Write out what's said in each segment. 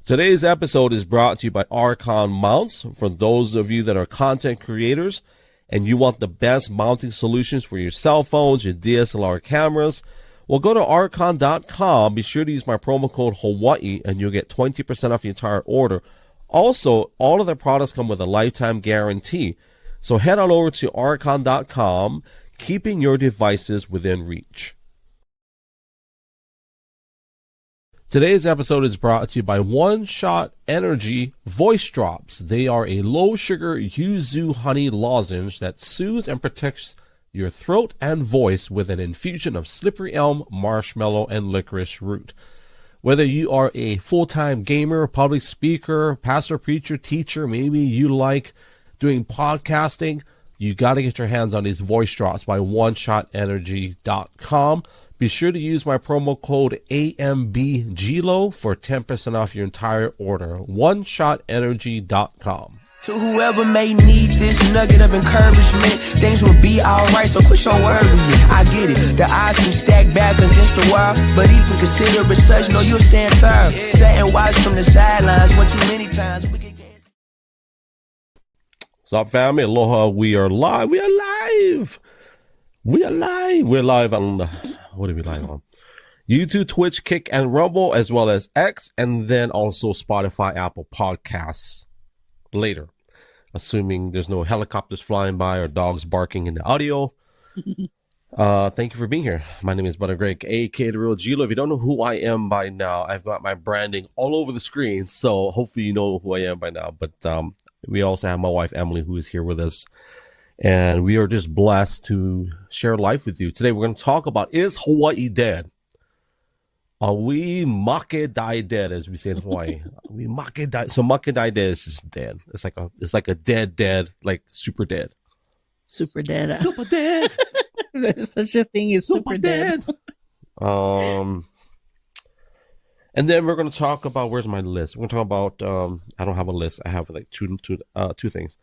Today's episode is brought to you by Archon Mounts. For those of you that are content creators and you want the best mounting solutions for your cell phones, your DSLR cameras, well, go to archon.com. Be sure to use my promo code Hawaii and you'll get 20% off your entire order. Also, all of their products come with a lifetime guarantee. So head on over to archon.com, keeping your devices within reach. Today's episode is brought to you by One Shot Energy Voice Drops. They are a low-sugar yuzu honey lozenge that soothes and protects your throat and voice with an infusion of slippery elm, marshmallow, and licorice root. Whether you are a full-time gamer, public speaker, pastor, preacher, teacher, maybe you like doing podcasting, you got to get your hands on these voice drops by OneShotEnergy.com. Be sure to use my promo code AMBGLO for 10% off your entire order. OneShotEnergy.com. To whoever may need this nugget of encouragement, things will be alright, so quit your worrying. I get it, the odds can stack back against the wall, but even consider it such, no, you'll stand firm. Sit and watch from the sidelines one too many times. What's up, family? Aloha. We are live. We are live. We are live. We're live on, what are we live on? YouTube, Twitch, Kick, and Rumble, as well as X, and then also Spotify, Apple Podcasts later, assuming there's no helicopters flying by or dogs barking in the audio. Thank you for being here. My name is Butter Greg, aka The Real Gilo. If you don't know who I am by now, I've got my branding all over the screen, so hopefully you know who I am by now. But we also have my wife, Emily, who is here with us. And we are just blessed to share life with you. Today we're going to talk about, is Hawaii dead? Are we make die dead, as we say in Hawaii? We make die. So make die dead is just dead. It's like a dead, like super dead. Super dead. Super dead. There's such a thing as super dead. And then we're going to talk about, where's my list? We're going to talk about, I don't have a list. I have like two things.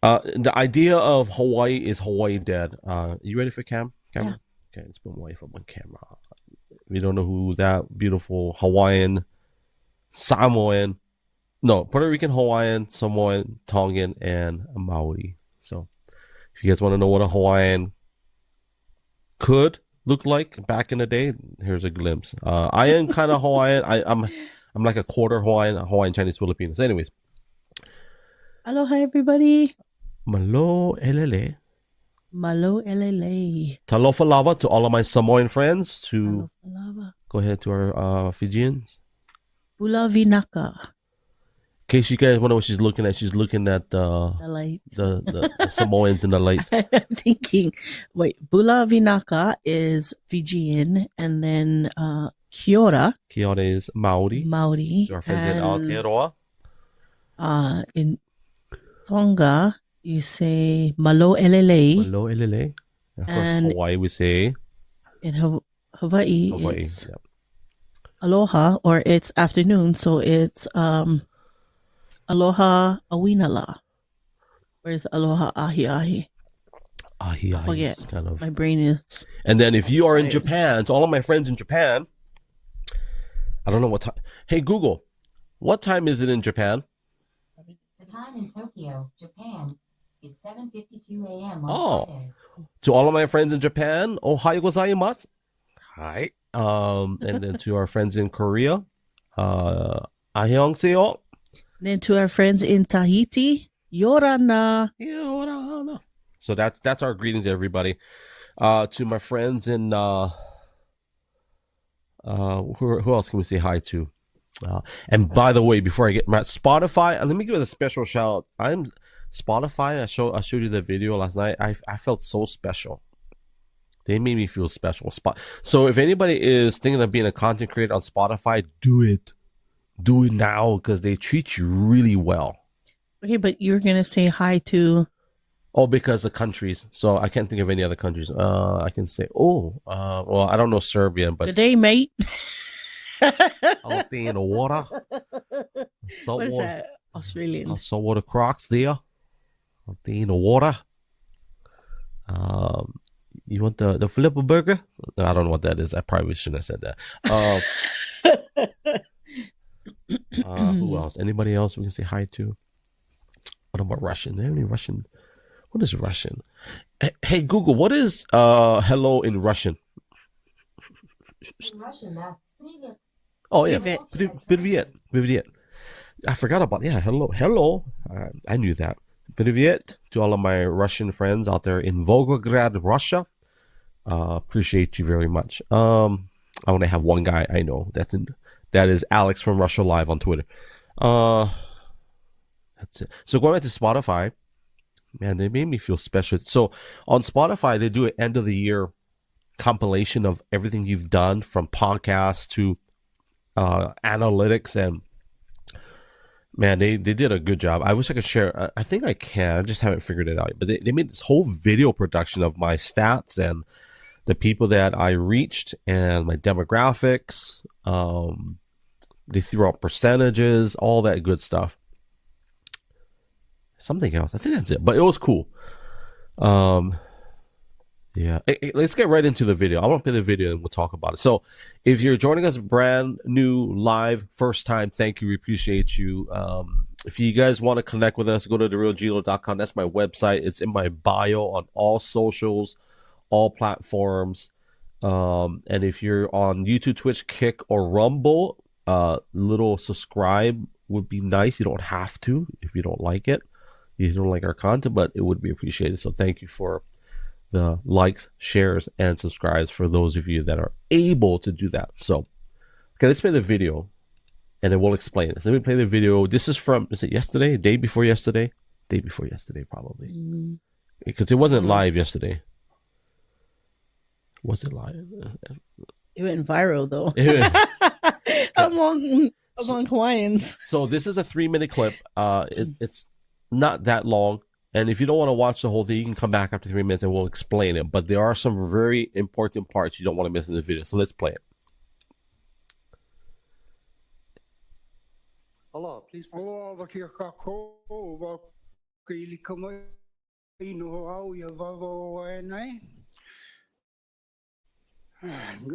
The idea of Hawaii is Hawaii dead. You ready for camera? Yeah. Okay, let's put away from one camera. We don't know who that beautiful Hawaiian, Samoan, no, Puerto Rican, Hawaiian, Samoan, Tongan, and Maori. So if you guys want to know what a Hawaiian could look like back in the day, here's a glimpse. I am kind of Hawaiian. I'm like a quarter Hawaiian, Chinese, Filipino. So anyways. Aloha, everybody. Malo elele. Malo elele. Talofa lava to all of my Samoan friends. To lava. Go ahead to our Fijians. Pula vinaka. In case you guys wonder what she's looking at the lights. the Samoans in the lights. I'm thinking, wait, Bula vinaka is Fijian, and then Kiora. Kiora is Maori. Maori. To our friends in Aotearoa. In Tonga, you say malo elele. Malo elele. And Hawaii, we say. In Hawaii, it's yep. aloha, or it's afternoon, so it's aloha awinala. Where's aloha ahi ahi? Ahi ahi. Forget. Kind of. My brain is. And then if you are in Japan, to all of my friends in Japan, I don't know what time. Hey, Google, what time is it in Japan? The time in Tokyo, Japan, is 7:52 a.m. Oh, Friday. To all of my friends in Japan, ohayo gozaimasu. Hi. And then to our friends in Korea, annyeonghaseyo. Then to our friends in Tahiti, yorana. Yorana. So that's our greetings to everybody. To my friends in who else can we say hi to? And by the way, before I get my Spotify, let me give it a special shout out. I'm Spotify. I showed you the video last night. I felt so special. They made me feel special. So if anybody is thinking of being a content creator on Spotify, do it. Do it now, because they treat you really well. Okay, but you're gonna say hi to. Oh, because of countries. So I can't think of any other countries. I can say, well, I don't know Serbian, but. Good day, mate. Out there in the water. What is that? Australian. Saltwater Crocs there. Out there in the water. You want the flipper burger? No, I don't know what that is. I probably shouldn't have said that. Who else? Anybody else we can say hi to? What about Russian? Any Russian? What is Russian? Hey Google, what is hello in Russian? In Russian, that's привет. Oh yeah, Привет. Привет. Привет. I forgot about hello, hello. I knew that. Привет to all of my Russian friends out there in Volgograd, Russia. Appreciate you very much. I only have one guy I know. That is Alex from Russia Live on Twitter. That's it. So going back to Spotify, man, they made me feel special. So on Spotify, they do an end of the year compilation of everything you've done from podcasts to analytics, and man, they did a good job. I wish I could share. I think I can. I just haven't figured it out. But they made this whole video production of my stats and the people that I reached and my demographics. They threw out percentages, all that good stuff. Something else. I think that's it. But it was cool. Yeah. Hey, let's get right into the video. I want to play the video and we'll talk about it. So if you're joining us brand new, live, first time, thank you. We appreciate you. If you guys want to connect with us, go to therealgilo.com. That's my website. It's in my bio on all socials, all platforms. And if you're on YouTube, Twitch, Kick, or Rumble, little subscribe would be nice. You don't have to if you don't like it. You don't like our content, but it would be appreciated. So thank you for the likes, shares, and subscribes for those of you that are able to do that. So, okay, let's play the video, and then we'll explain it. So let me play the video. This is from, is it yesterday? Day before yesterday? Day before yesterday, probably. Because it wasn't live yesterday. Was it live? It went viral though. among Hawaiians. So this is a 3-minute clip. It's not that long. And if you don't want to watch the whole thing, you can come back after 3 minutes and we'll explain it. But there are some very important parts you don't want to miss in this video. So let's play it. Hello, please. Good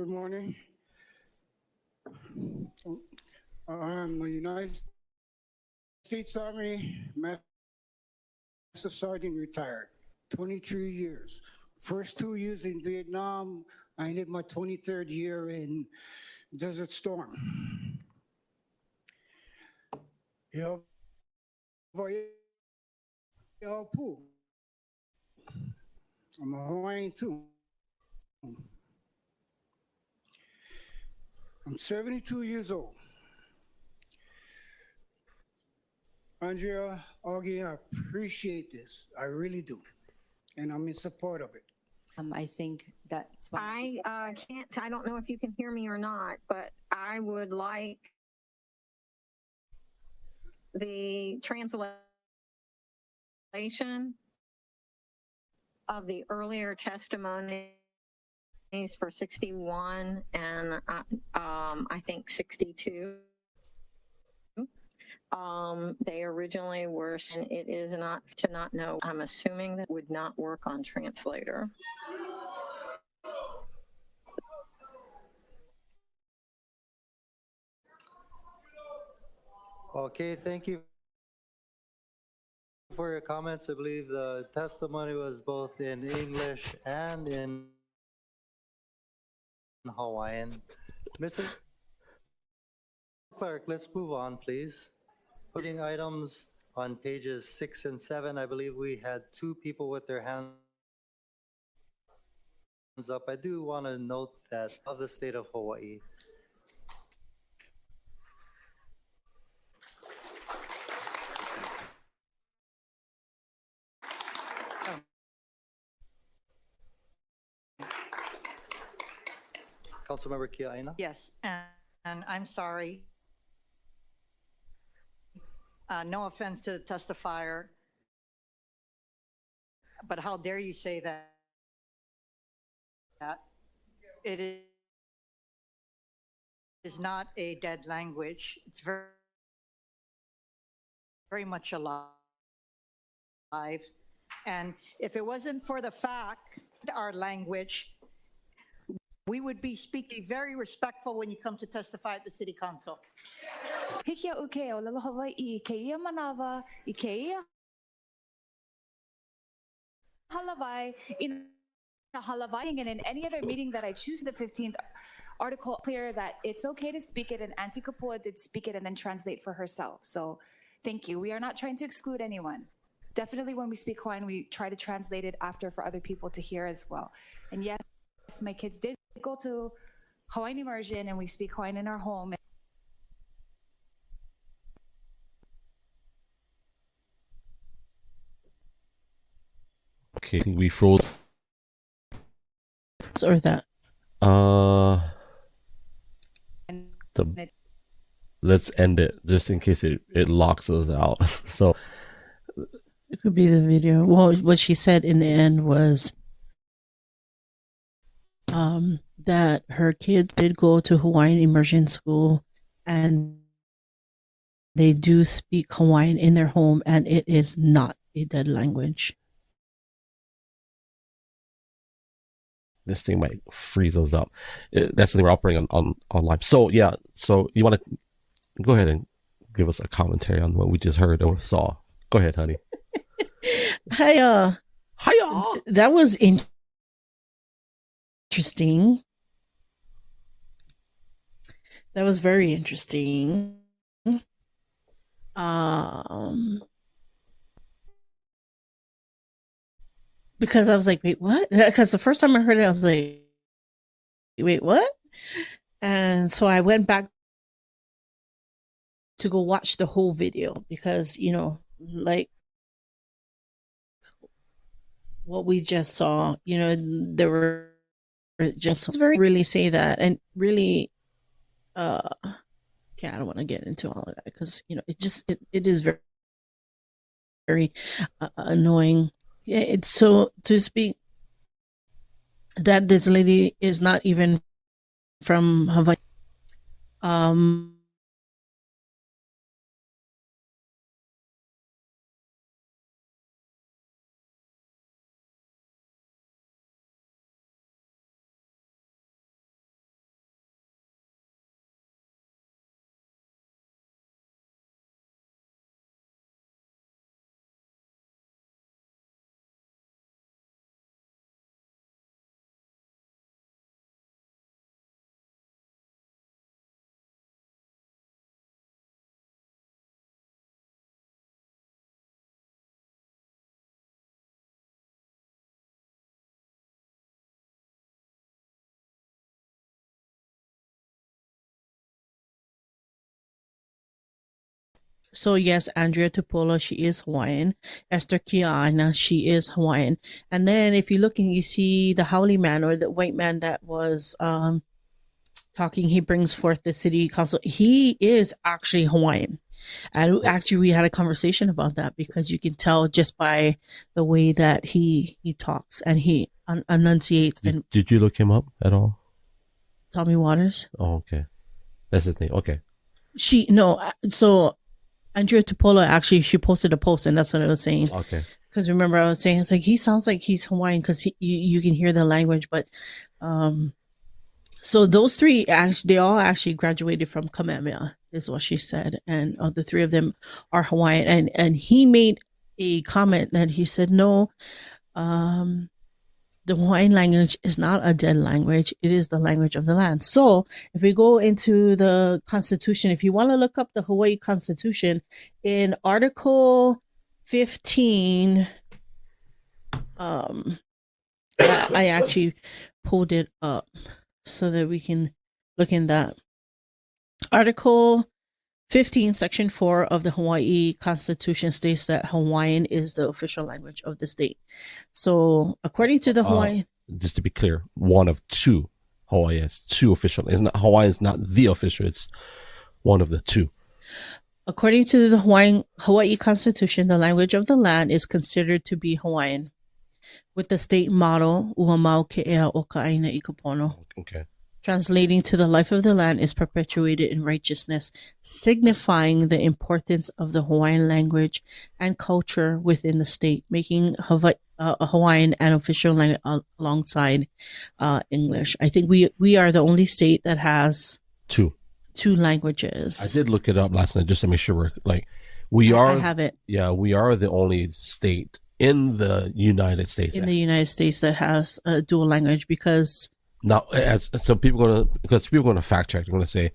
morning. I'm a United States Army Master Sergeant retired, 23 years. First 2 years in Vietnam, I did my 23rd year in Desert Storm. I'm a Hawaiian too. I'm 72 years old. Andrea, Augie, I appreciate this. I really do. And I'm in support of it. I think that's why I can't, I don't know if you can hear me or not, but I would like the translation of the earlier testimonies for 61 and I think 62. They originally were, and it is not to not know. I'm assuming that would not work on translator. Okay, thank you for your comments. I believe the testimony was both in English and in Hawaiian. Mr. Clerk, let's move on, please. Putting items on pages 6 and 7, I believe we had 2 people with their hands up. I do want to note that of the state of Hawaii. Councilmember Kiaina? Yes, and I'm sorry. No offense to the testifier, but how dare you say that? It is not a dead language. It's very, very much alive. And if it wasn't for the fact our language We would be speaking very respectful when you come to testify at the city council. Hikia uke o lalo Hawaii ke ia manawa I ke ia halavai in the halavai and in any other meeting that I choose the 15th article clear that it's okay to speak it and Auntie Kapua did speak it and then translate for herself. So thank you. We are not trying to exclude anyone. Definitely when we speak Hawaiian, we try to translate it after for other people to hear as well. And yes, my kids did go to Hawaiian immersion and we speak Hawaiian in our home. Okay, I think we froze. Or that. Let's end it just in case it locks us out. So It could be the video. Well, what she said in the end was that her kids did go to Hawaiian immersion school and they do speak Hawaiian in their home, and it is not a dead language. this thing might freeze us up. That's the thing we're operating on live. So yeah, so you want to go ahead and give us a commentary on what we just heard or saw. Go ahead, honey. Hiya. That was interesting. That was very interesting. Because I was like, wait, what? Because the first time I heard it, I was like, wait, what? And so I went back to go watch the whole video because, you know, like what we just saw, you know, there were just very really say that and really, okay, I don't want to get into all of that because, you know, it is very, very annoying. Yeah, it's so to speak that this lady is not even from Hawaii. So yes, Andrea Tupola, she is Hawaiian. Esther Kiana, she is Hawaiian. And then if you look and you see the Haole man or the white man that was talking, he brings forth the city council. He is actually Hawaiian. And actually we had a conversation about that because you can tell just by the way that he talks and he enunciates. Did you look him up at all? Tommy Waters. Oh, okay. That's his name. Okay. So Andrea Tupola actually, she posted a post and that's what I was saying. Okay. Because remember I was saying, it's like, he sounds like he's Hawaiian because you can hear the language. But so those three, they all actually graduated from Kamehameha, is what she said. And the three of them are Hawaiian. And he made a comment that he said, no, the Hawaiian language is not a dead language. It is the language of the land. So if we go into the Constitution, if you want to look up the Hawaii Constitution, in Article 15, I actually pulled it up so that we can look in that. Article 15, Section 4 of the Hawaii Constitution states that Hawaiian is the official language of the state. So, according to the Hawaiian... just to be clear, one of two. Hawaii has two official. Hawaii is not the official, it's one of the two. According to the Hawaii Constitution, the language of the land is considered to be Hawaiian, with the state motto, Ua mau ke ea o ka aina i ka pono. Okay. Translating to the life of the land is perpetuated in righteousness, signifying the importance of the Hawaiian language and culture within the state, making a Hawaiian and official language alongside English. I think we are the only state that has two languages. I did look it up last night just to make sure we're like I have it. Yeah, we are the only state in the United States that has a dual language, because now people are gonna fact check. They're gonna say,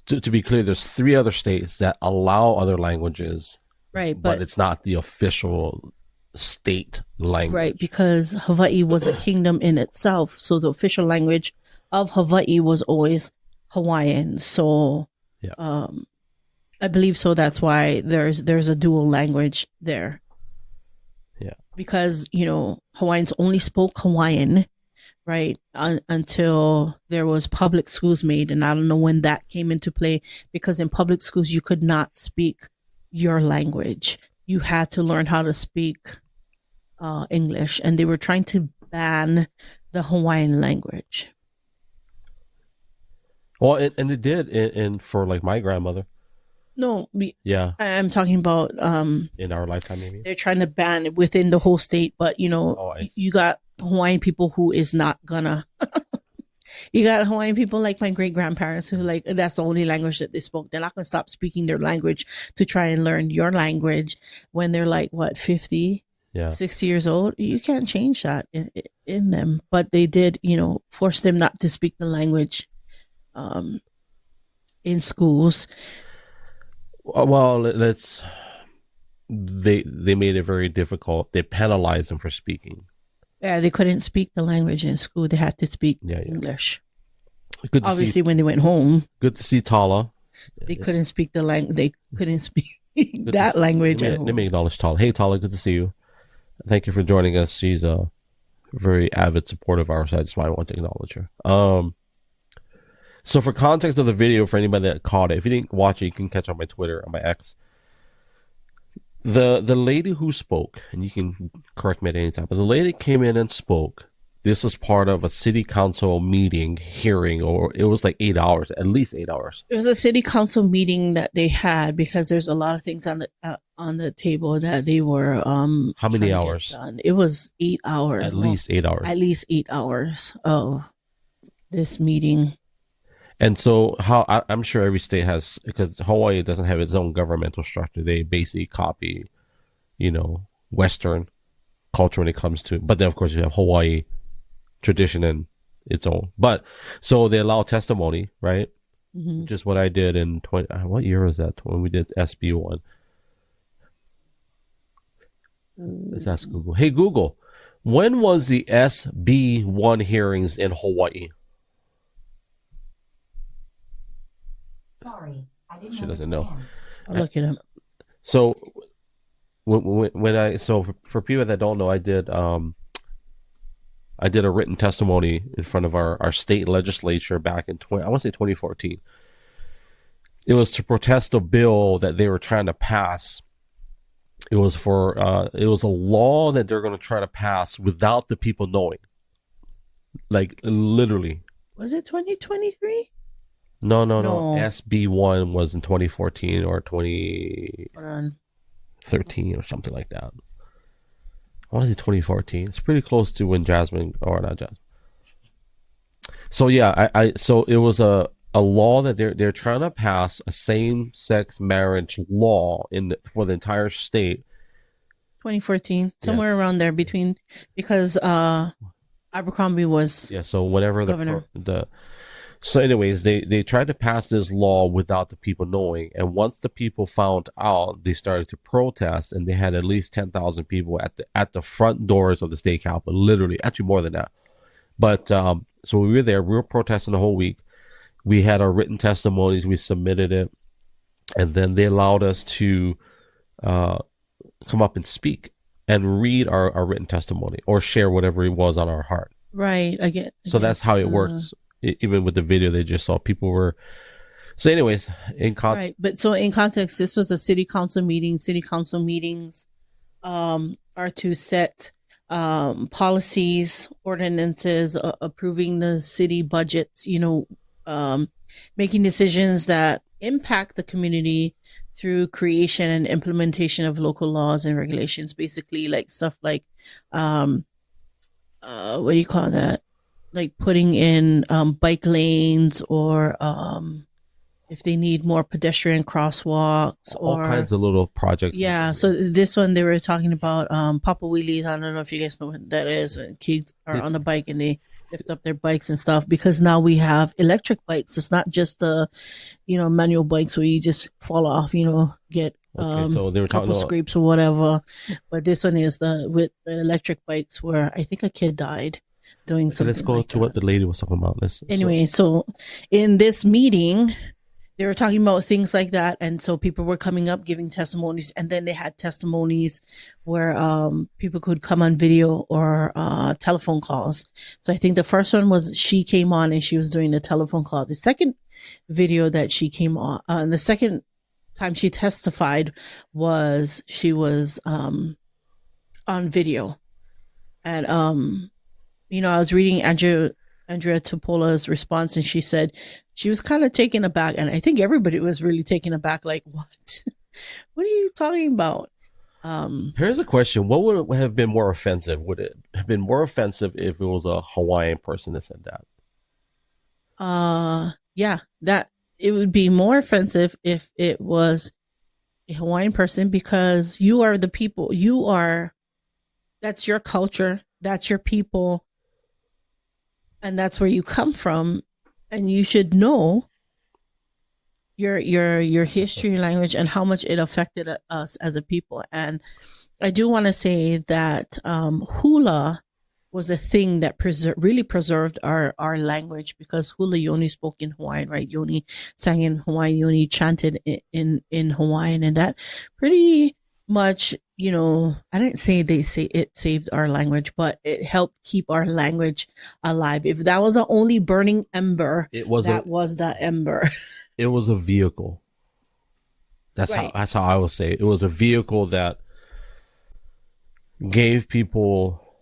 to be clear, there's 3 other states that allow other languages, right? But it's not the official state language, right? Because Hawaii was a kingdom in itself, so the official language of Hawaii was always Hawaiian. So, yeah. I believe so. That's why there's a dual language there. Yeah, because Hawaiians only spoke Hawaiian, right, until there was public schools made, and I don't know when that came into play, because in public schools you could not speak your language. You had to learn how to speak English, and they were trying to ban the Hawaiian language. Well, and it did, and for like my grandmother. No, yeah, I'm talking about in our lifetime, maybe they're trying to ban it within the whole state, but you got Hawaiian people who is not gonna. You got Hawaiian people like my great grandparents who like that's the only language that they spoke. They're not gonna stop speaking their language to try and learn your language when they're like 50, 60 years old. You can't change that in them, but they did, force them not to speak the language in schools. Well, they made it very difficult. They penalized them for speaking. Yeah, they couldn't speak the language in school. They had to speak English. Good to Obviously, when they went home. Good to see Tala. They couldn't speak the language. They couldn't speak that language. Let me acknowledge Tala. Hey, Tala, good to see you. Thank you for joining us. She's a very avid supporter of ours. I just might want to acknowledge her. So for context of the video, for anybody that caught it, if you didn't watch it, you can catch it on my Twitter, on my X. The lady who spoke, and you can correct me at any time, but the lady came in and spoke. This was part of a city council meeting, hearing, or it was like 8 hours, at least 8 hours. It was a city council meeting that they had because there's a lot of things on the table that they were how many hours? It was 8 hours. At least 8 hours. At least 8 hours of this meeting. And so I'm sure every state has, because Hawaii doesn't have its own governmental structure. They basically copy, Western culture when it comes to, but then of course you have Hawaii tradition and its own. But so they allow testimony, right? Mm-hmm. Just what I did in what year was that when we did SB1? Let's ask Google. Hey Google, when was the SB1 hearings in Hawaii? Sorry, I didn't She doesn't know. I'll look it up. So for people that don't know, I did a written testimony in front of our state legislature back in 2014. It was to protest a bill that they were trying to pass. It was it was a law that they're going to try to pass without the people knowing. Like literally. Was it 2023? No. SB1 was in 2014 or 2013 or something like that. I want to say 2014. It's pretty close to when Jasmine, or not Jasmine. So yeah, so it was a law that they're trying to pass, a same-sex marriage law for the entire state. 2014, somewhere around there because Abercrombie was so whenever governor. So anyways, they tried to pass this law without the people knowing. And once the people found out, they started to protest, and they had at least 10,000 people at the front doors of the state capitol, literally, actually more than that. But so we were there, we were protesting the whole week. We had our written testimonies, we submitted it, and then they allowed us to come up and speak and read our written testimony or share whatever it was on our heart. Right, I get. So that's how it works. Even with the video they just saw, people were. So, anyways, right. But so in context, this was a city council meeting. City council meetings are to set policies, ordinances, approving the city budgets. Making decisions that impact the community through creation and implementation of local laws and regulations, basically like stuff like, what do you call that? Like putting in bike lanes, or if they need more pedestrian crosswalks, All or kinds of little projects. yeah. So this one they were talking about Papa Wheelies. I don't know if you guys know what that is. Kids are on the bike and they lift up their bikes and stuff, because now we have electric bikes. It's not just the, manual bikes where you just fall off, get so they were talking couple about scrapes or whatever. But this one is with the electric bikes, where I think a kid died doing So something. let's go like to that. what the lady was talking about. Anyway, so in this meeting, they were talking about things like that, and so people were coming up giving testimonies, and then they had testimonies where people could come on video or telephone calls. So I think the first one was she came on and she was doing the telephone call. The second video that she came on, the second time she testified, was she was on video, and I was reading Andrea Topola's response, and she said she was kind of taken aback, and I think everybody was really taken aback. Like, what? What are you talking about? Here's a question: what would have been more offensive? Would it have been more offensive if it was a Hawaiian person that said that? Yeah, that it would be more offensive if it was a Hawaiian person, because you are the people. That's your culture. That's your people. And that's where you come from, and you should know your history, language, and how much it affected us as a people. And I do want to say that hula was a thing that really preserved our language, because hula Yoni spoke in Hawaiian, right? Yoni sang in Hawaiian, Yoni chanted in Hawaiian, and that pretty much, I didn't say it saved our language, but it helped keep our language alive. If that was the only burning ember, was the ember. It was a vehicle. That's right. That's how I would say it. It was a vehicle that gave people,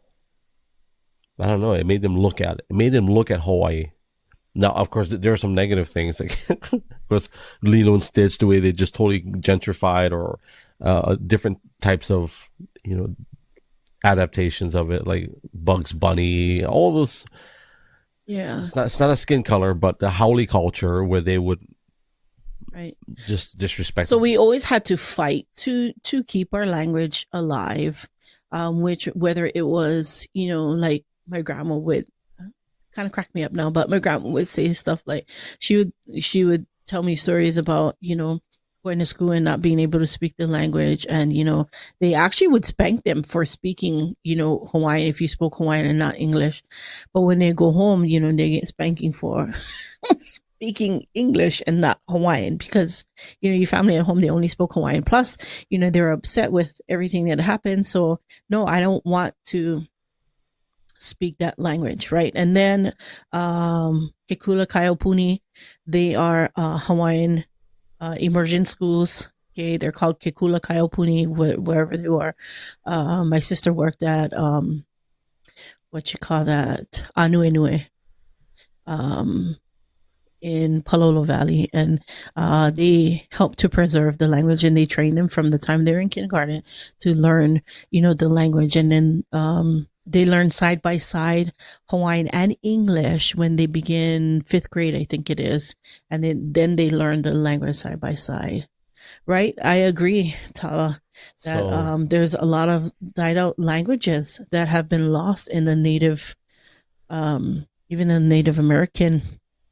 I don't know, it made them look at it. It made them look at Hawaii. Now, of course, there are some negative things, like of course, Lilo and Stitch, the way they just totally gentrified, or different types of adaptations of it, like Bugs Bunny, all those. Yeah, it's not a skin color, but the haole culture, where they would just disrespect. So we always had to fight to keep our language alive, which, whether it was like my grandma would kind of crack me up now, but my grandma would say stuff like she would tell me stories about going to school and not being able to speak the language, and they actually would spank them for speaking Hawaiian if you spoke Hawaiian and not English. But when they go home, they get spanking for speaking English and not Hawaiian, because your family at home, they only spoke Hawaiian. Plus they're upset with everything that happened, so no, I don't want to speak that language, right? And then Kekula Kaiopuni, they are Hawaiian immersion schools. Okay, they're called Kekula Kaiopuni, wherever they are. My sister worked at Anuenue in Palolo Valley, and they help to preserve the language, and they train them from the time they're in kindergarten to learn the language. And then they learn side by side Hawaiian and English when they begin 5th grade, I think it is. And then they learn the language side by side. Right? I agree, Tala, that there's a lot of died out languages that have been lost in the native, even the Native American.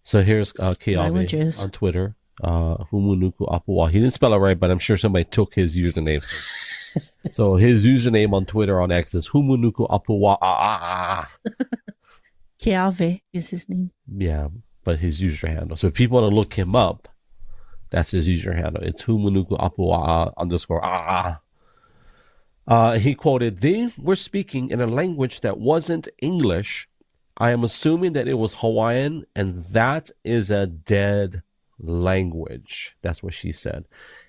So here's Keawe on Twitter. Humunuku Apua. He didn't spell it right, but I'm sure somebody took his username. So his username on Twitter on X is Humunuku Apua. Keawe is his name. Yeah, but his user handle. So if people want to look him up, that's his user handle. It's Humunuku Apua _. He quoted, "They were speaking in a language that wasn't English. I am assuming that it was Hawaiian, and that is a dead language." That's what she said.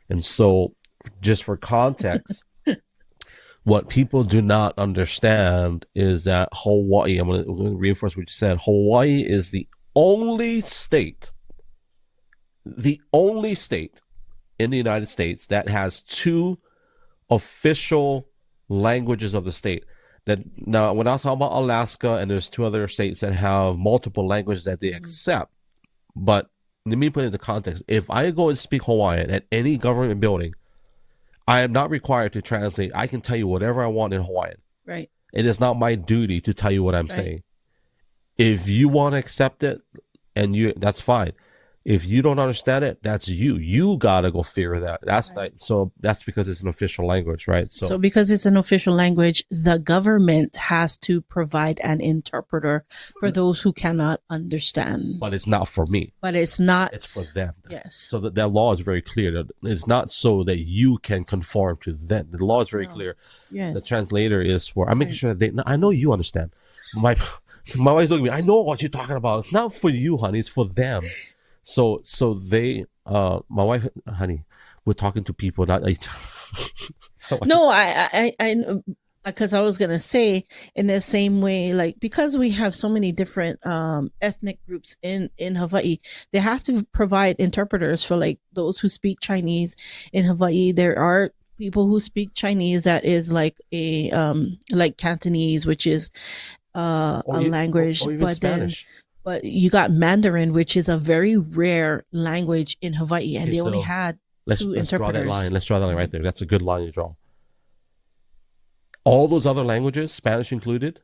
And so, just for context, what people do not understand is that Hawaii, I'm going to reinforce what you said, Hawaii is the only state in the United States that has 2 official languages of the state. That now, when I was talking about Alaska, and there's 2 other states that have multiple languages that they accept. But let me put it into context. If I go and speak Hawaiian at any government building, I am not required to translate. I can tell you whatever I want in Hawaiian. Right. It is not my duty to tell you what I'm saying. If you want to accept it, that's fine. If you don't understand it, that's you. You gotta go figure that. That's not, so that's because it's an official language, right? So because it's an official language, the government has to provide an interpreter for those who cannot understand. But it's not for me. But it's not. It's for them. Yes. So that law is very clear. That it's not so that you can conform to them. The law is very clear. Yes. The translator is for. I'm making sure that I know you understand. My wife's looking at me. I know what you're talking about. It's not for you, honey. It's for them. So they, my wife, honey, we're talking to people, not like. No, I, because I was gonna say in the same way, like because we have so many different ethnic groups in Hawaii, they have to provide interpreters for like those who speak Chinese in Hawaii. There are people who speak Chinese that is like a like Cantonese, which is a language, or even but Spanish. But you got Mandarin, which is a very rare language in Hawaii, and they only had let's 2 draw interpreters. that line. Let's draw that line right there. That's a good line to draw. All those other languages, Spanish included,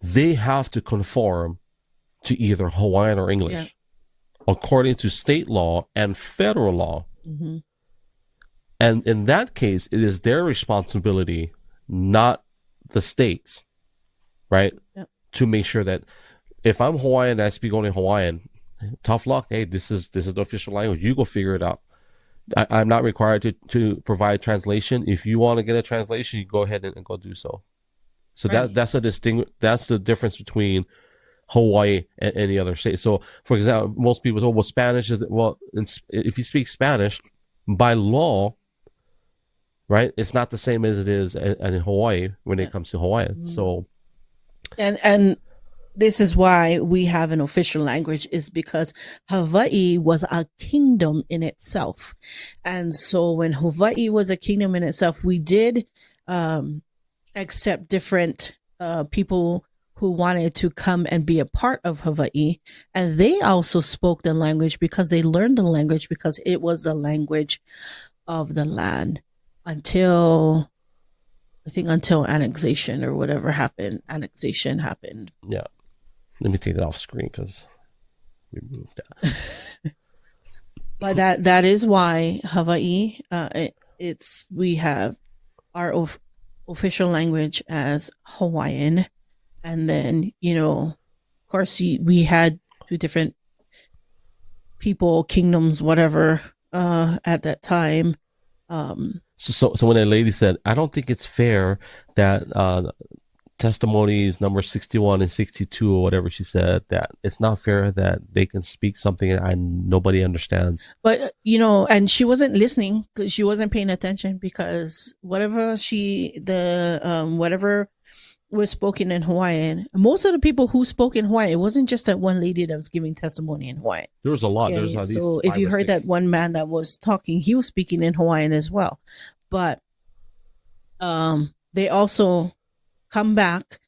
they have to conform to either Hawaiian or English, according to state law and federal law. Mm-hmm. And in that case, it is their responsibility, not the state's, right? Yep. To make sure that if I'm Hawaiian and I speak only Hawaiian, tough luck. Hey, this is the official language. You go figure it out. I'm not required to provide translation. If you want to get a translation, you go ahead and go do so. So that's the difference between Hawaii and any other state. So, for example, most people say, well, Spanish is, well, if you speak Spanish, by law, right, it's not the same as it is in Hawaii when it comes to Hawaiian. Mm-hmm. So, and this is why we have an official language, is because Hawaii was a kingdom in itself. And so when Hawaii was a kingdom in itself, we did accept different people who wanted to come and be a part of Hawaii. And they also spoke the language because they learned the language because it was the language of the land until annexation or whatever happened. Annexation happened. Yeah. Let me take that off screen because we moved that. But that is why Hawaii, we have our official language as Hawaiian, and then of course we had 2 different people, kingdoms, whatever, at that time. So when a lady said, I don't think it's fair that testimonies number 61 and 62 or whatever she said, that it's not fair that they can speak something and nobody understands. But and she wasn't listening because she wasn't paying attention, because whatever whatever was spoken in Hawaiian, most of the people who spoke in Hawaiian, it wasn't just that one lady that was giving testimony in Hawaiian. There was a lot. Okay? There's So if you heard that one man that was talking, he was speaking in Hawaiian as well. But they also come back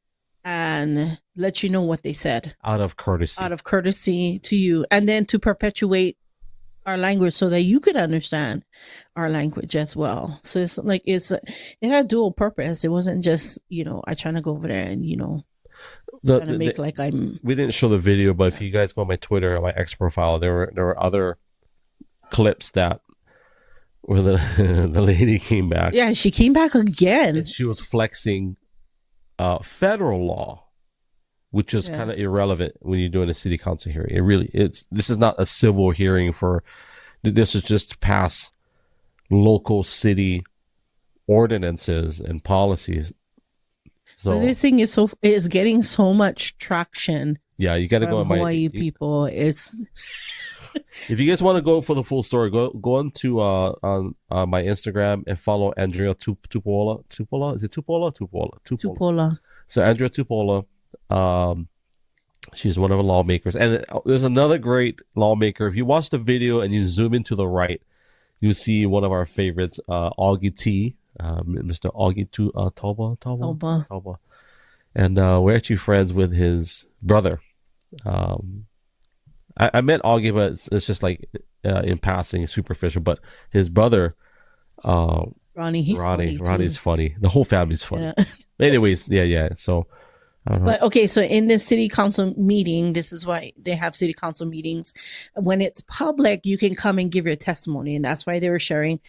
and let you know what they said out of courtesy to you, and then to perpetuate our language so that you could understand our language as well. So it's like it had dual purpose. It wasn't just I trying to go over there and trying to make like I'm. We didn't show the video, but if you guys go on my Twitter, on my X profile, there were other clips that where the lady came back. Yeah, she came back again, and she was flexing federal law, which is kind of irrelevant when you're doing a city council hearing. This is not a civil hearing this is just to pass local city ordinances and policies. So but this thing is getting so much traction. Yeah, you got to go on Hawaii people. It's if you guys want to go for the full story, go on to on my Instagram and follow Andrea Tupola. Tupola? Is it Tupola? Tupola. Tupola. So Andrea Tupola, She's one of the lawmakers. And there's another great lawmaker. If you watch the video and you zoom in to the right, you see one of our favorites, Augie T, Mr. Augie Toba. And we're actually friends with his brother. I met Augie, but it's just like in passing, superficial. But his brother, Ronnie's funny. The whole family's funny. Yeah. Anyways, yeah. So, but okay, so in this city council meeting, this is why they have city council meetings. When it's public, you can come and give your testimony, and that's why they were sharing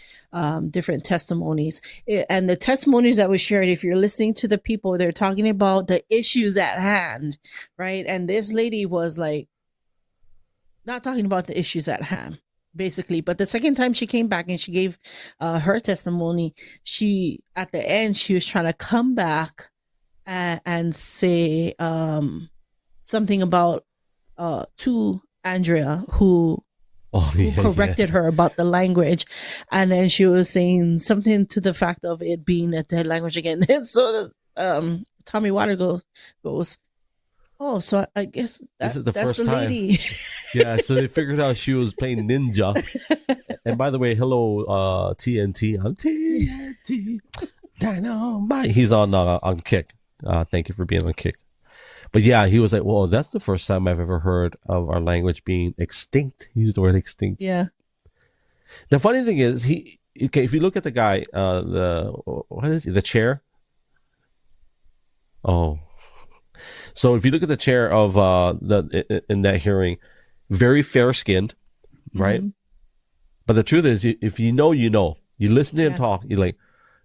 different testimonies. And the testimonies that were shared, if you're listening to the people, they're talking about the issues at hand, right? And this lady was like, not talking about the issues at hand, basically. But the second time she came back and she gave her testimony, at the end, she was trying to come back and say something about to Andrea, who corrected her about the language. And then she was saying something to the fact of it being a dead language again. And so Tommy Water goes, oh, so I guess this is the that's first the time. lady. Yeah, so they figured out she was playing Ninja. And by the way, hello, TNT. I'm TNT. Dynamite. He's on Kick. Thank you for being on Kick. But yeah, he was like, well, that's the first time I've ever heard of our language being extinct. He used the word extinct. Yeah. The funny thing is, if you look at the guy, the chair? Oh. So if you look at the chair of in that hearing, very fair skinned, right? Mm-hmm. But the truth is, if you know, you know. You listen to him talk, you're like,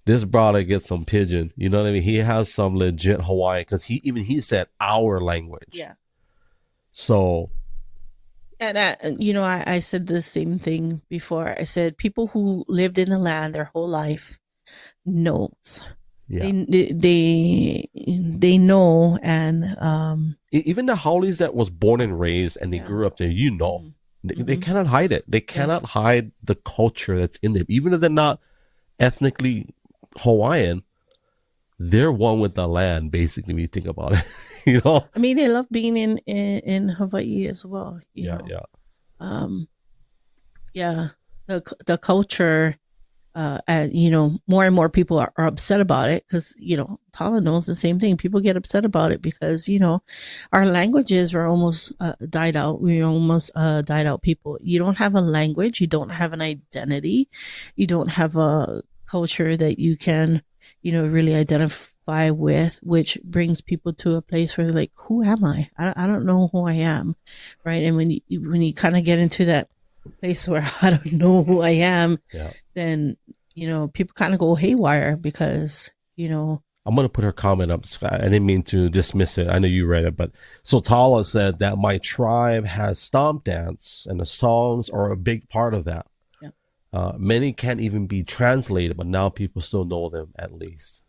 this brother gets some pidgin. You know what I mean? He has some legit Hawaiian, because he said our language. Yeah. So. And I said the same thing before. I said people who lived in the land their whole life knows. Yeah. They know, and even the Howleys that was born and raised and they grew up there, they cannot hide it. They cannot hide the culture that's in them, even if they're not ethnically Hawaiian. They're one with the land, basically. When you think about it, I mean, they love being in Hawaii as well. You know? The culture. More and more people are upset about it because, Tala knows the same thing. People get upset about it because, our languages were almost died out. We almost died out people. You don't have a language. You don't have an identity. You don't have a culture that you can, really identify with, which brings people to a place where they're like, who am I? I don't know who I am. Right. And when you kind of get into that place where I don't know who I am, then people kind of go haywire because I'm gonna put her comment up. I didn't mean to dismiss it. I know you read it, but so Tala said that my tribe has stomp dance and the songs are a big part of that. Many can't even be translated, but now people still know them at least.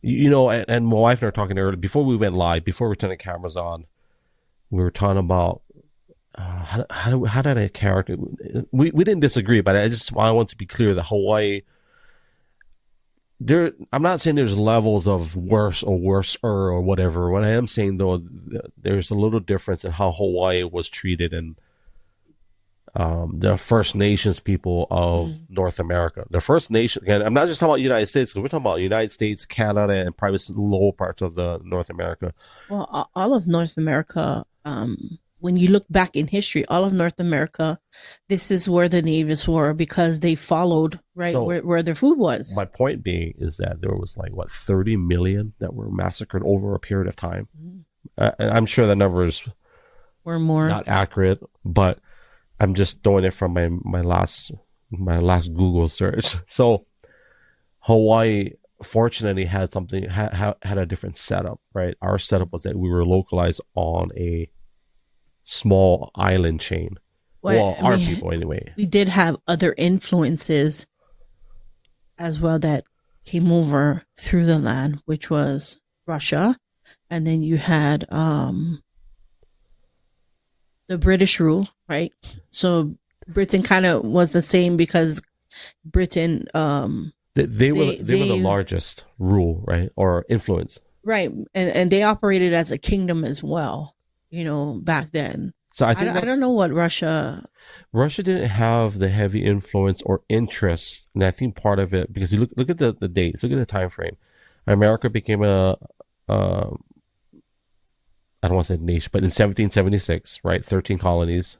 And my wife and I were talking earlier before we went live, before we turned the cameras on. We were talking about how did a character? We didn't disagree, but I want to be clear that Hawaii. I'm not saying there's levels of worse or worser or whatever. What I am saying though, there's a little difference in how Hawaii was treated and the First Nations people of North America. The First Nation, again, I'm not just talking about United States, because we're talking about United States, Canada, and probably lower parts of the North America. Well, all of North America. When you look back in history, all of North America, this is where the natives were because they followed where their food was. My point being is that there was 30 million that were massacred over a period of time. I'm sure the numbers were more not accurate, but I'm just doing it from my last Google search. So Hawaii fortunately had had a different setup, right? Our setup was that we were localized on a small island chain. Our people anyway. We did have other influences as well that came over through the land, which was Russia, and then you had the British rule, right? So Britain kind of was the same because Britain they were the largest rule, right, or influence. Right. And they operated as a kingdom as well, back then. So I think I don't know what Russia didn't have the heavy influence or interest, and I think part of it, because you look at the dates, look at the time frame. America became I don't want to say nation, but in 1776, right, 13 colonies.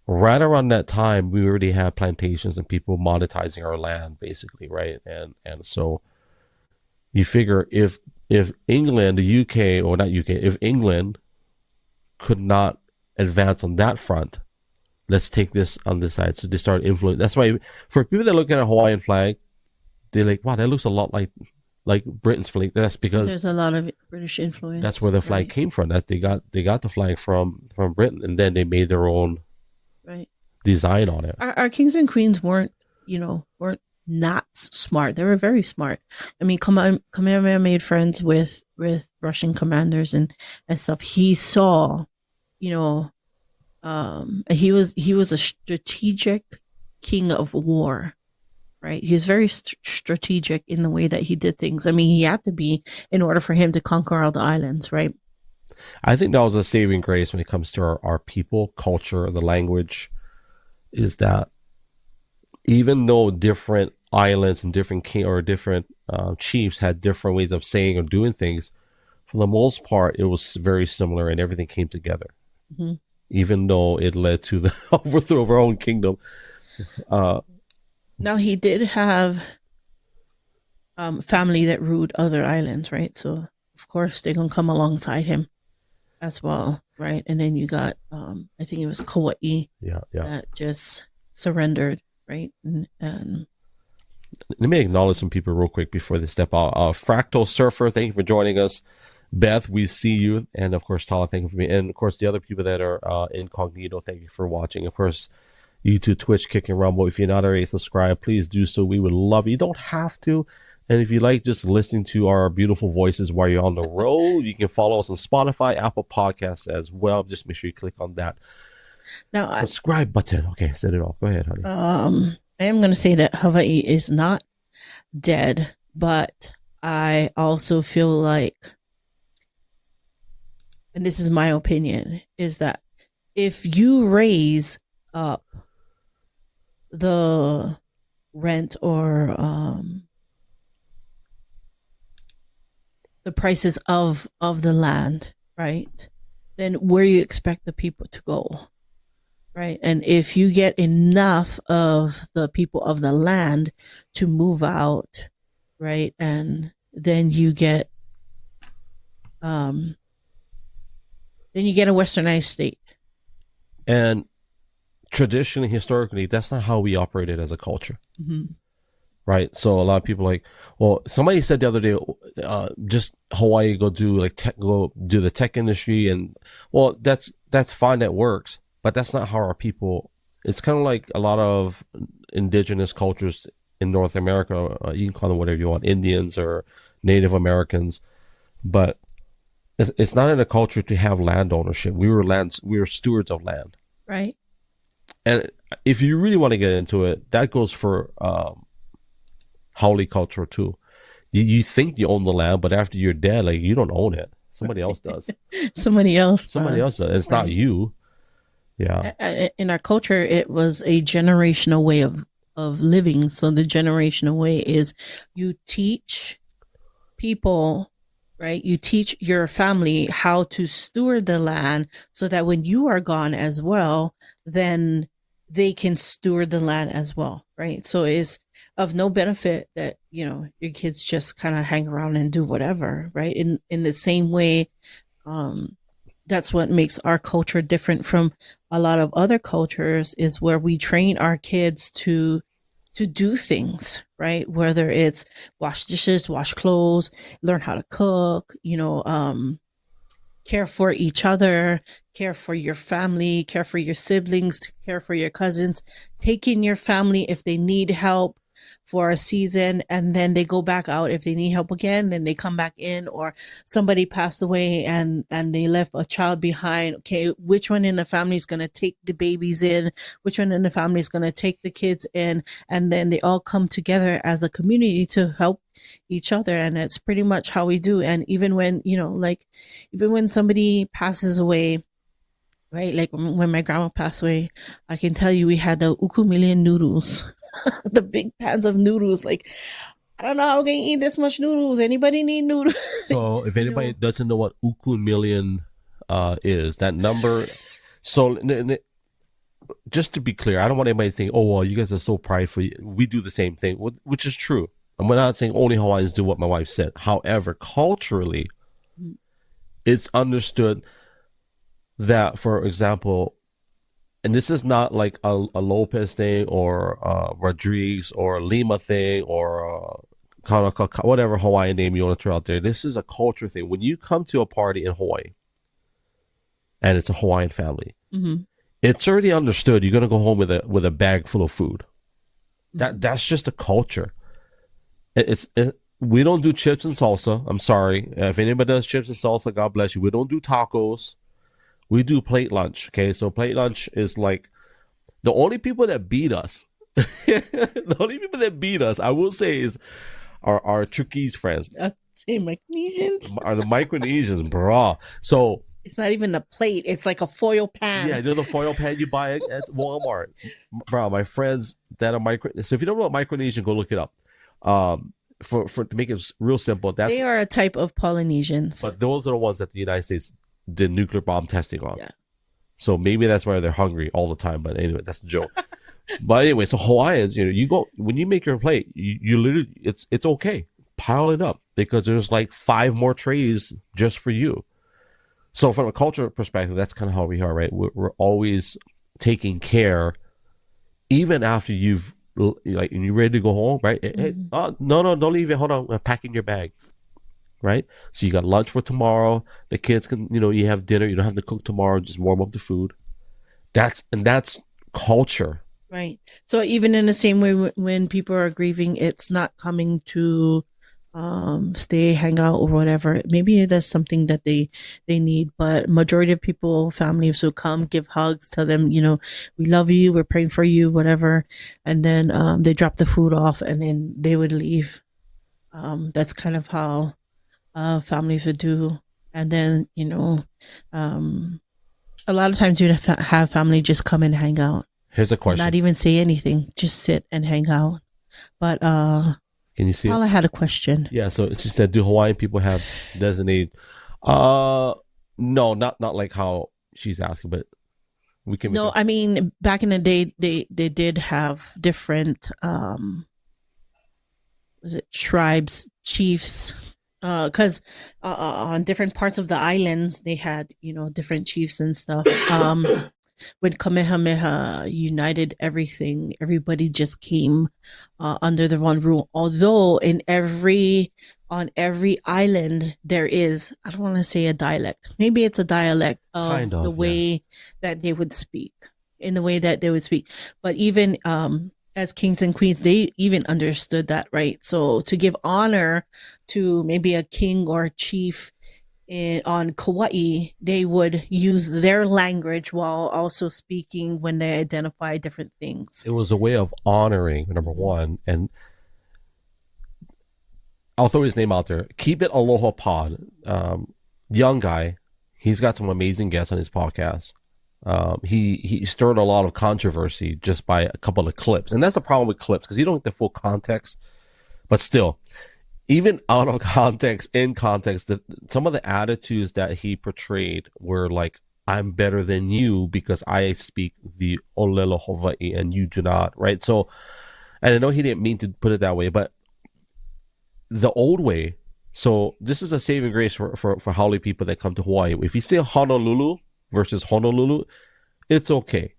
Right around that time, we already had plantations and people monetizing our land, basically, right, and so you figure if England, the UK, or not UK, if England could not advance on that front, let's take this on this side. So they start influencing. That's why for people that look at a Hawaiian flag, they're like, wow, that looks a lot like Britain's flag. That's because there's a lot of British influence. That's where the flag came from. That they got the flag from Britain, and then they made their own design on it. Our kings and queens weren't not smart. They were very smart. I mean, Kamehameha made friends with Russian commanders and stuff. He saw, he was a strategic king of war, right? He was very strategic in the way that he did things. I mean, he had to be in order for him to conquer all the islands, right? I think that was a saving grace when it comes to our people, culture, the language, is that even though different islands and different different chiefs had different ways of saying or doing things, for the most part, it was very similar and everything came together. Mm-hmm. Even though it led to the overthrow of our own kingdom. Now, he did have family that ruled other islands, right? So, of course, they're going to come alongside him as well, right? And then you got, I think it was Kauai that just surrendered, right? And let me acknowledge some people real quick before they step out. Fractal Surfer, thank you for joining us. Beth, we see you. And of course, Tala, thank you for me. And of course, the other people that are incognito, thank you for watching. Of course, YouTube, Twitch, Kick and Rumble. If you're not already subscribed, please do so. We would love it. You don't have to. And if you like just listening to our beautiful voices while you're on the road, you can follow us on Spotify, Apple Podcasts as well. Just make sure you click on that subscribe button. Okay, set it off. Go ahead, honey. I am going to say that Hawaii is not dead, but I also feel like, and this is my opinion, is that if you raise up the rent or the prices of the land, right, then where you expect the people to go, right? And if you get enough of the people of the land to move out, right, and then you get a westernized state. And traditionally, historically, that's not how we operated as a culture. Mm-hmm. Right. So a lot of people like, well, somebody said the other day, just Hawaii go do the tech industry. And well, that's fine. That works. But that's not how our people, it's kind of like a lot of indigenous cultures in North America. You can call them whatever you want, Indians or Native Americans. But it's not in a culture to have land ownership. We were stewards of land. Right. And if you really want to get into it, that goes for Haole culture too. You think you own the land, but after you're dead, like, you don't own it. Somebody else does. Somebody else does. It's not you. Yeah. In our culture, it was a generational way of living. So the generational way is you teach people, right? You teach your family how to steward the land so that when you are gone as well, then they can steward the land as well, right? So it's of no benefit that, your kids just kind of hang around and do whatever, right? In the same way, that's what makes our culture different from a lot of other cultures, is where we train our kids to do things, right? Whether it's wash dishes, wash clothes, learn how to cook, care for each other, care for your family, care for your siblings, care for your cousins, take in your family if they need help, for a season, and then they go back out if they need help again, then they come back in, or somebody passed away and they left a child behind. Okay, which one in the family is going to take the babies in? Which one in the family is going to take the kids in? And then they all come together as a community to help each other. And that's pretty much how we do. And even when, like, even when somebody passes away, right? Like when my grandma passed away, I can tell you we had the uku million noodles, the big pans of noodles. Like, I don't know how we're going to eat this much noodles. Anybody need noodles? So if anybody doesn't know what uku million is, that number. So just to be clear, I don't want anybody to think, oh, well, you guys are so prideful. We do the same thing, which is true. And we're not saying only Hawaiians do what my wife said. However, culturally, it's understood that, for example, and this is not like a Lopez thing or Rodriguez or a Lima thing or whatever Hawaiian name you want to throw out there. This is a culture thing. When you come to a party in Hawaii and it's a Hawaiian family, it's already understood you're going to go home with a bag full of food. That's just a culture. We don't do chips and salsa. I'm sorry. If anybody does chips and salsa, God bless you. We don't do tacos. We do plate lunch. Okay, so plate lunch is like the only people that beat us. The only people that beat us, I will say, is our Turkish friends. Say Micronesians. Are the Micronesians, bro. So it's not even a plate. It's like a foil pan. Yeah, you know the foil pan you buy at Walmart. Bro, my friends that are so if you don't know what Micronesian, go look it up. For to make it real simple, they are a type of Polynesians. But those are the ones that the United States did nuclear bomb testing on. Yeah. So maybe that's why they're hungry all the time. But anyway, that's a joke. But anyway, so Hawaiians, you go when you make your plate, you literally it's okay. Pile it up because there's like 5 more trays just for you. So from a cultural perspective, that's kind of how we are, right? We're always taking care, even after you've like and you're ready to go home, right? Hey, no, don't leave it. Hold on, I'm packing your bag, right? So you got lunch for tomorrow. The kids can, you have dinner. You don't have to cook tomorrow. Just warm up the food. That's culture, right? So even in the same way, when people are grieving, it's not coming to stay, hang out, or whatever. Maybe that's something that they need, but majority of people, families will come, give hugs, tell them, we love you, we're praying for you, whatever, and then they drop the food off and then they would leave. That's kind of how families would do. And then a lot of times you'd have family just come and hang out. Here's a question. Not even say anything, just sit and hang out. But can you see? Paula had a question. Yeah, so it's just that do Hawaiian people have designated? No, not like how she's asking, but we can. No, I mean back in the day, they did have different tribes, chiefs, because on different parts of the islands they had different chiefs and stuff. When Kamehameha united everything, everybody just came under the one rule. Although on every island there is, I don't want to say a dialect. Maybe it's a dialect of the way that they would speak, in the way that they would speak. But even as kings and queens, they even understood that, right? So to give honor to maybe a king or a chief on Kauai, they would use their language while also speaking when they identify different things. It was a way of honoring, number one, and I'll throw his name out there. Keep It Aloha Pod. Young guy. He's got some amazing guests on his podcast. He stirred a lot of controversy just by a couple of clips. And that's the problem with clips, because you don't get the full context. But still, even out of context, in context, some of the attitudes that he portrayed were like, I'm better than you because I speak the Olelo Hawaii and you do not, right? So, and I know he didn't mean to put it that way, but the old way, so this is a saving grace for haole people that come to Hawaii. If you say Honolulu versus Honolulu, it's okay.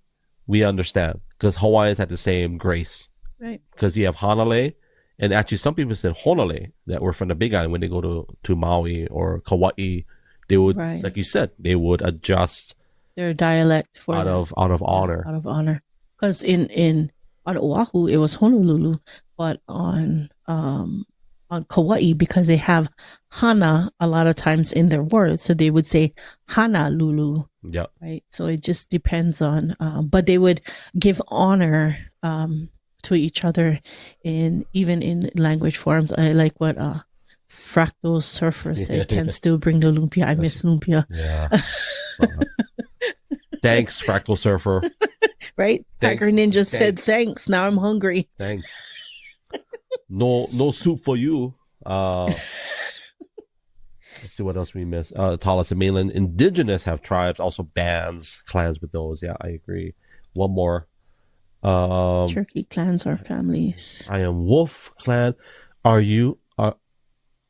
We understand, because Hawaiians had the same grace. Right. Because you have Hanalei, and actually some people said Honolulu that were from the Big Island. When they go to Maui or Kauai, they would, like you said, they would adjust their dialect for out of honor. Out of honor. Because on Oahu, it was Honolulu, but on Kauai, because they have hana a lot of times in their words, so they would say hana lulu. Yeah. Right. So it just depends on, but they would give honor to each other even in language forms. I like what Fractal Surfer said, can still bring the lumpia. I miss lumpia. Yeah. Thanks, Fractal Surfer. Right? Tiger Ninja said, thanks. Now I'm hungry. Thanks. No soup for you. Let's see what else we missed. Tala said mainland indigenous have tribes, also bands, clans with those. Yeah, I agree. One more. Turkey clans are families. I am Wolf clan. Are you?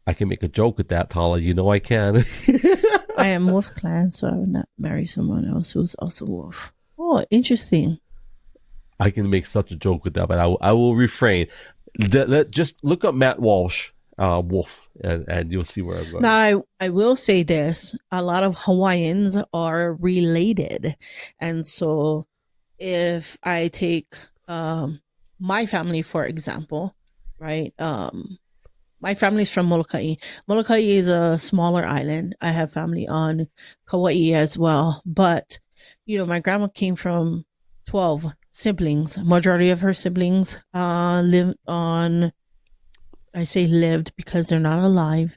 I can make a joke with that, Tala. You know I can. I am Wolf clan, so I would not marry someone else who's also Wolf. Oh, interesting. I can make such a joke with that, but I will refrain. Just look up Matt Walsh, Wolf, and you'll see where I'm going. Now, I will say this. A lot of Hawaiians are related. And so if I take my family, for example, right? My family's from Molokai. Molokai is a smaller island. I have family on Kauai as well. But, my grandma came from 12 siblings. Majority of her siblings lived on, I say lived because they're not alive.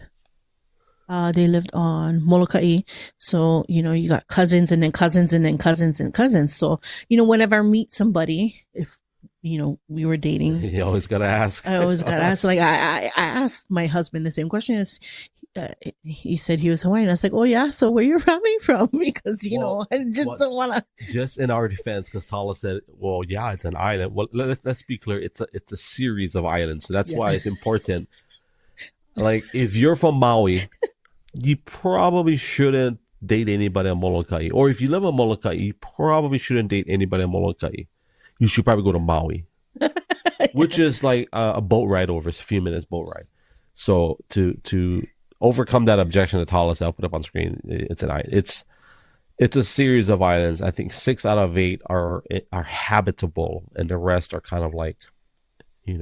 They lived on Molokai. So, you got cousins and then cousins and then cousins and cousins. So, whenever I meet somebody, if we were dating. You always got to ask. I always got to ask. Like, I asked my husband the same question. He said he was Hawaiian. I was like, oh, yeah? So where you're family from? Because, I just don't want to. Just in our defense, because Tala said, well, yeah, it's an island. Well, let's be clear. It's a series of islands. So that's why it's important. Like, if you're from Maui, you probably shouldn't date anybody on Molokai. Or if you live on Molokai, you probably shouldn't date anybody on Molokai. You should probably go to Maui, which is like a boat ride over. It's a few minutes boat ride. So to overcome that objection that Tala said, I'll put up on screen. It's an island. It's a series of islands. I think 6 out of 8 are habitable, and the rest are kind of like, you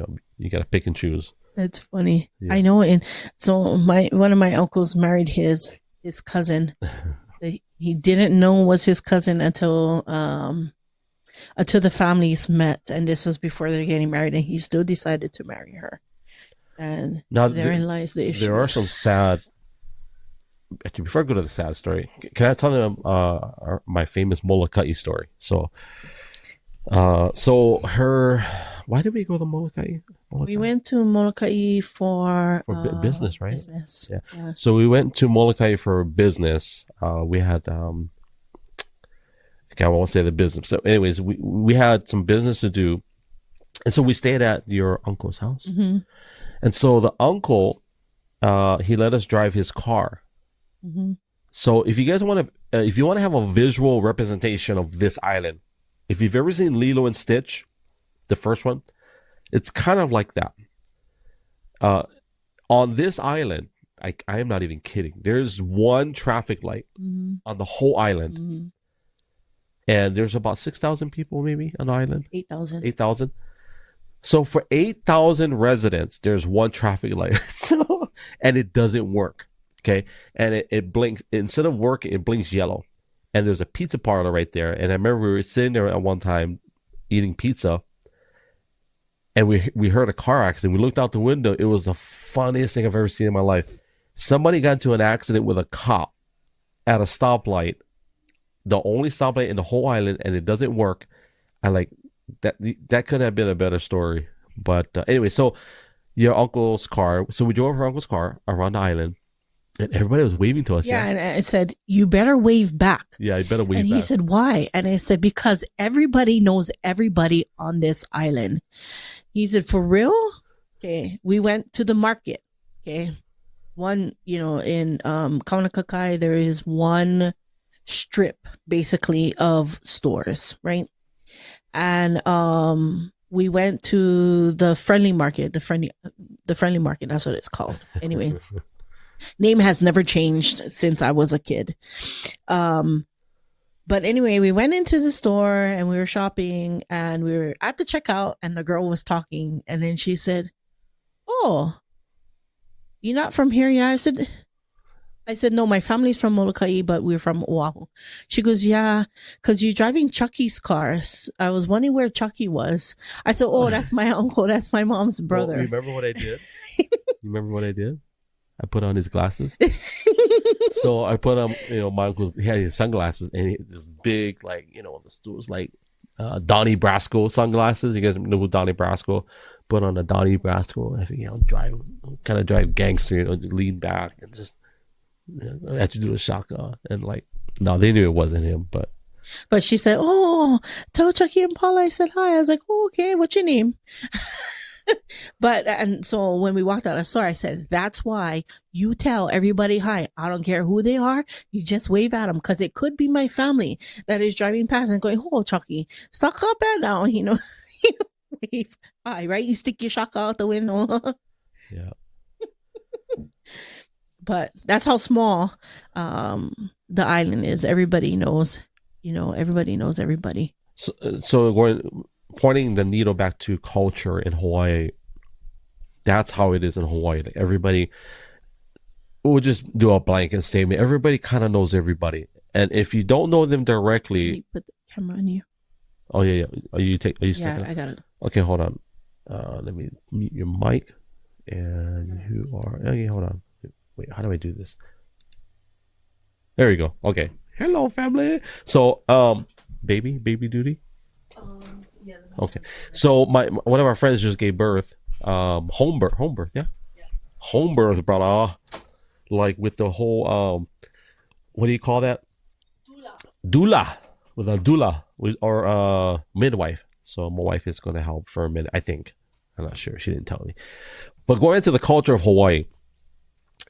got to pick and choose. That's funny. Yeah. I know. And so one of my uncles married his cousin. He didn't know was his cousin until the families met, and this was before they're getting married, and he still decided to marry her. And now therein lies the issue. There are some sad. Actually, before I go to the sad story, can I tell them my famous Molokai story? So why did we go to Molokai? We went to Molokai for business, right? Business. Yeah. So we went to Molokai for business. We had I won't say the business. So anyways, we had some business to do. And so we stayed at your uncle's house. Mm-hmm. And so the uncle, he let us drive his car. Mm-hmm. So if you guys want to have a visual representation of this island, if you've ever seen Lilo and Stitch, the first one, it's kind of like that. On this island, I am not even kidding. There's one traffic light on the whole island. Mm-hmm. And there's about 6,000 people maybe on the island. 8,000. 8,000. So for 8,000 residents, there's one traffic light. And it doesn't work. Okay. And it blinks. Instead of working, it blinks yellow. And there's a pizza parlor right there. And I remember we were sitting there at one time eating pizza. And we heard a car accident. We looked out the window. It was the funniest thing I've ever seen in my life. Somebody got into an accident with a cop at a stoplight. The only stoplight in the whole island, and it doesn't work. I like that could have been a better story. But anyway, so your uncle's car. So we drove her uncle's car around the island, and everybody was waving to us. Yeah, and I said, you better wave back. Yeah, you better wave back. And he said, why? And I said, because everybody knows everybody on this island. He said, for real? Okay. We went to the market. Okay. One, in Kaunakakai, there is one strip basically of stores, right? And we went to the friendly market, the friendly market, that's what it's called. Anyway, name has never changed since I was a kid. But anyway, we went into the store and we were shopping and we were at the checkout and the girl was talking and then she said, "Oh, you're not from here, yeah?" I said, "No, my family's from Molokai, but we're from Oahu." She goes, "Yeah, because you're driving Chucky's cars. I was wondering where Chucky was." I said, "Oh, that's my uncle. That's my mom's brother." Well, remember what I did? You remember what I did? I put on his glasses. So I put on, my uncle's, he had his sunglasses and he had this big, like, it was like Donnie Brasco sunglasses. You guys know who Donnie Brasco? Put on a Donnie Brasco. I think, drive gangster, lean back and just, I had to do a shaka. And like, no, they knew it wasn't him, but. But she said, "Oh, tell Chucky and Paula I said hi." I was like, "Oh, okay, what's your name?" And so when we walked out of the store, I said, "That's why you tell everybody hi. I don't care who they are. You just wave at them because it could be my family that is driving past and going, 'Oh, Chucky, stuck up and down,' wave hi, right? You stick your shaka out the window." Yeah. But that's how small the island is. Everybody knows, everybody knows everybody. So pointing the needle back to culture in Hawaii, that's how it is in Hawaii. Like everybody, we'll just do a blanket statement. Everybody kind of knows everybody. And if you don't know them directly. Can you put the camera on you? Oh, yeah. Are you Yeah, I got it. Okay, hold on. Let me mute your mic. And you are. Okay, hold on. Wait, how do I do this? There we go. Okay. Hello, family. So, baby duty. Yeah. Okay. So one of our friends just gave birth. Home birth. Yeah. Home birth, brother. Like with the whole what do you call that? Doula. With a doula or midwife. So my wife is going to help for a minute. I think. I'm not sure. She didn't tell me. But going into the culture of Hawaii,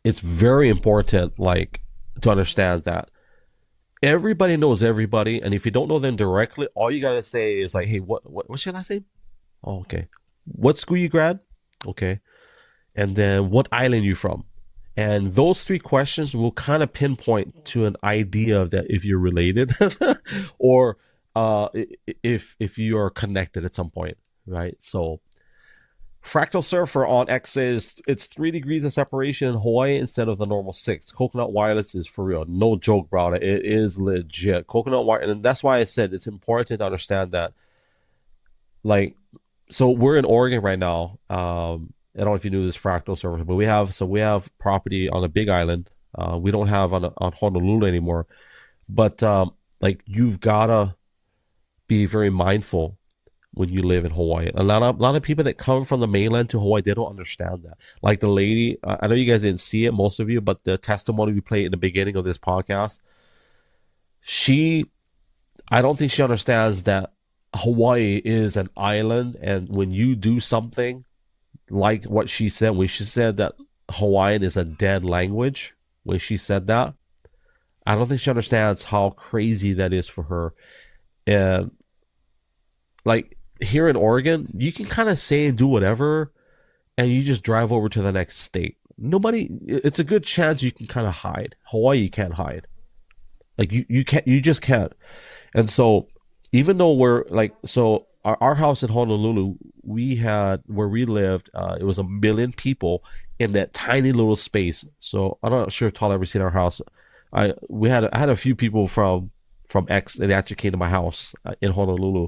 it's very important, like, to understand that everybody knows everybody, and if you don't know them directly, all you gotta say is like, "Hey, what's your last name? Oh, okay. What school you grad? Okay. And then what island you from?" And those three questions will kind of pinpoint to an idea of that if you're related or if you are connected at some point, right? So Fractal Surfer on X says it's 3 degrees of separation in Hawaii instead of the normal 6. Coconut Wireless is for real. No joke, brother. It is legit. Coconut Wireless, and that's why I said it's important to understand that. Like, so we're in Oregon right now. I don't know if you knew this, Fractal Surfer, but we have property on a big island. We don't have on Honolulu anymore. But like, you've gotta be very mindful when you live in Hawaii. A lot of people that come from the mainland to Hawaii, they don't understand that. Like the lady, I know you guys didn't see it, most of you, but the testimony we played in the beginning of this podcast, I don't think she understands that Hawaii is an island, and when you do something like what she said, when she said that Hawaiian is a dead language, when she said that, I don't think she understands how crazy that is for her. And like, here in Oregon, you can kind of say and do whatever, and you just drive over to the next state. It's a good chance you can kind of hide. Hawaii, you can't hide. Like, you just can't. And so, even though we're like, so our house in Honolulu, where we lived, it was 1 million people in that tiny little space. So I'm not sure if Todd ever seen our house. I had a few people from X that actually came to my house in Honolulu.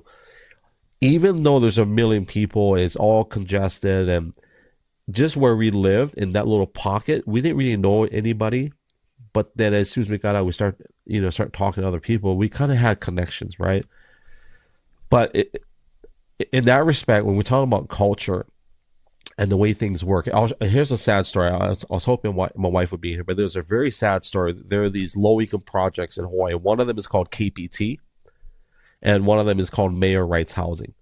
Even though there's 1 million people, it's all congested, and just where we lived in that little pocket, we didn't really know anybody. But then as soon as we got out, we start talking to other people. We kind of had connections, right? But in that respect, when we're talking about culture and the way things work, here's a sad story. I was hoping my wife would be here, but there's a very sad story. There are these low-income projects in Hawaii. One of them is called KPT. And one of them is called Mayor Rights Housing.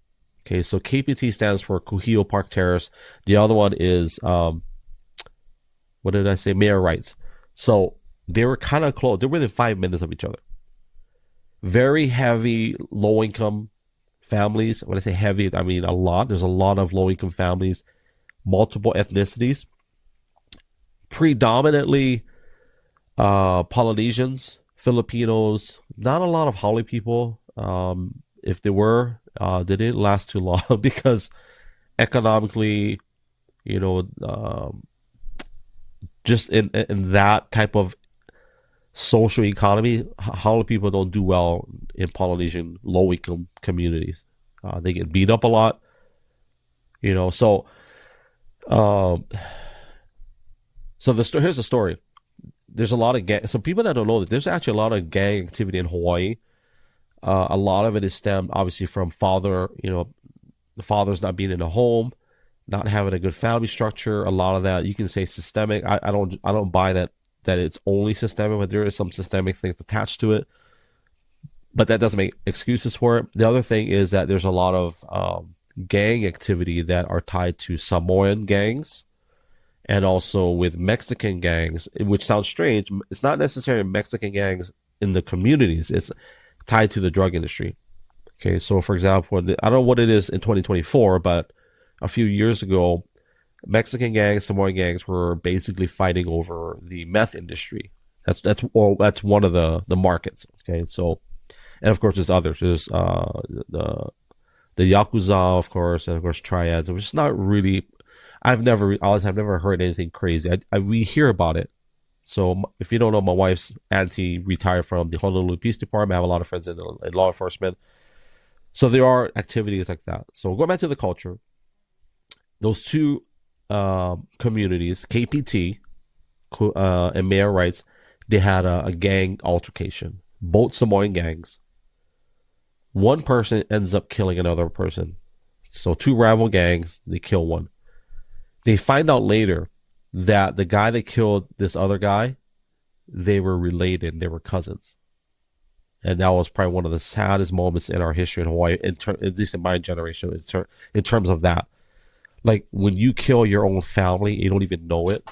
Okay, so KPT stands for Kuhio Park Terrace. The other one is, what did I say? Mayor Rights. So they were kind of close. They're within 5 minutes of each other. Very heavy low-income families. When I say heavy, I mean a lot. There's a lot of low-income families, multiple ethnicities, predominantly Polynesians, Filipinos, not a lot of Hawai'i people. If they were, they didn't last too long because economically, you know, just in that type of social economy, Hawai'i people don't do well in Polynesian low-income communities. They get beat up a lot, you know. So, here's the story. There's a lot of gang. So people that don't know that there's actually a lot of gang activity in Hawaii. A lot of it is stemmed obviously from the father's not being in the home, not having a good family structure. A lot of that you can say systemic. I don't buy that it's only systemic, but there is some systemic things attached to it. But that doesn't make excuses for it. The other thing is that there's a lot of gang activity that are tied to Samoan gangs and also with Mexican gangs, which sounds strange. It's not necessarily Mexican gangs in the communities. It's tied to the drug industry. Okay, so for example, I don't know what it is in 2024, but a few years ago, Mexican gangs, Samoan gangs were basically fighting over the meth industry. That's one of the markets. Okay, so, and of course there's others. There's the Yakuza, of course, and of course triads, which is not really. I've never heard anything crazy. We hear about it. So if you don't know, my wife's auntie retired from the Honolulu Police Department. I have a lot of friends in law enforcement. So there are activities like that. So going back to the culture, those two communities, KPT and Mayor Rights, they had a gang altercation. Both Samoan gangs. One person ends up killing another person. So two rival gangs, they kill one. They find out later that the guy that killed this other guy, they were related. They were cousins. And that was probably one of the saddest moments in our history in Hawaii, at least in my generation, in terms of that. Like, when you kill your own family, you don't even know it.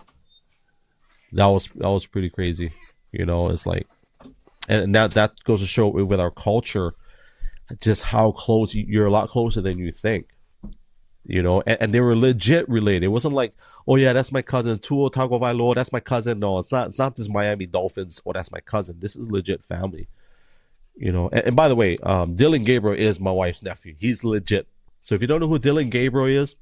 That was pretty crazy. You know, it's like, and that goes to show with our culture, just how close, you're a lot closer than you think. You know, and they were legit related. It wasn't like, oh yeah, that's my cousin, Tuo Tagovailoa, that's my cousin. No, it's not this Miami Dolphins, oh, that's my cousin. This is legit family. You know, and by the way, Dylan Gabriel is my wife's nephew. He's legit. So if you don't know who Dylan Gabriel is,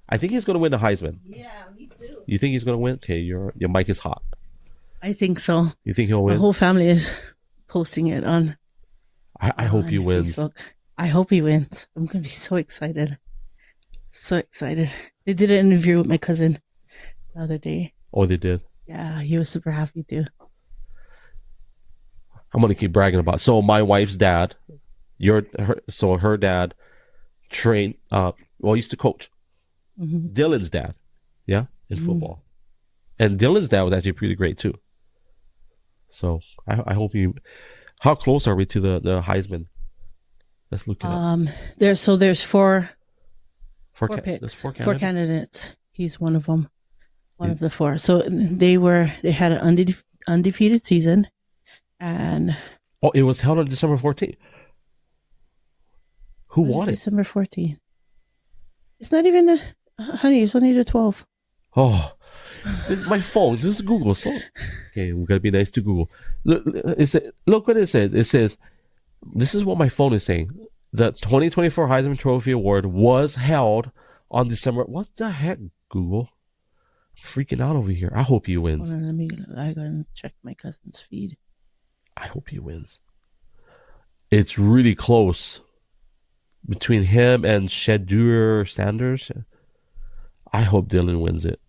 I think he's going to win the Heisman. Yeah, me too. You think he's going to win? Okay, your mic is hot. I think so. You think he'll win? My whole family is posting it on. I hope he wins. Facebook. I hope he wins. I'm going to be so excited. So excited. They did an interview with my cousin the other day. Oh, they did? Yeah, he was super happy too. I'm going to keep bragging about it. So my wife's dad, her dad trained, used to coach. Mm-hmm. Dylan's dad, yeah, in football. And Dylan's dad was actually pretty great too. So I hope how close are we to the Heisman? Let's look it up. There's four picks. Four candidates. He's one of them. One of the four. So they had an undefeated season, and it was held on December 14th. Who won it? December 14th. It's not even honey. It's only the 12th. Oh, this is my phone. This is Google. So okay, we gotta be nice to Google. Look what it says. It says, this is what my phone is saying. The 2024 Heisman Trophy Award was held on December. What the heck, Google? I'm freaking out over here. I hope he wins. Hold on, I gotta check my cousin's feed. I hope he wins. It's really close between him and Shadur Sanders. I hope Dylan wins it.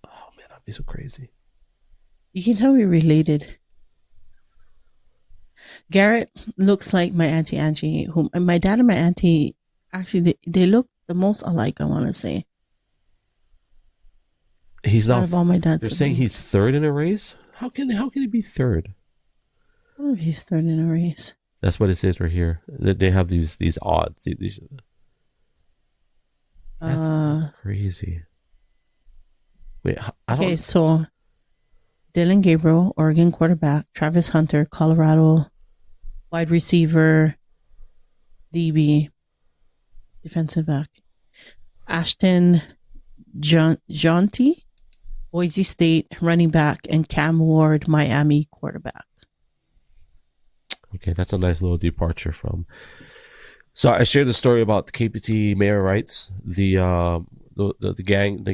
Oh man, that'd be so crazy. You can tell we're related. Garrett looks like my auntie Angie, whom my dad and my auntie actually they look the most alike. I want to say he's not. Out of all my dad's they're saying he's third in a race. How can he be third? I don't know if he's third in a race. That's what it says right here. They have these odds. That's crazy. Wait, okay, so Dylan Gabriel, Oregon quarterback. Travis Hunter, Colorado wide receiver, DB, defensive back. Ashton Jonty, Boise State running back, and Cam Ward, Miami quarterback. Okay, that's a nice little departure from. So I shared the story about the KPT mayor rights, the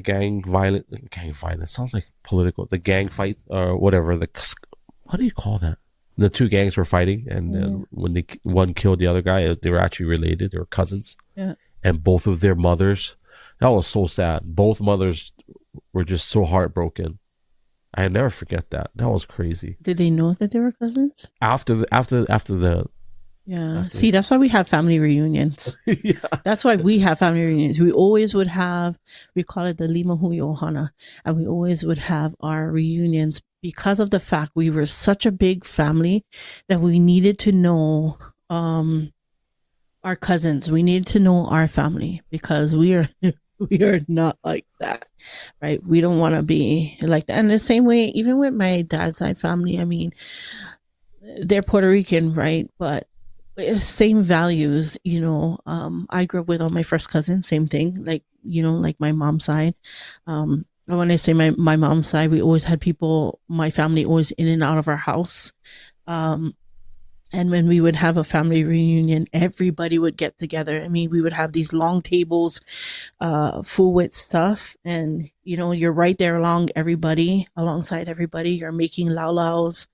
gang violence sounds like political, the gang fight or whatever. What do you call that? The two gangs were fighting, and when one killed the other guy, they were actually related. They were cousins, and both of their mothers. That was so sad. Both mothers were just so heartbroken. I never forget that. That was crazy. Did they know that they were cousins? After the. Yeah. See, that's why we have family reunions. Yeah. That's why we have family reunions. We always would have, we call it the Lima Hui Ohana, and we always would have our reunions because of the fact we were such a big family that we needed to know our cousins. We needed to know our family because we are not like that, right? We don't want to be like that. And the same way, even with my dad's side family, I mean, they're Puerto Rican, right? But same values, you know. I grew up with all my first cousins, same thing, like, you know, like my mom's side. When I say my mom's side, we always had people, my family always in and out of our house. And when we would have a family reunion, everybody would get together. I mean, we would have these long tables, full with stuff. And, you know, you're right there alongside everybody. You're making laulaus.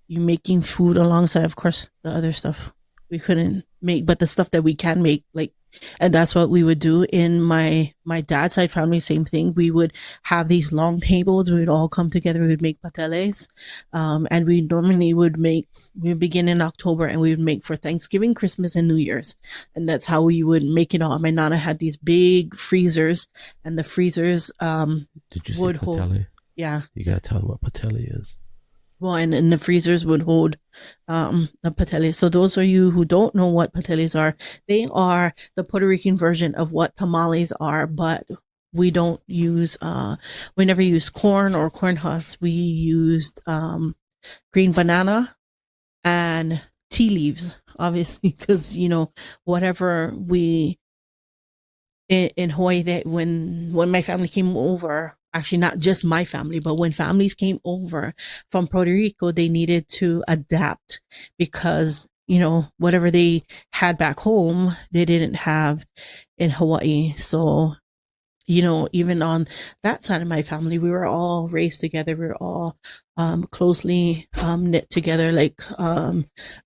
You're making food alongside, of course, the other stuff we couldn't make, but the stuff that we can make, like, and that's what we would do in my dad's side family. Same thing. We would have these long tables. We would all come together. We would make pateles. And we normally we would begin in October and we would make for Thanksgiving, Christmas, and New Year's. And that's how we would make it all. My Nana had these big freezers, and the freezers, Did you say would patele? hold, yeah. You gotta tell them what patele is. Well, and the freezers would hold the pateles. So those of you who don't know what pateles are, they are the Puerto Rican version of what tamales are, but we don't use, we never use corn or corn husks. We used green banana and tea leaves, obviously, because, you know, whatever in Hawaii, that when my family came over, actually not just my family, but when families came over from Puerto Rico, they needed to adapt because, you know, whatever they had back home, they didn't have in Hawaii. So, you know, even on that side of my family, we were all raised together. We were all closely knit together. Like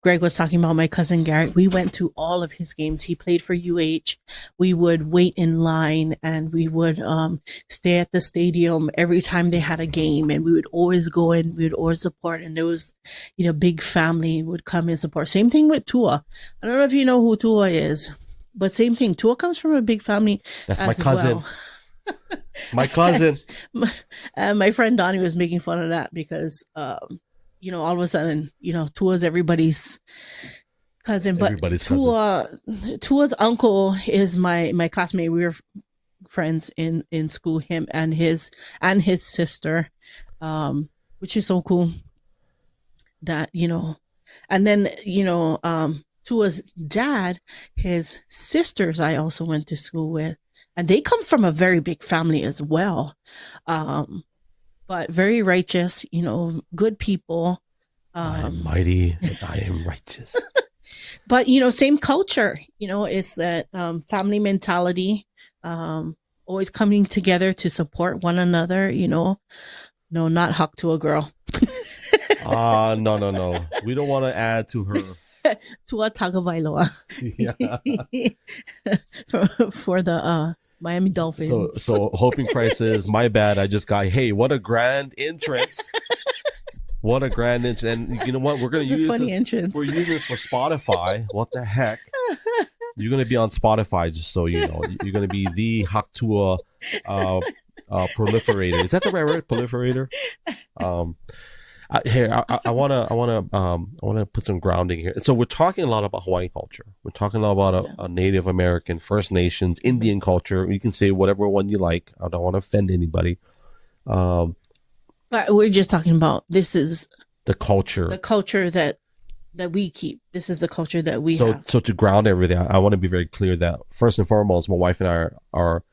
Greg was talking about, my cousin Garrett, we went to all of his games. He played for UH. We would wait in line and we would stay at the stadium every time they had a game, and we would always go in, we would always support. And there was, you know, big family would come and support. Same thing with Tua. I don't know if you know who Tua is, but same thing. Tua comes from a big family. That's my cousin. Well. My cousin. My friend Donnie was making fun of that because, you know, all of a sudden, you know, Tua's everybody's cousin. But Tua's uncle is my classmate. We were friends in school. Him and his sister, which is so cool. That, you know, and then, you know, Tua's dad, his sisters, I also went to school with. And they come from a very big family as well. But very righteous, you know, good people. I am mighty and I am righteous. But, you know, same culture, you know, it's that family mentality, always coming together to support one another, you know. No, not huck to a girl. No. We don't want to add to her. To a Tagovailoa. Yeah. for the Miami Dolphins. So hoping prices, my bad. I just got, hey, what a grand entrance. What a grand entrance. And you know what? We're going to use this. Entrance. We're using this for Spotify. What the heck? You're going to be on Spotify, just so you know. You're going to be the Haktua proliferator. Is that the right word? Proliferator? I wanna put some grounding here. So we're talking a lot about Hawaiian culture. We're talking a lot about a Native American, First Nations, Indian culture. You can say whatever one you like. I don't want to offend anybody. But we're just talking about, this is the culture. The culture that we keep. This is the culture that we have. So to ground everything, I want to be very clear that first and foremost, my wife and I are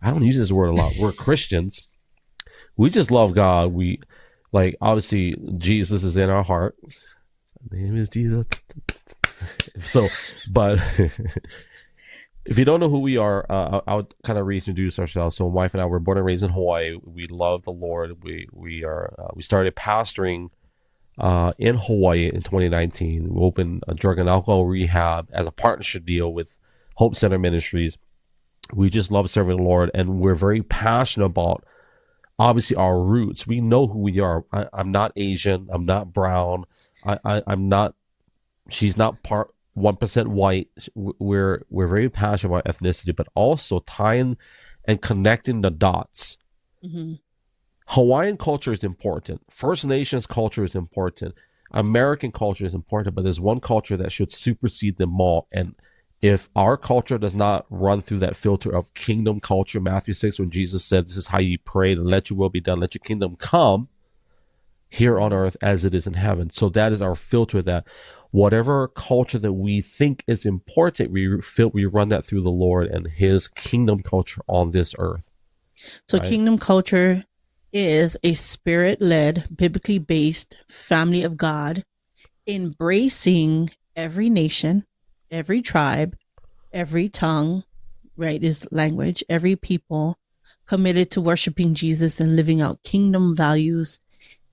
I don't use this word a lot. We're Christians. We just love God. We, like, obviously Jesus is in our heart. The name is Jesus. So, but if you don't know who we are, I'll kind of reintroduce ourselves. So, my wife and I were born and raised in Hawaii. We love the Lord. We started pastoring in Hawaii in 2019. We opened a drug and alcohol rehab as a partnership deal with Hope Center Ministries. We just love serving the Lord, and we're very passionate about obviously our roots. We know who we are. I'm not Asian. I'm not brown. I'm not. She's not part 1% white. We're very passionate about ethnicity, but also tying and connecting the dots. Mm-hmm. Hawaiian culture is important. First Nations culture is important. American culture is important, but there's one culture that should supersede them all. And if our culture does not run through that filter of kingdom culture, Matthew 6, when Jesus said, this is how you pray, let your will be done, let your kingdom come here on earth as it is in heaven. So that is our filter, that whatever culture that we think is important, we run that through the Lord and his kingdom culture on this earth. So right? Kingdom culture is a spirit-led, biblically based family of God, embracing every nation, every tribe, every tongue, right, is language, every people, committed to worshiping Jesus and living out kingdom values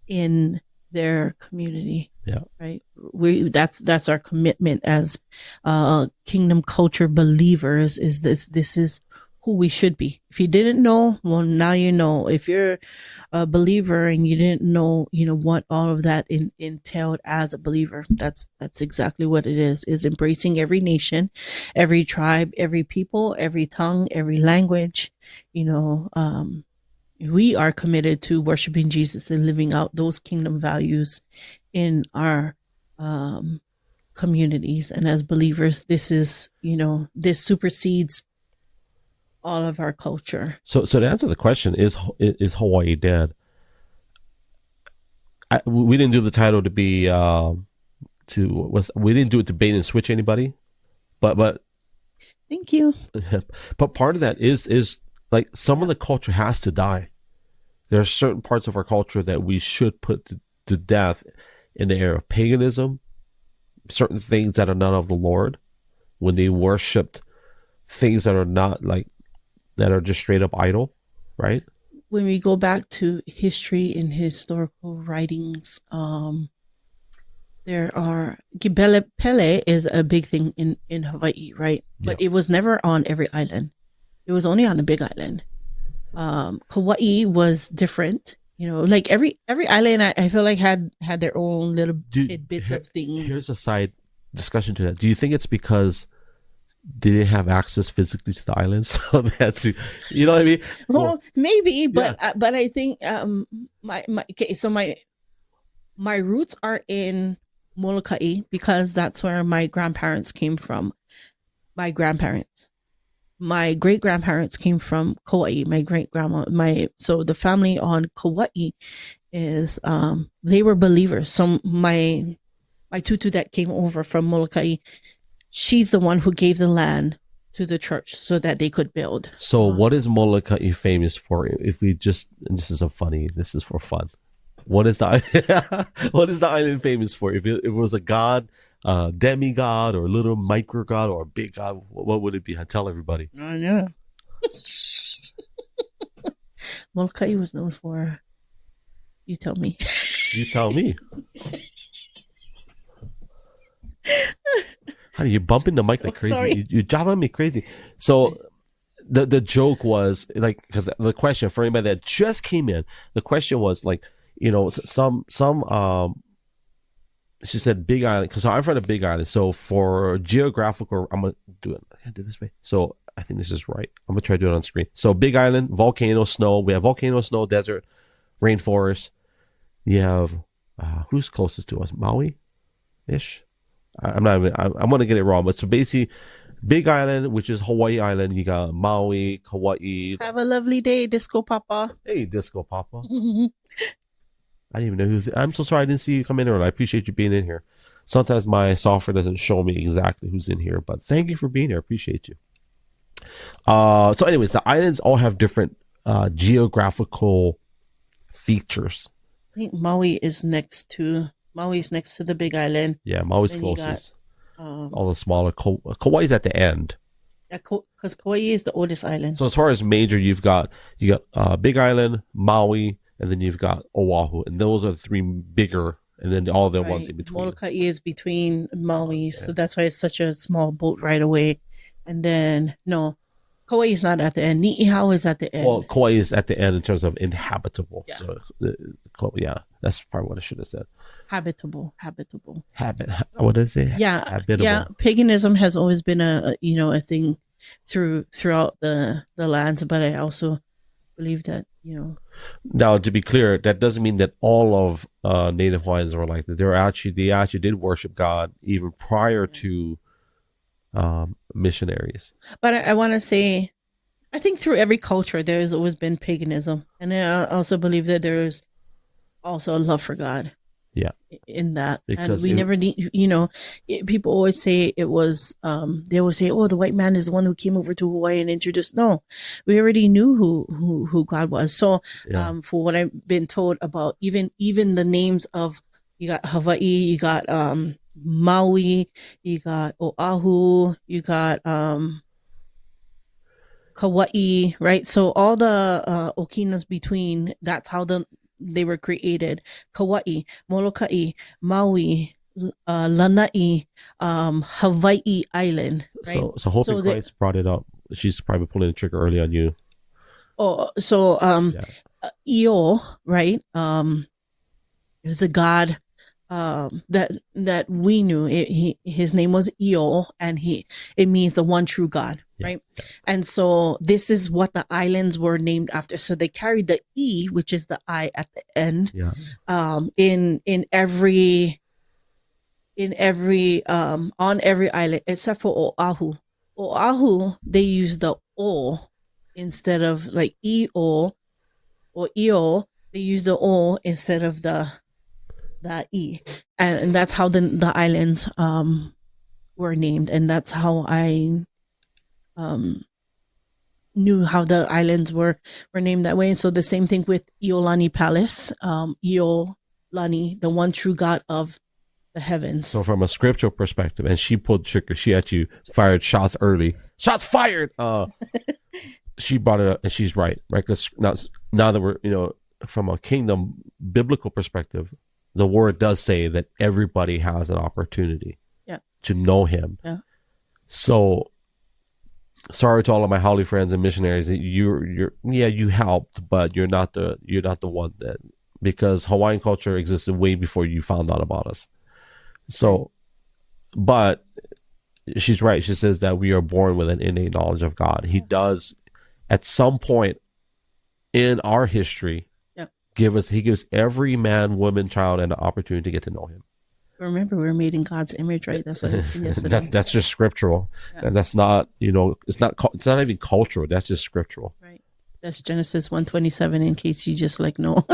in their community. Yeah. Right. That's our commitment as kingdom culture believers, is this is who we should be. If you didn't know, well, now you know. If you're a believer and you didn't know, what all of that entailed as a believer, that's exactly what it is embracing every nation, every tribe, every people, every tongue, every language. We are committed to worshiping Jesus and living out those kingdom values in our communities. And as believers, this is, this supersedes all of our culture. So to answer the question, is Hawai'i dead? We didn't do the title to be we didn't do it to bait and switch anybody, but thank you. But part of that is like some of the culture has to die. There are certain parts of our culture that we should put to death in the era of paganism, certain things that are not of the Lord, when they worshipped things that are not that are just straight up idol, right? When we go back to history and historical writings, there are Pele is a big thing in Hawaii, right? But It was never on every island. It was only on the Big Island. Kauai was different, like every island I feel like had their own little tidbits of things. Here's a side discussion to that. Do you think it's because they didn't have access physically to the islands, so they had to, you know what I mean? Well, maybe, but I think my roots are in Molokai because that's where my grandparents came from. My great grandparents came from Kauai. My great grandma, so the family on Kauai is they were believers. So my tutu that came over from Molokai, she's the one who gave the land to the church so that they could build. So what is Molokai famous for? If we just, and this is for fun. What is the island famous for? If it was a god, demigod, or a little micro god, or a big god, what would it be? I tell everybody. I know. Molokai was known for, you tell me. You tell me. Honey, you're bumping the mic like crazy. Sorry. You're driving me crazy. So the joke was because the question for anybody that just came in, the question was some she said Big Island, because I'm from the Big Island. So for geographical, I'm gonna do it. I can't do it this way. So I think this is right. I'm gonna try to do it on screen. So Big Island, volcano, snow. We have volcano, snow, desert, rainforest. You have who's closest to us? Maui-ish. I'm gonna get it wrong, but so basically, Big Island, which is Hawaii Island, you got Maui, Kauai. Have a lovely day, Disco Papa. Hey, Disco Papa. I didn't even know who's. I'm so sorry I didn't see you come in early. I appreciate you being in here. Sometimes my software doesn't show me exactly who's in here, but thank you for being here. I appreciate you. So anyways, the islands all have different geographical features. I think Maui is next to Maui's next to the Big Island. Yeah, Maui's Then you got, closest. All the smaller. Kauai's at the end. Yeah, because Kauai is the oldest island. So as far as major, you got Big Island, Maui, and then you've got Oahu, and those are the three bigger, and then all the ones in between. Molokai is between Maui, so that's why it's such a small boat right away. And then Kauai is not at the end. Ni'ihau is at the end. Well, Kauai is at the end in terms of inhabitable. Yeah. So that's probably what I should have said. Habitable. What is it? Yeah, Habitable. yeah. Paganism has always been a thing throughout the lands, but I also believe that Now, to be clear, that doesn't mean that all of Native Hawaiians were like that. They actually did worship God even prior to missionaries. But I want to say, I think through every culture there has always been paganism, and I also believe that there is also a love for God. Yeah, in that, because and we never need. People always say it was. They always say, "Oh, the white man is the one who came over to Hawaii and introduced." No, we already knew who God was. So, for what I've been told about, even the names of, you got Hawaii, you got Maui, you got Oahu, you got Kauai, right? So all the okinas between, that's how they were created. Kauai, Molokai, Maui, Lanai, Hawaii Island. Right? So hoping Christ brought it up. She's probably pulling the trigger early on you. Oh, so Io, right? Is a god that we knew. His name was Io, and it means the one true God, right? Yeah. And so this is what the islands were named after. So they carried the E, which is the I at the end. Yeah. In every on every island except for Oahu. Oahu, they use the O instead of like E-O or E-O. They use the O instead of the E, and that's how the islands were named, and that's how I knew how the islands were named that way. And so the same thing with Iolani Palace, Iolani, the one true God of the heavens. So from a scriptural perspective, and she pulled trigger, she actually fired shots early. Shots fired. She brought it up, and she's right? Because now that we're from a kingdom biblical perspective, the word does say that everybody has an opportunity to know him. Yeah. So sorry to all of my haole friends and missionaries. You helped, but you're not the one that, because Hawaiian culture existed way before you found out about us. So, but she's right. She says that we are born with an innate knowledge of God. He does, at some point in our history, he gives every man, woman, child an opportunity to get to know him. Remember, we're made in God's image, right? That's what I said yesterday. That's just scriptural, and that's not it's not even cultural. That's just scriptural, right? That's Genesis 1:27. In case you just no,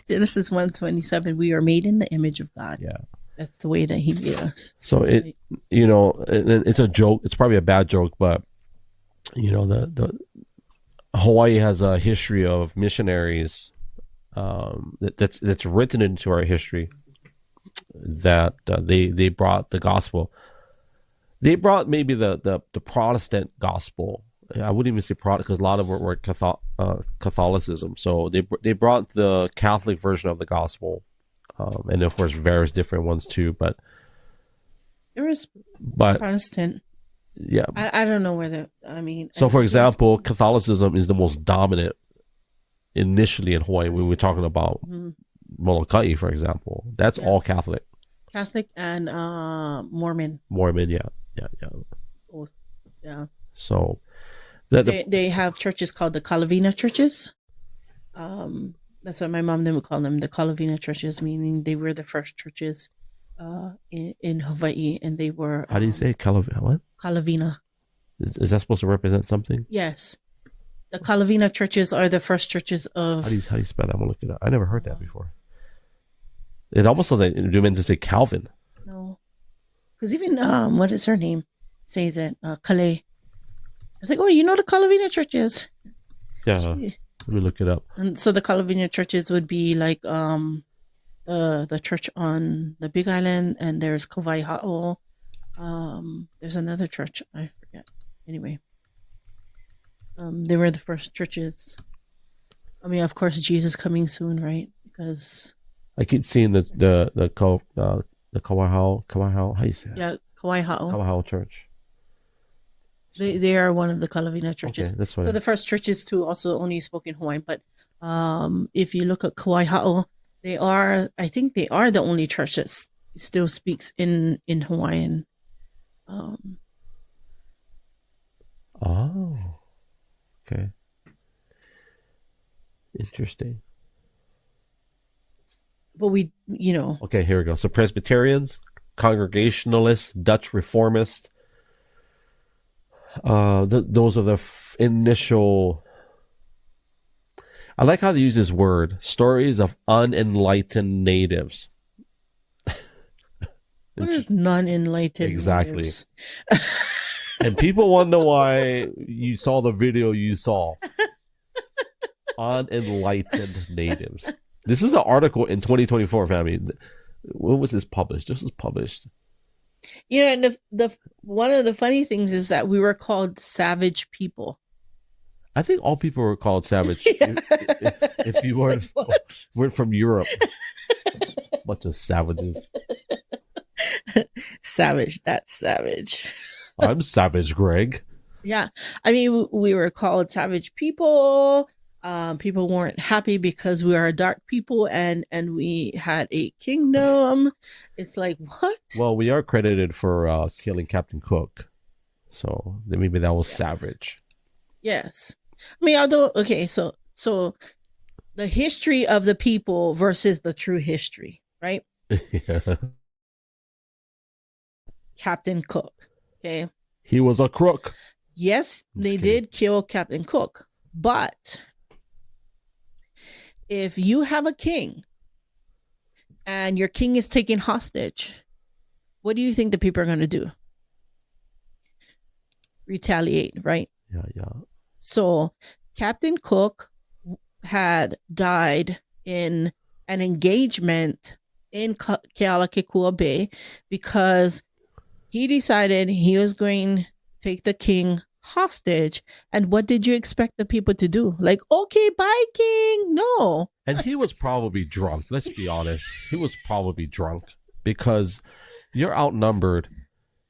Genesis 1:27. We are made in the image of God. Yeah, that's the way that He made us. So and it's a joke. It's probably a bad joke, but the Hawaii has a history of missionaries. That's written into our history, that they brought the gospel. They brought maybe the Protestant gospel. I wouldn't even say Protestant, because a lot of them were Catholicism. So they brought the Catholic version of the gospel, and of course various different ones too. But there was Protestant. Yeah, I don't know where So for example, Catholicism is the most dominant initially in Hawaii. We were talking about Molokai, for example. That's all Catholic. Catholic and Mormon. Mormon, yeah. Both, yeah. So they have churches called the Kalavina churches. That's what my mom would call them, the Kalavina churches, meaning they were the first churches in Hawaii, and they were. How do you say Kalavina? What? Kalavina. Is that supposed to represent something? Yes. The Kalavina churches are the first churches of. How do you spell that? I'm gonna look it up. I never heard that before. It almost sounds like you meant to say Calvin. No, because even what is her name? Says it Kale. It's like, oh, the Kalavina churches. Yeah, let me look it up. And so the Kalavina churches would be like the the church on the Big Island, and there's Kauai Ha'o. There's another church, I forget. Anyway, they were the first churches. I mean, of course, Jesus coming soon, right? Because I keep seeing the Kauai Ha'o. How you say it? yeah, Kauai Ha'o. Kauai Ha'o Church. They are one of the Kalavina churches. Okay, that's what so the first churches too also only spoke in Hawaiian. But if you look at Kauai Ha'o, I think they are the only church that still speaks in Hawaiian. Oh, okay. Interesting. But we, Okay, here we go. So Presbyterians, Congregationalists, Dutch Reformists. Those are the initial. I like how they use this word, stories of unenlightened natives. What is non-enlightened? Exactly. natives? And people wonder why you saw the video you saw. Unenlightened natives. This is an article in 2024, family. When was this published? This was published. And the one of the funny things is that we were called savage people. I think all people were called savage. If you weren't from Europe. Bunch of savages. Savage, that's savage. I'm savage, Greg. Yeah. I mean, we were called savage people. People weren't happy because we are dark people and we had a kingdom. It's like, what? Well, we are credited for killing Captain Cook. So maybe that was savage. Yes. I mean, although, okay, so the history of the people versus the true history, right? Yeah. Captain Cook. Okay. He was a crook. Yes, they did kill Captain Cook, but if you have a king and your king is taken hostage, what do you think the people are going to do? Retaliate, right? Yeah. So Captain Cook had died in an engagement in Kealakekua Bay because he decided he was going to take the king hostage. And what did you expect the people to do? Like, okay, bye, king. No. And he was probably drunk. Let's be honest. He was probably drunk because you're outnumbered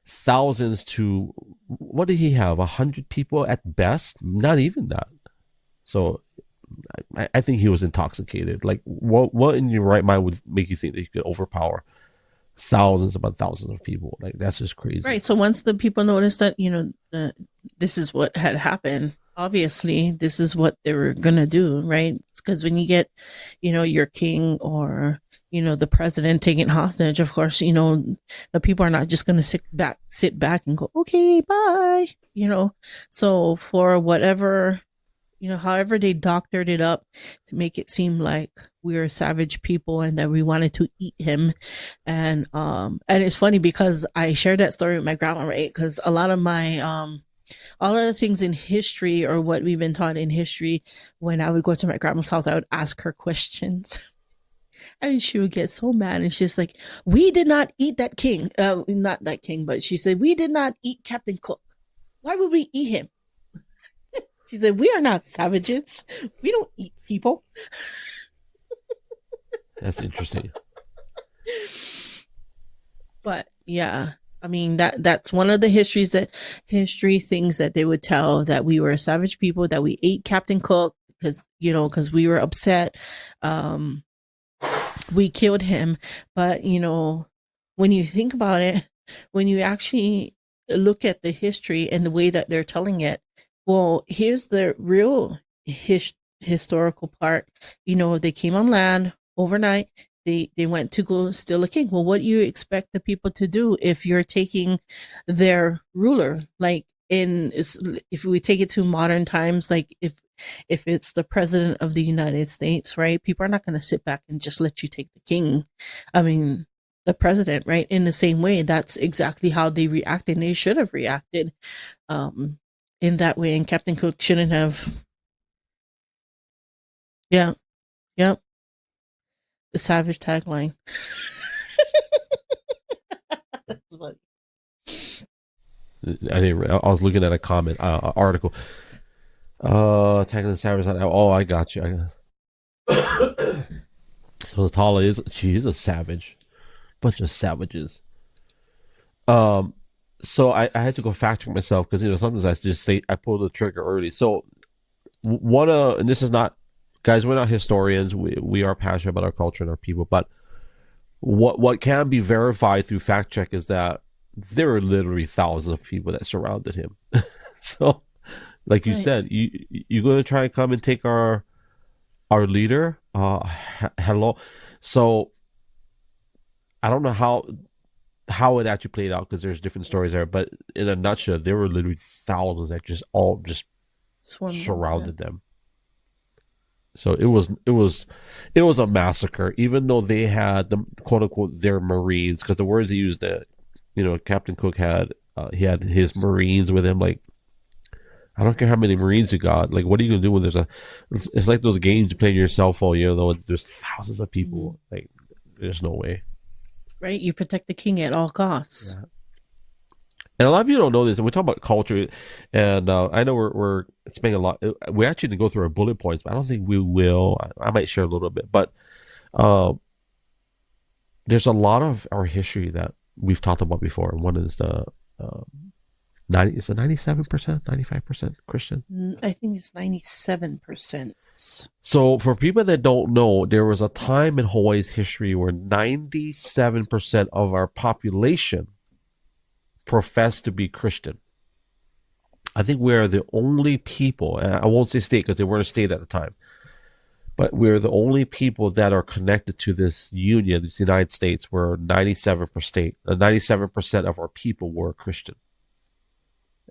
thousands to, what did he have? 100 people at best? Not even that. So I think he was intoxicated. Like, what in your right mind would make you think that he could overpower thousands upon thousands of people? Like, that's just crazy. Right. So once the people noticed that, this is what had happened, obviously this is what they were going to do, right? It's because when you get, your king or, the president taken hostage, of course, the people are not just going to sit back and go, okay, bye, So for whatever, however they doctored it up to make it seem like we were savage people and that we wanted to eat him. And it's funny because I shared that story with my grandma, right? Because a lot of my, all of the things in history or what we've been taught in history, when I would go to my grandma's house, I would ask her questions. And she would get so mad. And she's like, we did not eat that king. Not that king, but she said, we did not eat Captain Cook. Why would we eat him? She said, we are not savages. We don't eat people. That's interesting. But yeah, I mean, that's one of the history things that they would tell, that we were savage people, that we ate Captain Cook because we were upset. We killed him. But, when you think about it, when you actually look at the history and the way that they're telling it, well, here's the real historical part. They came on land overnight. They went to go steal a king. Well, what do you expect the people to do if you're taking their ruler? Like, if we take it to modern times, like if it's the president of the United States, right? People are not going to sit back and just let you take the king. I mean, the president, right? In the same way, that's exactly how they reacted. And they should have reacted in that way. And Captain Cook shouldn't have. Yeah. Yep. The Savage tagline. That's funny. I was looking at a comment article. Tackling the Savage. Oh, I got you. So Tala is a savage, bunch of savages. So I had to go fact check myself because sometimes I just say I pull the trigger early. So and this is not, guys, we're not historians. We are passionate about our culture and our people, but what can be verified through fact check is that there are literally thousands of people that surrounded him. So, like you said, you're going to try and come and take our leader. Hello. So I don't know how it actually played out because there's different stories there, but in a nutshell, there were literally thousands that just surrounded them. So it was a massacre, even though they had the quote unquote their Marines, because the words he used, that Captain Cook had his Marines with him. Like, I don't care how many Marines you got. Like, what are you gonna do when it's like those games you play on your cell phone, there's thousands of people. Like, there's no way. Right? You protect the king at all costs. Yeah. And a lot of people don't know this, and we talk about culture, and I know we're spending a lot. We actually didn't go through our bullet points, but I don't think we will. I might share a little bit, but there's a lot of our history that we've talked about before. And one is the 97%, 95% Christian. I think it's 97%. So for people that don't know, there was a time in Hawaii's history where 97% of our population professed to be Christian. I think we're the only people, and I won't say state because they weren't a state at the time, but we're the only people that are connected to this union, this United States, where 97% of our people were Christian.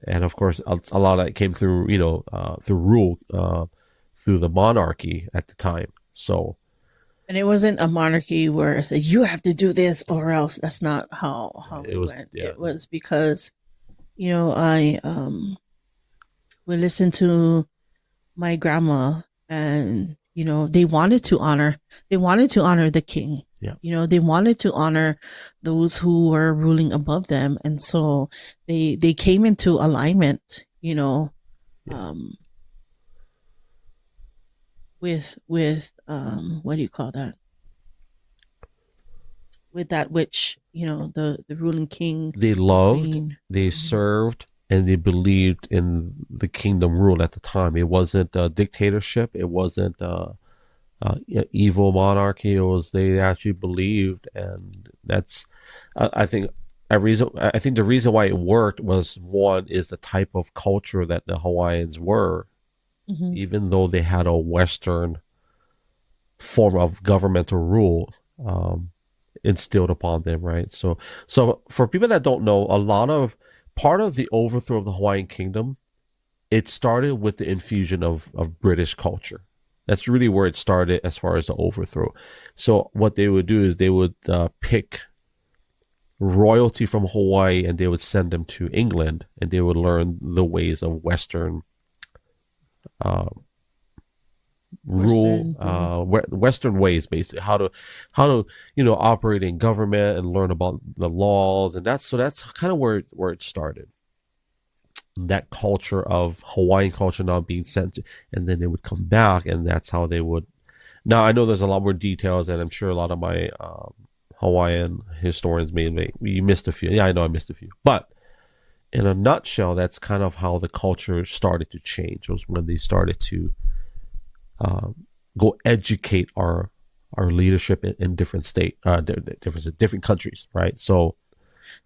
And of course, a lot of that came through, through rule, through the monarchy at the time. So, and it wasn't a monarchy where it said you have to do this or else. That's not how it went. Yeah. It was because, I would listen to my grandma, and they wanted to honor the king. Yeah. They wanted to honor those who were ruling above them, and so they came into alignment. With what do you call that? With that which, the ruling king. They loved, they served, and they believed in the kingdom rule at the time. It wasn't a dictatorship. It wasn't evil monarchy. It was, they actually believed, and that's, I think the reason why it worked was, one is the type of culture that the Hawaiians were. Mm-hmm. Even though they had a Western form of governmental rule instilled upon them, right? So for people that don't know, part of the overthrow of the Hawaiian kingdom, it started with the infusion of British culture. That's really where it started as far as the overthrow. So what they would do is they would pick royalty from Hawaii, and they would send them to England, and they would learn the ways of Western Western ways, basically how to operate in government and learn about the laws, and that's kind of where it started. That culture of Hawaiian culture now being sent to, and then they would come back, and that's how they would. Now I know there's a lot more details, and I'm sure a lot of my Hawaiian historians you missed a few. Yeah, I know I missed a few, but in a nutshell, that's kind of how the culture started to change. It was when they started to go educate our leadership in different different countries, right? So,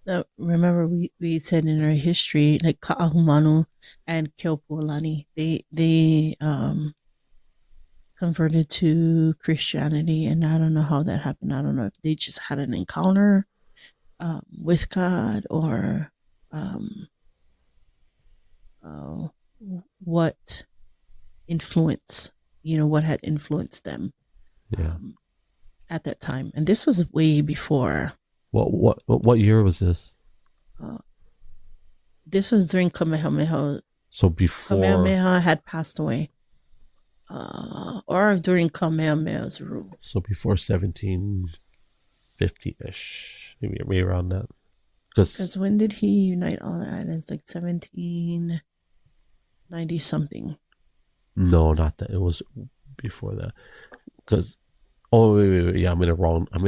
now, remember we said in our history, like Ka'ahumanu and Keopuolani, they converted to Christianity, and I don't know how that happened. I don't know if they just had an encounter with God, or what influence, what had influenced them at that time. And this was way before. What year was this? This was during Kamehameha. So before Kamehameha had passed away. I or during Kamehameha's rule. So before 1750-ish, maybe around that. Because when did he unite all the islands? Like 1790 something. No, not that. It was before that. Because wait. Yeah, I'm in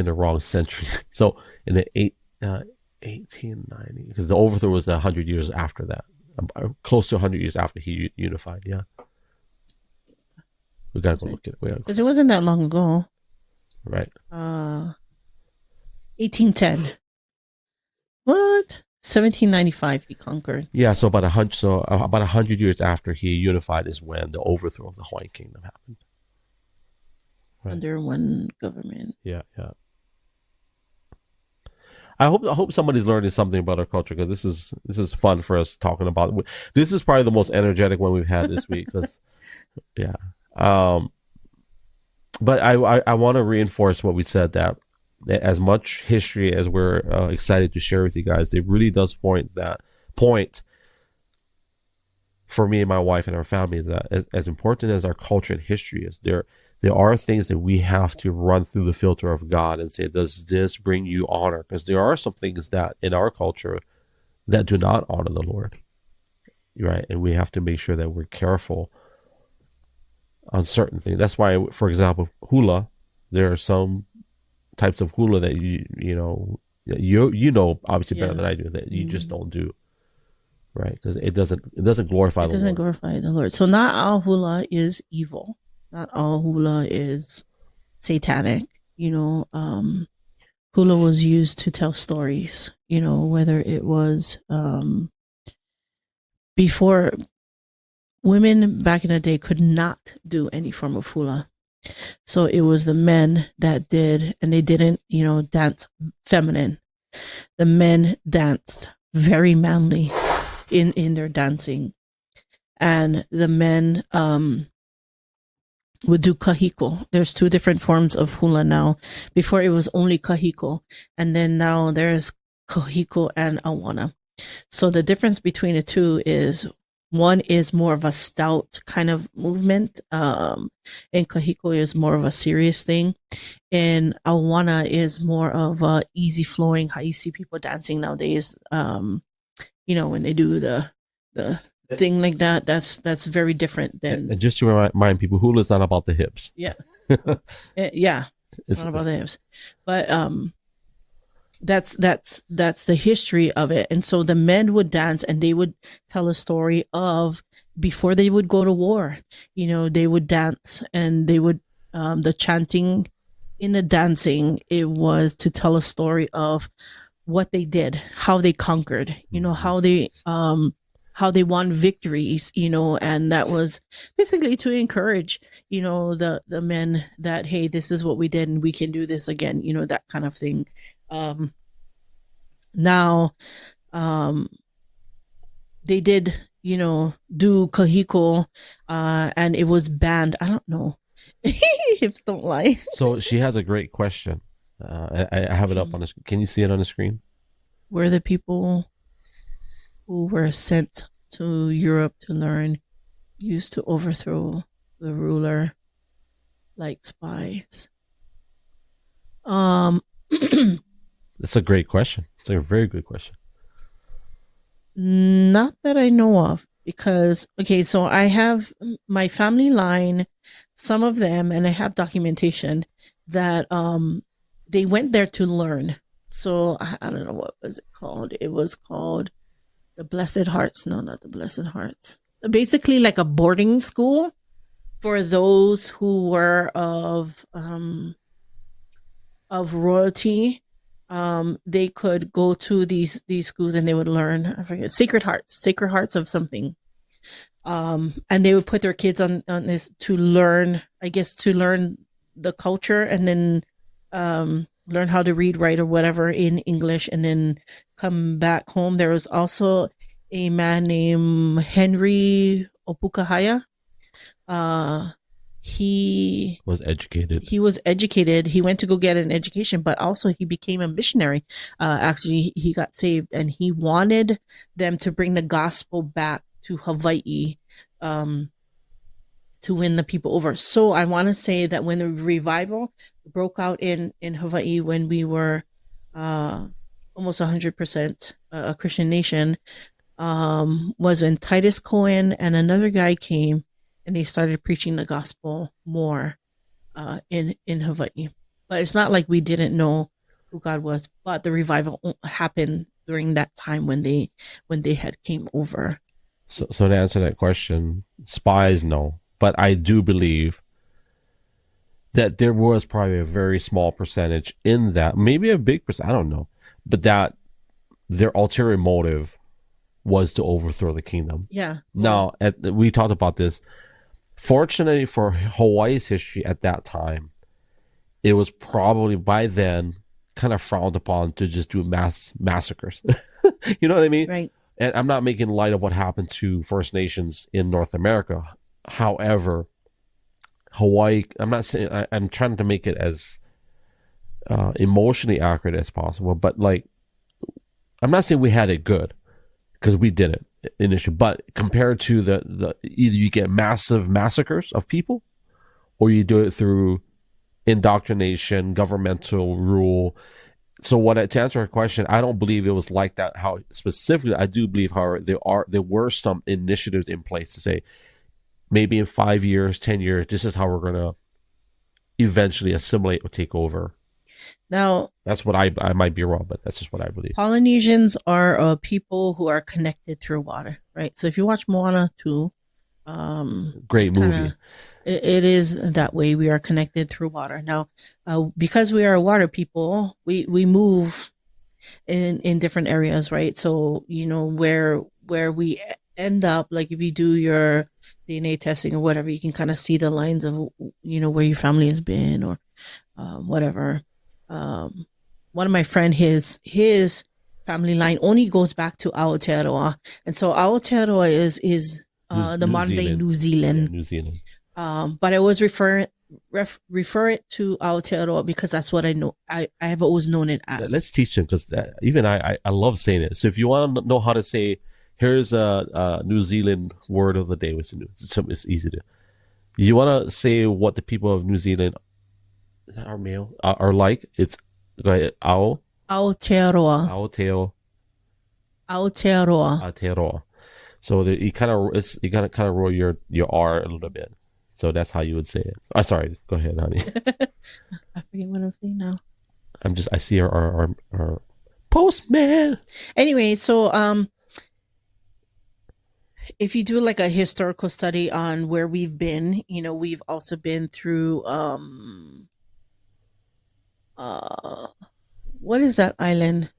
the wrong century. So in the 1890, because the overthrow was 100 years after that. Close to 100 years after he unified. Yeah. We gotta go look at it. Because it wasn't that long ago. Right. 1810. What? 1795 he conquered. Yeah, so about 100 years after he unified is when the overthrow of the Hawaiian Kingdom happened. Right. Under one government. Yeah. I hope somebody's learning something about our culture, because this is fun for us talking about. This is probably the most energetic one we've had this week. Cause, yeah. But I want to reinforce what we said, that as much history as we're excited to share with you guys, it really does point for me and my wife and our family that as important as our culture and history is, there are things that we have to run through the filter of God and say, does this bring you honor? Because there are some things that in our culture that do not honor the Lord, right? And we have to make sure that we're careful on certain things. That's why, for example, hula, there are some types of hula that you know obviously better than I do, that you just don't do, right? Because it doesn't glorify the Lord. It doesn't glorify the Lord. So not all hula is evil. Not all hula is satanic. Hula was used to tell stories, whether it was before. Women back in the day could not do any form of hula. So it was the men that did, and they didn't, dance feminine. The men danced very manly in their dancing. And the men would do kahiko. There's two different forms of hula now. Before it was only kahiko. And then now there's kahiko and awana. So the difference between the two is one is more of a stout kind of movement. And kahiko is more of a serious thing. And awana is more of a easy flowing, how you see people dancing nowadays. When they do the thing like that, that's very different than. And just to remind people, hula is not about the hips. Yeah. Yeah. It's not about the hips. But that's the history of it. And so the men would dance, and they would tell a story of before they would go to war. They would dance, and they would the chanting in the dancing, it was to tell a story of what they did, how they conquered, how they won victories, and that was basically to encourage, the men that, hey, this is what we did and we can do this again, that kind of thing. Now, they did, do kahiko, and it was banned. I don't know. Hips don't lie. So she has a great question. I have it up on the screen. Can you see it on the screen? Were the people who were sent to Europe to learn used to overthrow the ruler like spies? That's a great question. It's a very good question. Not that I know of, because, okay, so I have my family line, some of them, and I have documentation that they went there to learn. So I don't know, what was it called? It was called the Blessed Hearts. No, not the Blessed Hearts. Basically like a boarding school for those who were of royalty. They could go to these schools and they would learn, I forget, Sacred Hearts of something. And they would put their kids on this to learn, I guess, to learn the culture, and then learn how to read, write, or whatever in English, and then come back home. There was also a man named Henry Opukahaya. He was educated. He went to go get an education, but also he became a missionary. Actually, he got saved, and he wanted them to bring the gospel back to Hawaii, to to win the people over. So I want to say that when the revival broke out in Hawaii, when we were almost 100% a Christian nation, was when Titus Cohen and another guy came and they started preaching the gospel more in Hawaii. But it's not like we didn't know who God was, but the revival happened during that time when they had came over. So to answer that question, spies, no. But I do believe that there was probably a very small percentage in that, maybe a big percent, I don't know, but that their ulterior motive was to overthrow the kingdom. Yeah. Now, we talked about this. Fortunately for Hawaii's history at that time, it was probably by then kind of frowned upon to just do mass massacres. You know what I mean? Right. And I'm not making light of what happened to First Nations in North America. However, Hawaii, I'm not saying, I'm trying to make it as emotionally accurate as possible, but like, I'm not saying we had it good, because we didn't initially, but compared to the either you get massive massacres of people, or you do it through indoctrination, governmental rule. So to answer her question, I don't believe it was like that. How specifically, I do believe, however, there were some initiatives in place to say, maybe in 5 years, 10 years, this is how we're going to eventually assimilate or take over. Now, that's what I might be wrong, but that's just what I believe. Polynesians are people who are connected through water, right? So if you watch Moana 2, great movie. It is that way. We are connected through water. Now, because we are water people, we move in different areas, right? So, you know, where we end up, like if you do your DNA testing or whatever, you can kind of see the lines of, you know, where your family has been or whatever. One of my friend, his family line only goes back to Aotearoa. And so Aotearoa is the modern day New Zealand. Yeah, New Zealand. But I always refer it to Aotearoa because that's what I know. I have always known it as. Let's teach them, because even I love saying it. So if you want to know how to say, here's a New Zealand word of the day. It's easy to. You want to say what the people of New Zealand, is that our male, are like? It's, go ahead, Aotearoa. Aotearoa. So you gotta kind of roll your R a little bit. So that's how you would say it. Sorry, go ahead, honey. I forget what I'm saying now. I see our postman. Anyway, so if you do like a historical study on where we've been, you know, we've also been through what is that island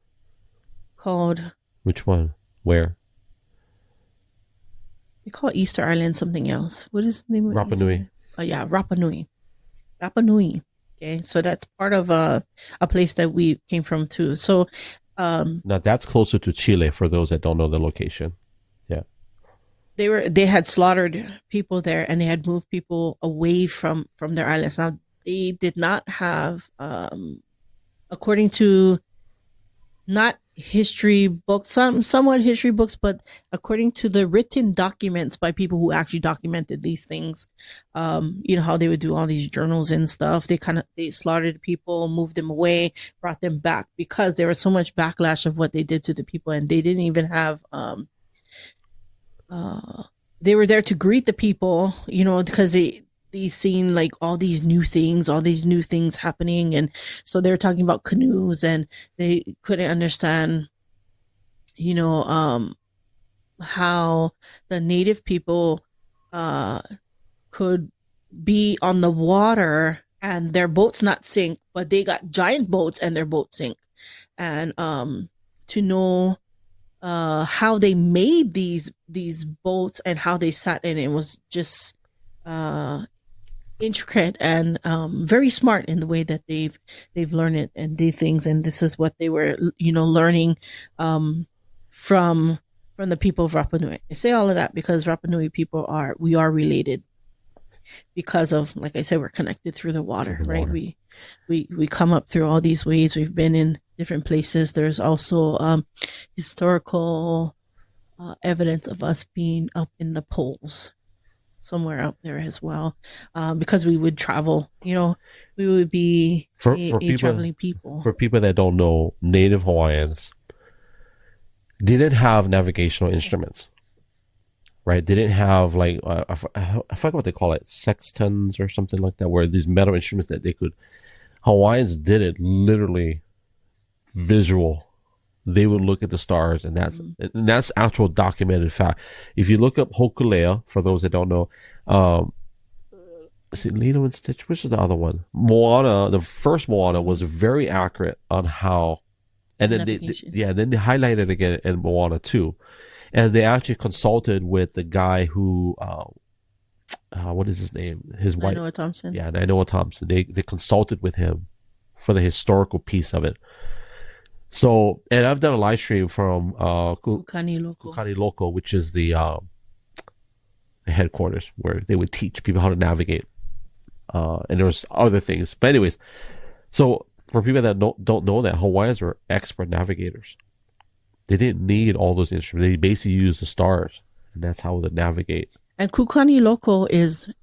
called? Which one? Where? They call Easter Island something else. What is the name of it? Rapa Nui. Oh yeah, Rapa Nui. Rapa Nui. Okay, so that's part of a place that we came from too. So now that's closer to Chile for those that don't know the location. Yeah. They had slaughtered people there, and they had moved people away from their islands. Now they did not have according to not history books, somewhat history books, but according to the written documents by people who actually documented these things, you know how they would do all these journals and stuff. They slaughtered people, moved them away, brought them back because there was so much backlash of what they did to the people, and they didn't even have they were there to greet the people, you know, because they seen like all these new things happening, and so they were talking about canoes, and they couldn't understand, you know, how the native people could be on the water and their boats not sink, but they got giant boats and their boats sink, and to know how they made these boats and how they sat in it was just intricate and very smart in the way that they've learned it and these things. And this is what they were, you know, learning from the people of Rapa Nui. I say all of that because Rapa Nui people are related because of, like I said, we're connected through the water, right? We come up through all these ways. We've been in different places. There's also historical evidence of us being up in the poles. somewhere out there as well, because we would travel. We would be For traveling people. For people that don't know, Native Hawaiians didn't have navigational instruments, right? They didn't have like I forget what they call it, sextants or something like that, where these metal instruments that they could. Hawaiians did it literally visual. They would look at the stars, and that's actual documented fact. If you look up Hokulea, for those that don't know, is it Lilo and Stitch? Which is the other one? Moana, the first Moana was very accurate on how, and then then they highlighted it again in Moana 2, and they actually consulted with the guy who, what is his name? His wife, Nainoa Thompson. Yeah, Nainoa Thompson. They consulted with him for the historical piece of it. So, and I've done a live stream from Kukani Loco, which is the headquarters where they would teach people how to navigate. And there was other things. But anyways, so for people that don't know that, Hawaiians were expert navigators. They didn't need all those instruments. They basically used the stars, and that's how they navigate. And Kukani Loco is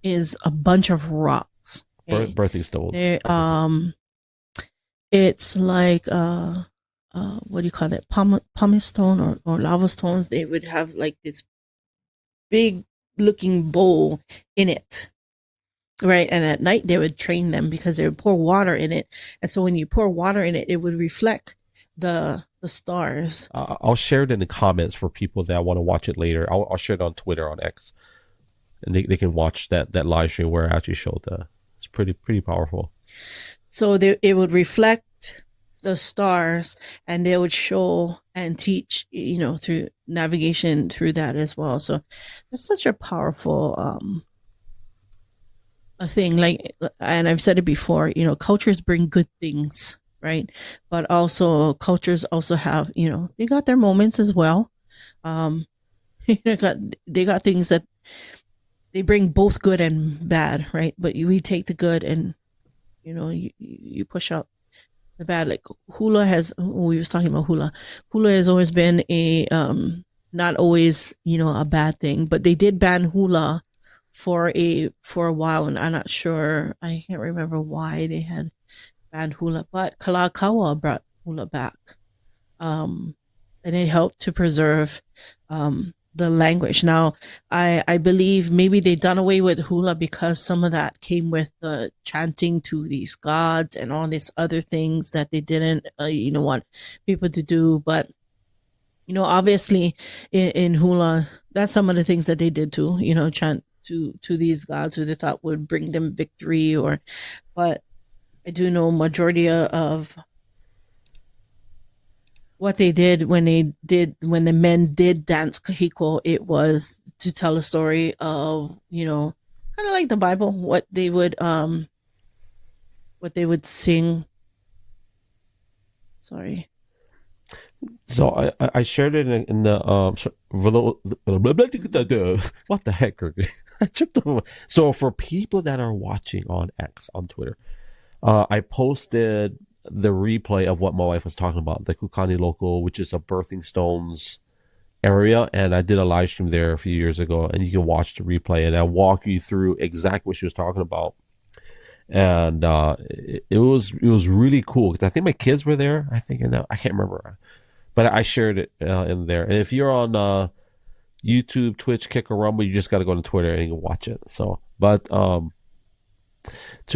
a bunch of rocks. Okay? Birthing stones. It's like what do you call it? Pumice stone or lava stones. They would have like this big looking bowl in it, right? And at night they would train them because they would pour water in it, and so when you pour water in it, it would reflect the stars. I'll share it in the comments for people that want to watch it later. I'll share it on Twitter, on X, and they can watch that live stream where I actually showed that. It's pretty powerful. So it would reflect the stars, and they would show and teach, through navigation through that as well. So it's such a powerful a thing. Like, and I've said it before, cultures bring good things, right? But also cultures also have, they got their moments as well. They got things that they bring both good and bad, right? But we take the good and you push out the bad. Like hula we was talking about hula has always been a not always a bad thing, but they did ban hula for a while, and I'm not sure, I can't remember why they had banned hula, but Kalakaua brought hula back, and it helped to preserve the language. Now, I believe maybe they done away with hula because some of that came with the chanting to these gods and all these other things that they didn't, want people to do. But, obviously in hula, that's some of the things that they did too, chant to these gods who they thought would bring them victory but I do know majority of what they did when the men did dance kahiko, it was to tell a story of, kind of like the Bible, what they would sing. Sorry. So I shared it in the what the heck, Gregory? I tripped over. So for people that are watching on X, on Twitter, I posted the replay of what my wife was talking about, the Kukani Loco, which is a birthing stones area, and I did a live stream there a few years ago, and you can watch the replay, and I walk you through exactly what she was talking about. And it was really cool because I think my kids were there. I can't remember, but I shared it in there. And if you're on YouTube, Twitch, Kick, or Rumble, you just got to go on Twitter and you can watch it. So, but to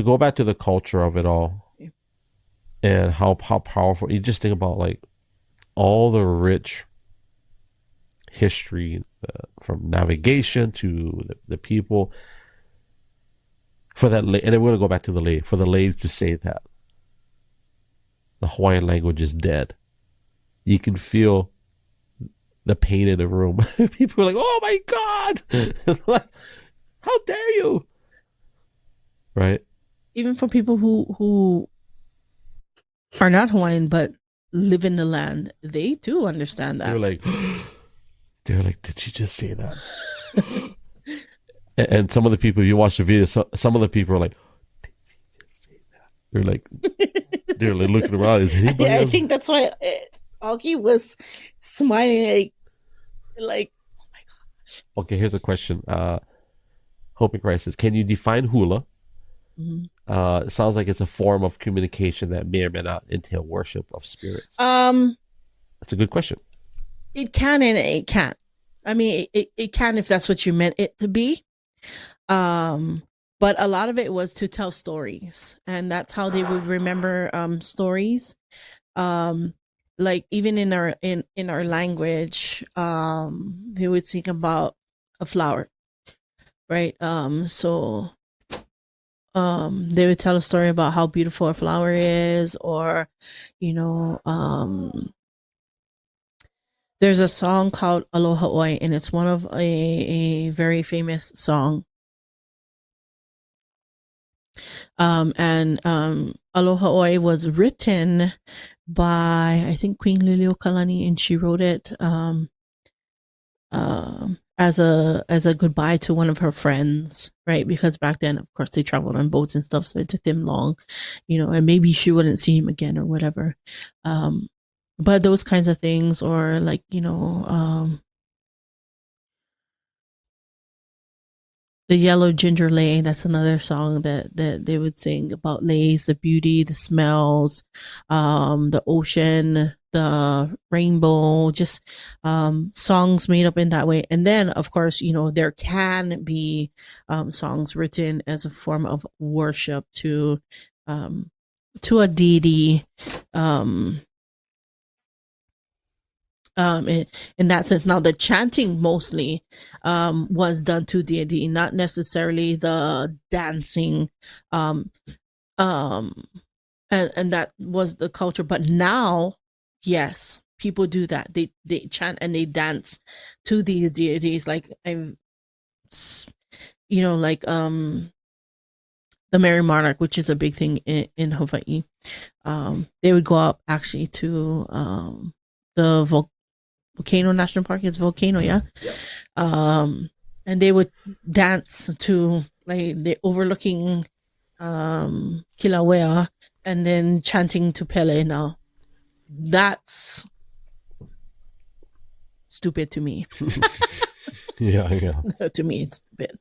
go back to the culture of it all and how powerful, you just think about like all the rich history from navigation to the people. For that, and then we're going to go back to the lady, for the lady to say that the Hawaiian language is dead. You can feel the pain in the room. People are like, oh my God, like, how dare you? Right? Even for people who are not Hawaiian but live in the land, they too understand that. They're like, did you just say that? And some of the people, you watch the video, some of the people are like, did you just say that? They're like looking around. Is anybody else? I think that's why Augie was smiling like, oh my gosh. Okay, here's a question. Hope in Christ says, can you define hula? Mhm. It sounds like it's a form of communication that may or may not entail worship of spirits. That's a good question. It can and it can't. I mean, it can if that's what you meant it to be. But a lot of it was to tell stories, and that's how they would remember stories. Like even in our language, they would sing about a flower, right? So they would tell a story about how beautiful a flower is, or there's a song called Aloha Oi, and it's one of a very famous song. And Aloha Oi was written by, I think, Queen Liliuokalani, and she wrote it as a goodbye to one of her friends, right? Because back then, of course, they traveled on boats and stuff, so it took them long, and maybe she wouldn't see him again or whatever. But those kinds of things, or like, the Yellow Ginger Lane, that's another song that they would sing about lays, the beauty, the smells, the ocean, the rainbow, just songs made up in that way. And then, of course, there can be songs written as a form of worship to a deity. In that sense, now the chanting mostly was done to deity, not necessarily the dancing, and that was the culture. But now, yes, people do that. They chant and they dance to these deities, like like the Merry Monarch, which is a big thing in Hawaii. They would go up actually to the Volcano National Park. It's Volcano, yeah. And they would dance to, like, the overlooking Kilauea, and then chanting to Pele. Now, that's stupid to me. Yeah. To me, it's stupid.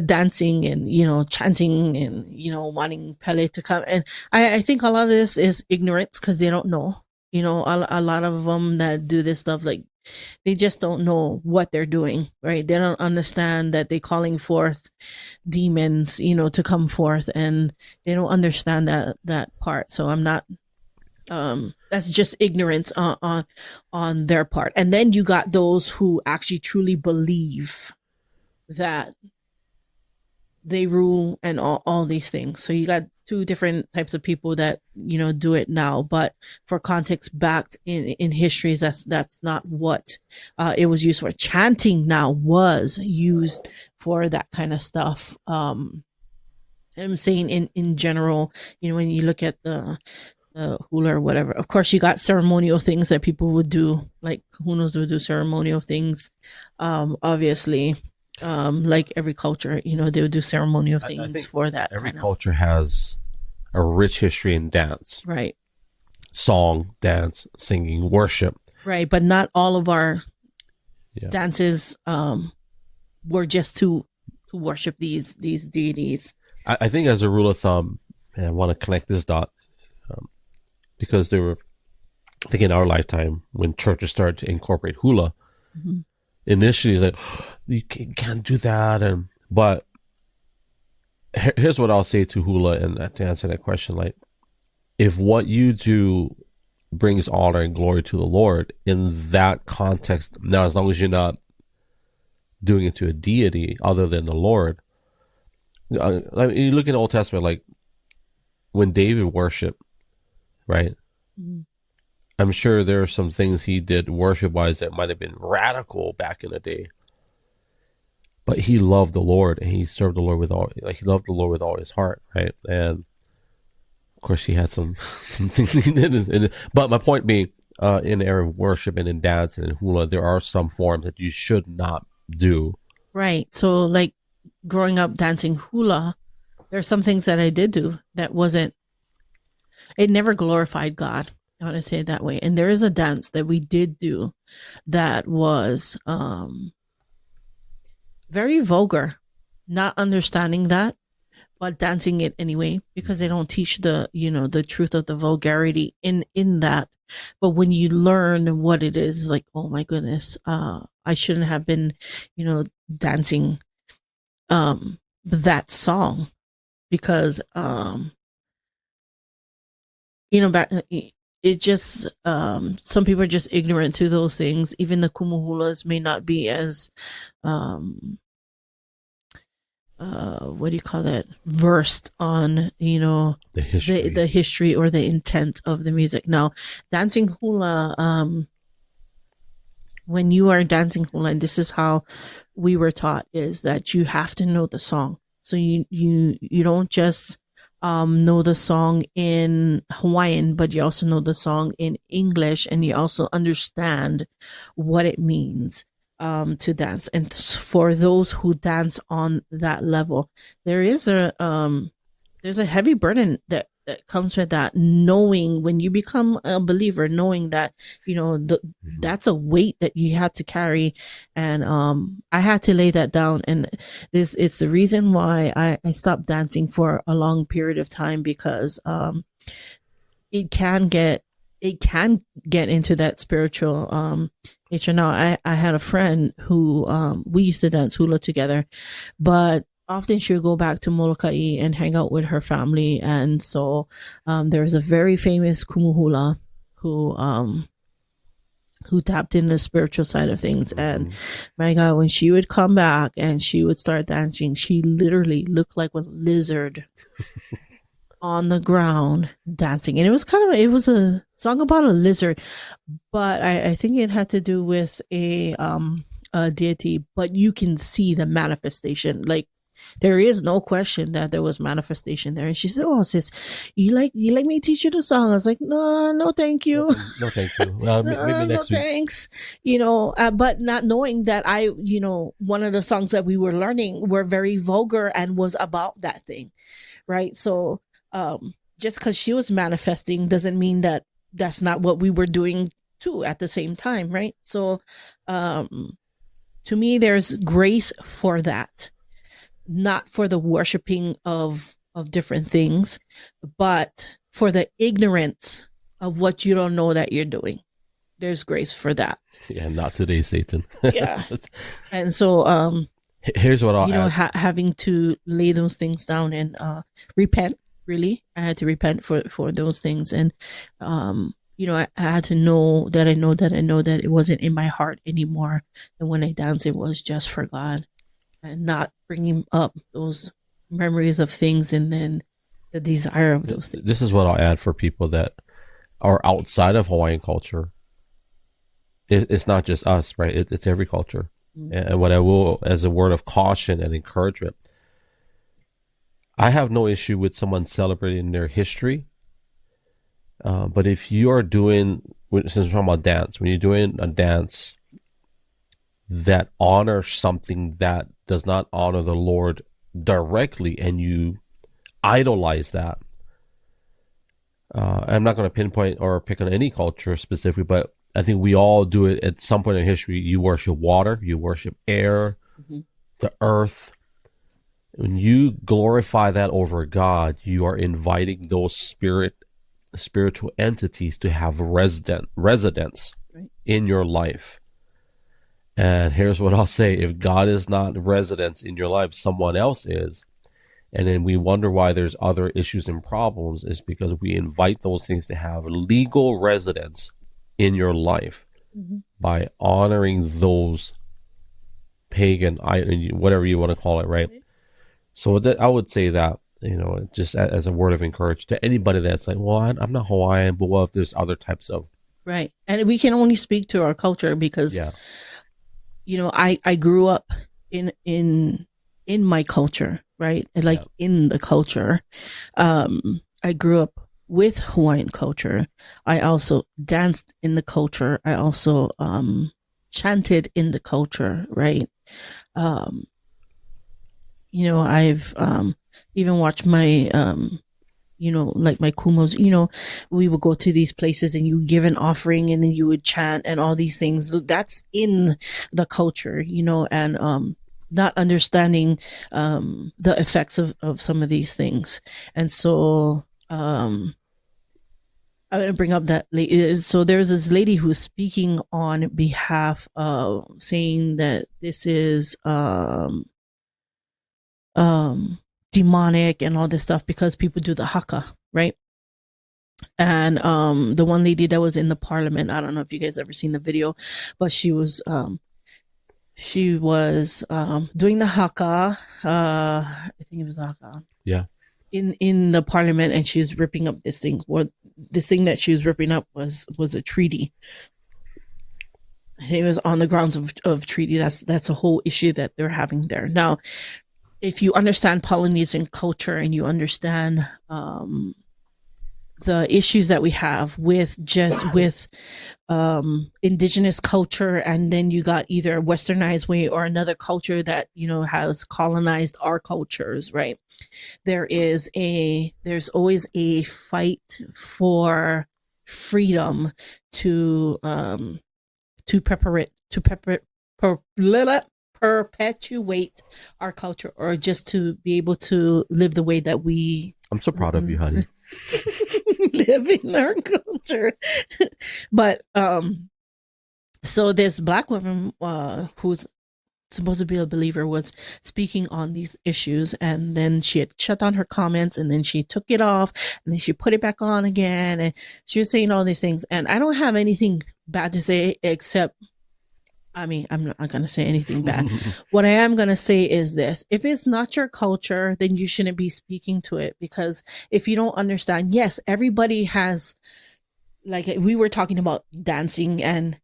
Dancing and chanting and wanting Pele to come. And I think a lot of this is ignorance, because they don't know. A lot of them that do this stuff, like, they just don't know what they're doing, right? They don't understand that they're calling forth demons, to come forth, and they don't understand that part. So I'm not, that's just ignorance on their part. And then you got those who actually truly believe that they rule and all these things. So you got two different types of people that do it now, but for context back in history, that's not what it was used for. Chanting now was used for that kind of stuff. I'm saying in general, when you look at the hula or whatever, of course you got ceremonial things that people would do, like Hunos would do ceremonial things, obviously. Like every culture, they would do ceremonial things for that. Every culture has a rich history in dance, right? Song, dance, singing, worship, right? But not all of our dances were just to worship these deities. I think, as a rule of thumb, and I want to connect this dot, because there were, I think, in our lifetime, when churches started to incorporate hula. Mm-hmm. Initially, it's like, you can't do that, but here's what I'll say to hula, and to answer that question, like, if what you do brings honor and glory to the Lord in that context, now, as long as you're not doing it to a deity other than the Lord, I mean, you look in the Old Testament, like when David worshiped, right? Mm-hmm. I'm sure there are some things he did worship-wise that might have been radical back in the day, but he loved the Lord, and he served the Lord with all, like, he loved the Lord with all his heart, right? And of course, he had some things he did. But my point being, in the area of worship and in dance and in hula, there are some forms that you should not do. Right. So, like, growing up dancing hula, there's some things that I did do that it never glorified God. I want to say it that way. And there is a dance that we did do that was very vulgar. not understanding that, but dancing it anyway, because they don't teach the, the truth of the vulgarity in that. But when you learn what it is, like, oh my goodness, I shouldn't have been, dancing that song, because back, it just some people are just ignorant to those things. Even the kumuhulas may not be as what do you call that, versed on the history or the intent of the music. Now, dancing hula, when you are dancing hula, and this is how we were taught, is that you have to know the song. So you don't just know the song in Hawaiian, but you also know the song in English, and you also understand what it means to dance. And for those who dance on that level, there's a heavy burden that comes with that, knowing when you become a believer, knowing that that's a weight that you had to carry. And I had to lay that down, and it's the reason why I stopped dancing for a long period of time, because it can get into that spiritual nature. Now, I had a friend who we used to dance hula together, but often she would go back to Molokai and hang out with her family. And so there's a very famous kumuhula who tapped in the spiritual side of things. And my God, when she would come back and she would start dancing, she literally looked like a lizard on the ground dancing. And it was a song about a lizard, but I think it had to do with a deity. But you can see the manifestation. Like, there is no question that there was manifestation there. And she said, "Oh, sis, you like me to teach you the song?" I was like, no, thank you. No, thank you. Well, maybe next week. Thanks. But not knowing that one of the songs that we were learning were very vulgar and was about that thing. Right. So, just because she was manifesting doesn't mean that that's not what we were doing too at the same time. Right. So, to me, there's grace for that. Not for the worshiping of different things, but for the ignorance of what you don't know that you're doing. There's grace for that. Yeah, not today, Satan. Yeah. And so here's what I'll add. Having to lay those things down and repent, really. I had to repent for those things. And I had to know that I know that it wasn't in my heart anymore. And when I danced, it was just for God. And not bringing up those memories of things and then the desire of those things. This is what I'll add for people that are outside of Hawaiian culture. It's not just us, right? It's every culture. Mm-hmm. And what I will, as a word of caution and encouragement, I have no issue with someone celebrating their history. But if you are doing, since we're talking about dance, when you're doing a dance that honors something that does not honor the Lord directly, and you idolize that. I'm not going to pinpoint or pick on any culture specifically, but I think we all do it at some point in history. You worship water, you worship air, the earth. When you glorify that over God, you are inviting those spiritual entities to have residence in your life. And here's what I'll say. If God is not residence in your life, someone else is. And then we wonder why there's other issues and problems, is because we invite those things to have legal residence in your life by honoring those pagan, whatever you want to call it, right? So I would say that, just as a word of encouragement to anybody that's like, well, I'm not Hawaiian, but what if there's other types of... Right. And we can only speak to our culture because... Yeah. I grew up in my culture, right? Like in the culture. I grew up with Hawaiian culture. I also danced in the culture. I also chanted in the culture, right? I've even watched my like my kumos, we would go to these places and you give an offering and then you would chant and all these things. So that's in the culture, and not understanding the effects of some of these things. And so I'm going to bring up that so there's this lady who's speaking on behalf of saying that this is demonic and all this stuff because people do the haka, right? And the one lady that was in the parliament, I don't know if you guys ever seen the video, but she was doing the haka. I think it was haka. Yeah. In the parliament, and she was ripping up this thing. What this thing that she was ripping up was a treaty. It was on the grounds of treaty. That's a whole issue that they're having there. Now, if you understand Polynesian culture and you understand the issues that we have with indigenous culture, and then you got either a westernized way or another culture that, you know, has colonized our cultures, right? There's always a fight for freedom to perpetuate our culture, or just to be able to live the way that we I'm so proud of you, honey. live in our culture. But so this black woman who's supposed to be a believer was speaking on these issues, and then she had shut down her comments, and then she took it off, and then she put it back on again, and she was saying all these things. And I don't have anything bad to say, except, I mean, I'm not going to say anything bad. What I am going to say is this: if it's not your culture, then you shouldn't be speaking to it, because if you don't understand, yes, everybody has, like we were talking about dancing and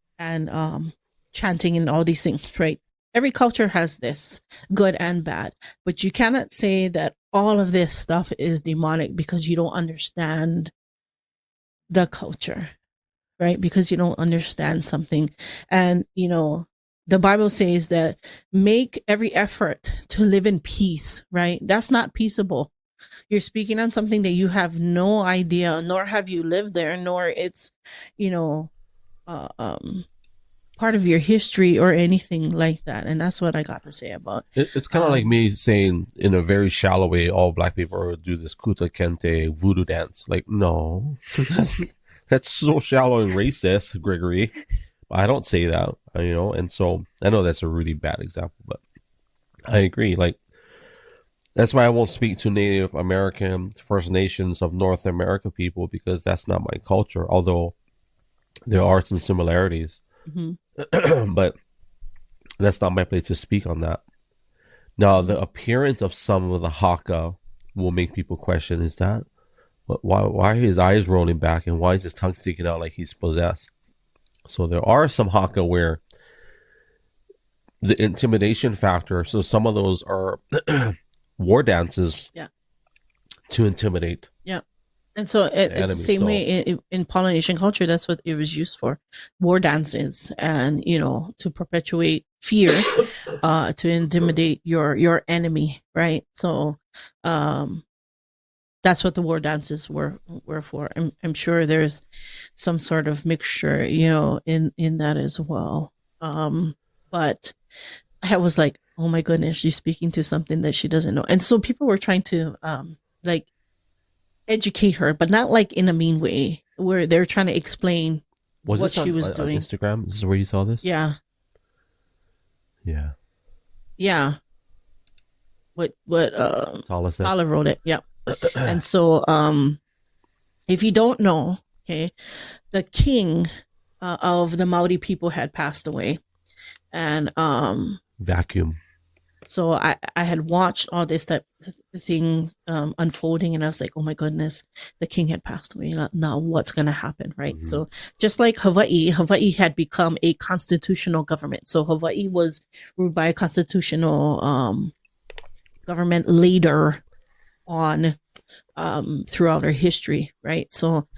chanting and all these things, right? Every culture has this, good and bad, but you cannot say that all of this stuff is demonic because you don't understand the culture, right? Because you don't understand something. And, you know, the Bible says that make every effort to live in peace, right? That's not peaceable. You're speaking on something that you have no idea, nor have you lived there, nor it's, you know, part of your history or anything like that. And that's what I got to say about It's kind of like me saying in a very shallow way, all black people do this kuta kente voodoo dance. Like, no, that's so shallow and racist, Gregory. I don't say that, you know. And so I know that's a really bad example, but I agree. Like, that's why I won't speak to Native American, First Nations of North America people, because that's not my culture, although there are some similarities. Mm-hmm. But that's not my place to speak on that. Now, the appearance of some of the haka will make people question, is that why are his eyes rolling back, and why is his tongue sticking out like he's possessed? So there are some haka where the intimidation factor, so some of those are war dances, to intimidate. Yeah. And so it's the same way in Polynesian culture, that's what it was used for. War dances, and, you know, to perpetuate fear, to intimidate your enemy, right? So that's what the war dances were for. I'm sure there's some sort of mixture, you know, in that as well. But I was like, oh my goodness, she's speaking to something that she doesn't know. And so people were trying to like educate her, but not like in a mean way, where they're trying to explain what she was doing. On Instagram? This is where you saw this? Yeah. Yeah. Yeah. What Tala wrote it. Yeah. And so if you don't know, okay, the king of the Maori people had passed away. And vacuum. So I had watched all this thing unfolding, and I was like, oh my goodness, the king had passed away. Now what's going to happen, right? Mm-hmm. So just like Hawaii had become a constitutional government. So Hawaii was ruled by a constitutional government later on throughout our history, right? So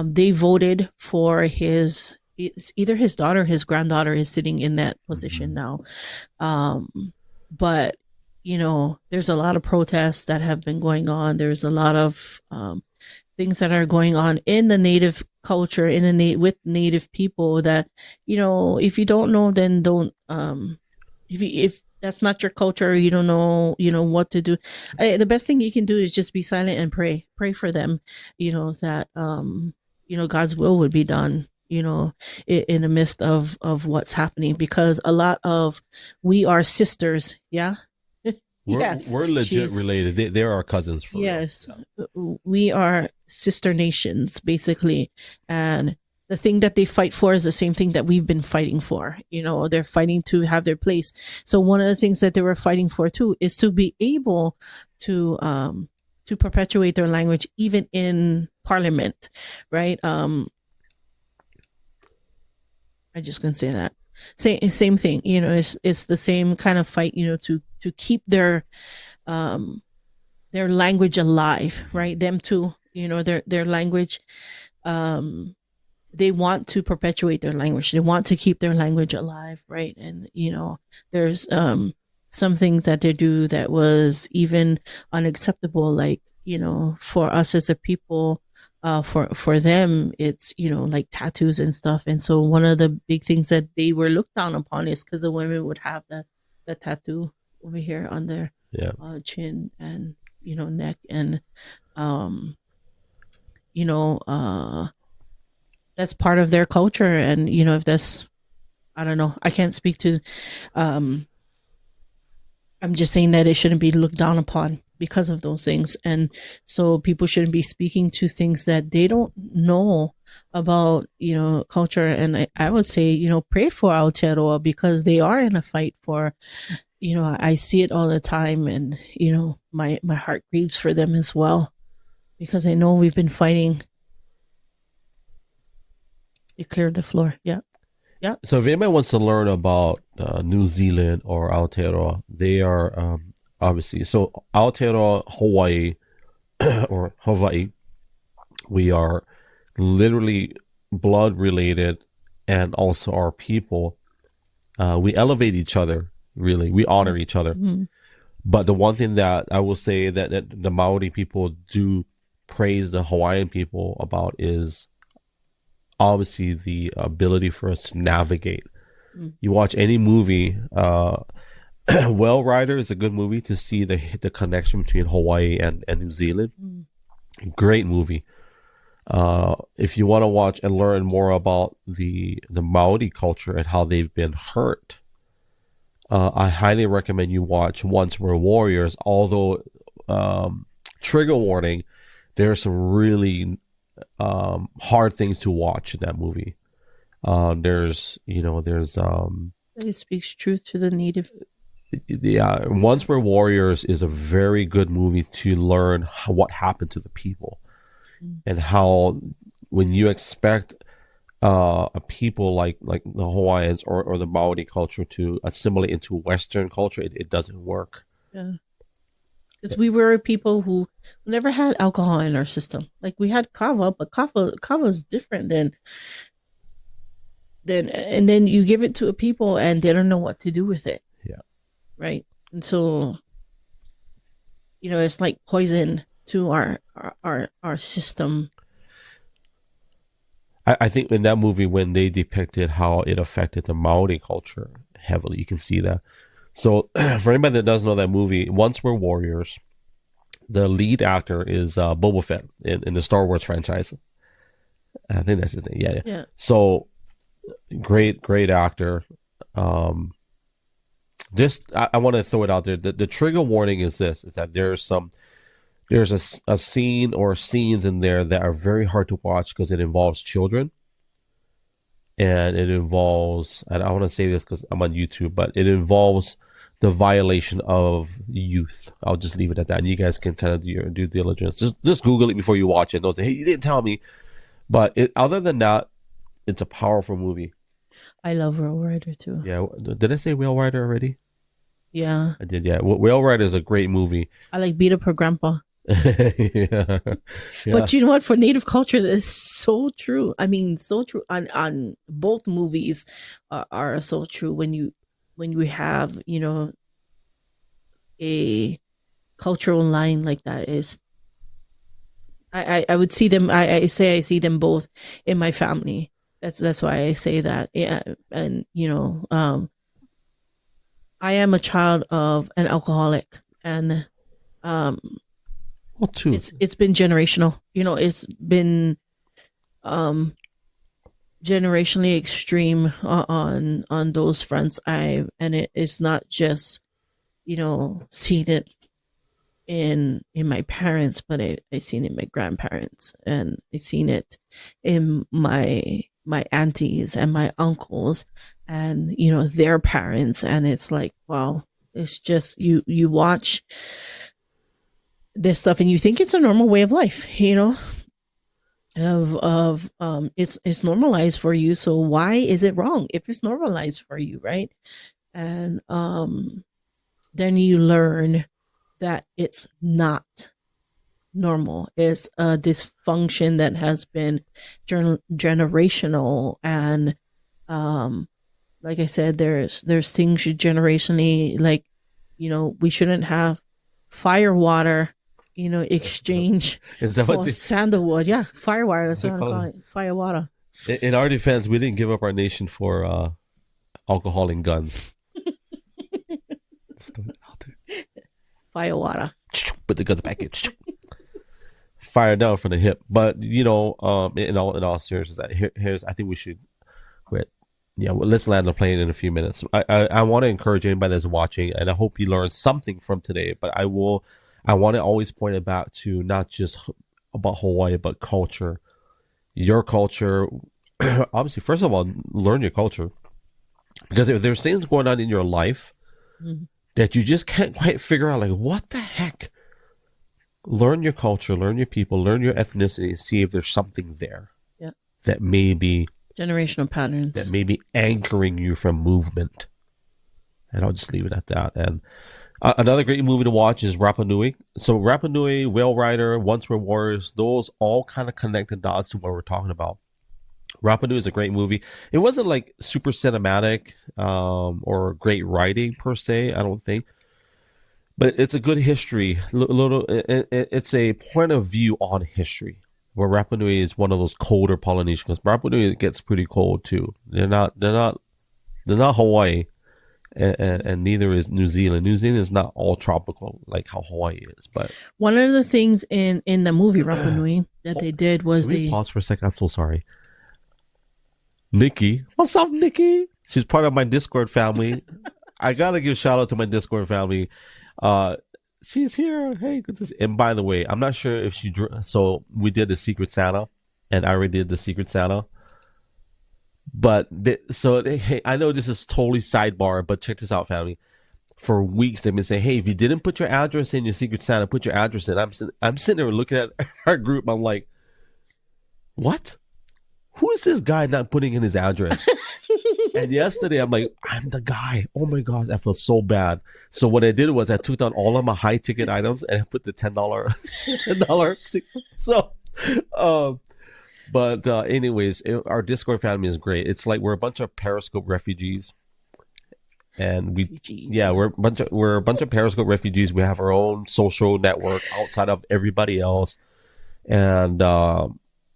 they voted for either his daughter or his granddaughter is sitting in that position now. But, you know, there's a lot of protests that have been going on. There's a lot of things that are going on in the Native culture, with Native people that, you know, if you don't know, then don't. If that's not your culture, you don't know, what to do. The best thing you can do is just be silent and pray for them, that God's will would be done, in the midst of what's happening, because a lot of, we are sisters. Yeah. Yes, we're legit related. They're our cousins for yes, real. we are sister nations, basically. And the thing that they fight for is the same thing that we've been fighting for. They're fighting to have their place. So one of the things that they were fighting for too is to be able to perpetuate their language even in parliament, right? I'm just gonna say that. Same thing, it's the same kind of fight, to keep their language alive, right? Them too, their language, they want to perpetuate their language. They want to keep their language alive, right? And there's some things that they do that was even unacceptable, like for us as a people. For them, it's, like tattoos and stuff. And so one of the big things that they were looked down upon is because the women would have the tattoo over here on their chin and, neck. And, that's part of their culture. And, if that's, I don't know, I can't speak to, I'm just saying that it shouldn't be looked down upon because of those things. And so people shouldn't be speaking to things that they don't know about, culture. And I would say, pray for Aotearoa, because they are in a fight for, I see it all the time. And, my heart grieves for them as well, because I know we've been fighting. You cleared the floor. Yeah. Yeah. So if anybody wants to learn about New Zealand or Aotearoa, they are obviously, so Aotearoa, Hawaii, or Hawaii, we are literally blood related, and also our people. We elevate each other, really. We honor each other. Mm-hmm. But the one thing that I will say that the Maori people do praise the Hawaiian people about is obviously the ability for us to navigate. You watch any movie, Whale Rider is a good movie to see the connection between Hawaii and New Zealand. Great movie. If you want to watch and learn more about the Maori culture and how they've been hurt, I highly recommend you watch Once We're Warriors. Although, trigger warning, there are some really hard things to watch in that movie. It speaks truth to the native. Yeah, Once We're Warriors is a very good movie to learn what happened to the people, and how when you expect a people like the Hawaiians or the Maori culture to assimilate into Western culture, it doesn't work. Yeah. Because we were people who never had alcohol in our system. Like, we had kava, but kava is different than and then you give it to a people and they don't know what to do with it. Yeah. Right. And so, it's like poison to our system. I think in that movie, when they depicted how it affected the Maori culture heavily, you can see that. So for anybody that doesn't know that movie, Once We're Warriors, the lead actor is Boba Fett in the Star Wars franchise. I think that's his name. Yeah. So great actor. I want to throw it out there. The trigger warning is this: is that there's a scene or scenes in there that are very hard to watch because it involves children, and it involves, and I want to say this because I'm on YouTube, but it involves the violation of youth. I'll just leave it at that, and you guys can kind of do your due diligence. Just Google it before you watch it. Don't say, "Hey, you didn't tell me." But other than that, it's a powerful movie. I love Whale Rider too. Yeah, did I say Whale Rider already? Yeah, I did. Yeah, Whale Rider is a great movie. I like Beat Up Her Grandpa. Yeah. But you know what? For Native culture, that is so true. I mean, so true. On both movies are so true. When you have a cultural line like that, is I would see them. I say I see them both in my family. That's why I say that. Yeah, and I am a child of an alcoholic, and Well, too. it's been generational. It's been generationally extreme on those fronts. And it's not just seen it in my parents, but I seen it in my grandparents, and I seen it in my aunties and my uncles, and their parents, and it's like, wow, it's just you watch this stuff and you think it's a normal way of life, it's normalized for you, so why is it wrong if it's normalized for you, right? And then you learn that it's not normal. It's a dysfunction that has been generational, and like I said, there's things you generationally, like we shouldn't have fire water exchange Is that what for they, sandalwood. Yeah, fire water. That's what I'm call it? calling it. Fire water. in our defense, we didn't give up our nation for alcohol and guns. Fire water. Put the guns back in. Fire down from the hip. But in all seriousness, here's I think we should quit. Yeah, well, let's land the plane in a few minutes. I want to encourage anybody that's watching, and I hope you learned something from today. But I want to always point it back to not just about Hawaii, but culture. Your culture, obviously, first of all, learn your culture. Because if there's things going on in your life that you just can't quite figure out, like, what the heck? Learn your culture, learn your people, learn your ethnicity, see if there's something there that may be generational patterns that may be anchoring you from movement. And I'll just leave it at that. And another great movie to watch is Rapa Nui. So Rapa Nui, Whale Rider, Once Were Warriors, those all kind of connect the dots to what we're talking about. Rapa Nui is a great movie. It wasn't like super cinematic or great writing per se, I don't think. But it's a good history. It's a point of view on history. Where Rapa Nui is one of those colder Polynesian, because Rapa Nui gets pretty cold too. They're not Hawaii, and neither is New Zealand. New Zealand is not all tropical like how Hawaii is. But one of the things in the movie Rapa Nui that they did was pause for a second. I'm so sorry. Nikki, what's up, Nikki? She's part of my Discord family. I gotta give a shout out to my Discord family. She's here. Hey, good to see. And by the way, I'm not sure if she. So we did the Secret Santa, and I already did the Secret Santa. But hey, I know this is totally sidebar, but check this out, family. For weeks they've been saying, "Hey, if you didn't put your address in your Secret Santa, put your address in." I'm sitting there looking at our group. I'm like, what? Who is this guy not putting in his address? And yesterday, I'm like, I'm the guy. Oh my gosh, I feel so bad. So what I did was I took down all of my high ticket items and I put the $10. So, but anyways, our Discord family is great. It's like we're a bunch of Periscope refugees, and we're a bunch of Periscope refugees. We have our own social network outside of everybody else, and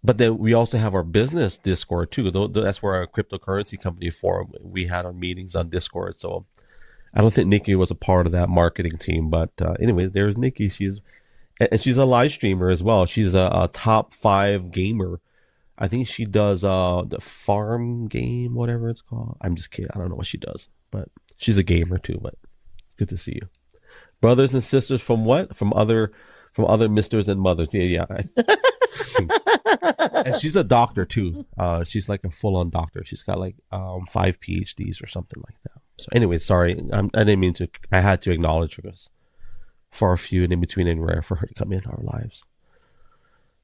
but then we also have our business Discord too. That's where our cryptocurrency company forum. We had our meetings on Discord. So I don't think Nikki was a part of that marketing team. But anyway, there's Nikki. She's a live streamer as well. She's a top 5 gamer. I think she does the farm game, whatever it's called. I'm just kidding. I don't know what she does, but she's a gamer too. But it's good to see you, brothers and sisters from what? From other misters and mothers. Yeah. And she's a doctor too. She's like a full-on doctor. She's got like 5 PhDs or something like that. So anyway, sorry, I didn't mean to. I had to acknowledge her because far few and in between and rare for her to come in our lives.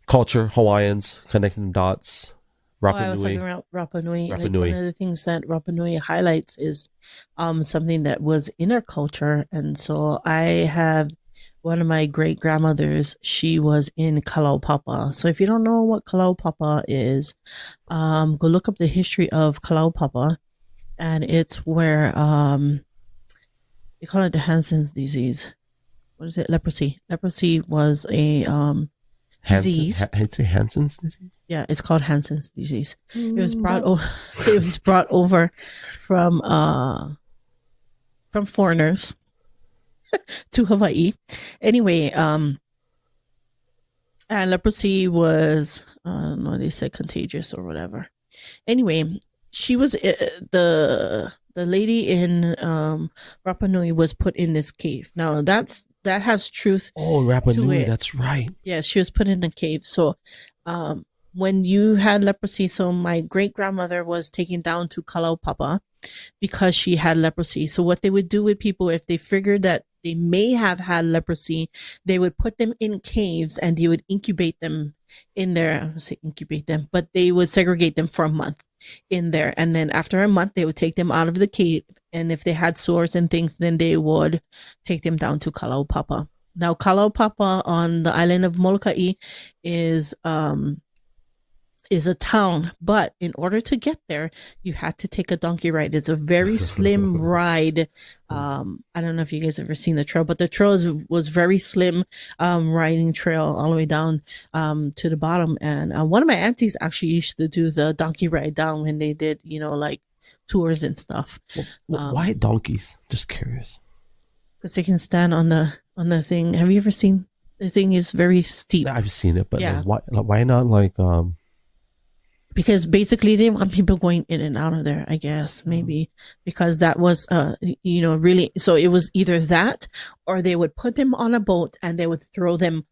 Culture, Hawaiians, connecting the dots. Rapa I was Nui. talking about Rapa Nui. Rapa Like, Nui. one of the things that Rapa Nui highlights is something that was in our culture. And so I have one of my great grandmothers, she was in Kalaupapa. So if you don't know what Kalaupapa is, go look up the history of Kalaupapa. And it's where they call it the Hansen's disease. What is it? Leprosy. Leprosy was a disease. Hansen's disease? Yeah, it's called Hansen's disease. It was brought over from from foreigners to Hawaii. Anyway, and leprosy was, I don't know, they said contagious or whatever. Anyway, she was the lady in Rapa Nui was put in this cave. Now that has truth. Oh, Rapa to Nui, it. that's right. Yeah, she was put in a cave. So, when you had leprosy, so my great grandmother was taken down to Kalaupapa because she had leprosy. So what they would do with people if they figured that they may have had leprosy, they would put them in caves and they would incubate them in there. I would say incubate them, but they would segregate them for a month in there. And then after a month, they would take them out of the cave. And if they had sores and things, then they would take them down to Kalaupapa. Now, Kalaupapa on the island of Molokai is a town, but in order to get there, you had to take a donkey ride. It's a very slim ride. I don't know if you guys ever seen the trail, but the trail was very slim, riding trail all the way down to the bottom. And one of my aunties actually used to do the donkey ride down when they did, like tours and stuff. Why donkeys? Just curious. Because they can stand on the thing. Have you ever seen? The thing is very steep. I've seen it, but Yeah. why not like Because basically they want people going in and out of there, I guess, maybe because that was, really, so it was either that or they would put them on a boat and they would throw them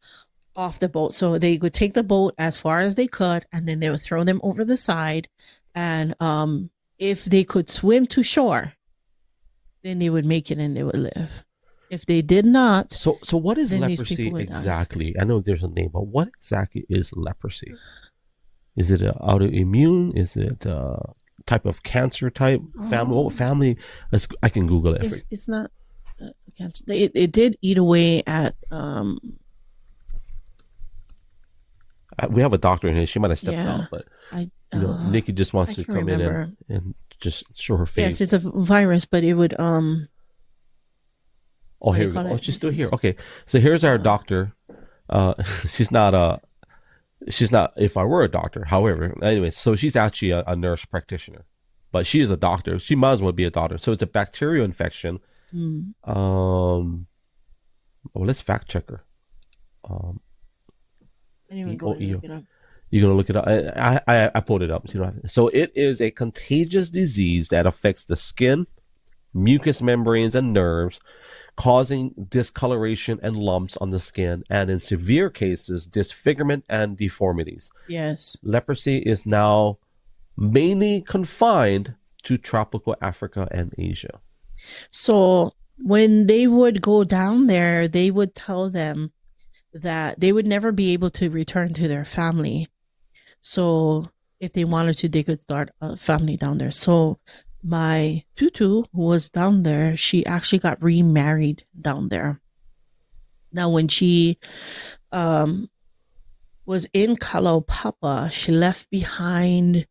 off the boat. So they would take the boat as far as they could and then they would throw them over the side. And, if they could swim to shore, then they would make it and they would live. If they did not. So what is then these leprosy people would die. exactly? I know there's a name, but what exactly is leprosy? Is it an autoimmune? Is it a type of cancer type? Family? What family? I can Google it. It's not cancer. It did eat away at. We have a doctor in here. She might have stepped Yeah. out, but Nikki just wants to come in and just show her face. Yes, it's a virus, but it would. Oh, here we go. Oh, she's still here. Okay, so here's our doctor. She's not if I were a doctor, however, anyway, so she's actually a nurse practitioner, but she is a doctor. She might as well be a doctor. So it's a bacterial infection. Let's fact check her. Anyway, go ahead and look it up. You're going to look it up. I pulled it up. So it is a contagious disease that affects the skin, mucous membranes, and nerves, causing discoloration and lumps on the skin, and in severe cases, disfigurement and deformities. Yes. Leprosy is now mainly confined to tropical Africa and Asia. So when they would go down there, they would tell them that they would never be able to return to their family. So if they wanted to, they could start a family down there. So my tutu, who was down there, she actually got remarried down there. Now, when she was in Kalaupapa, she left behind,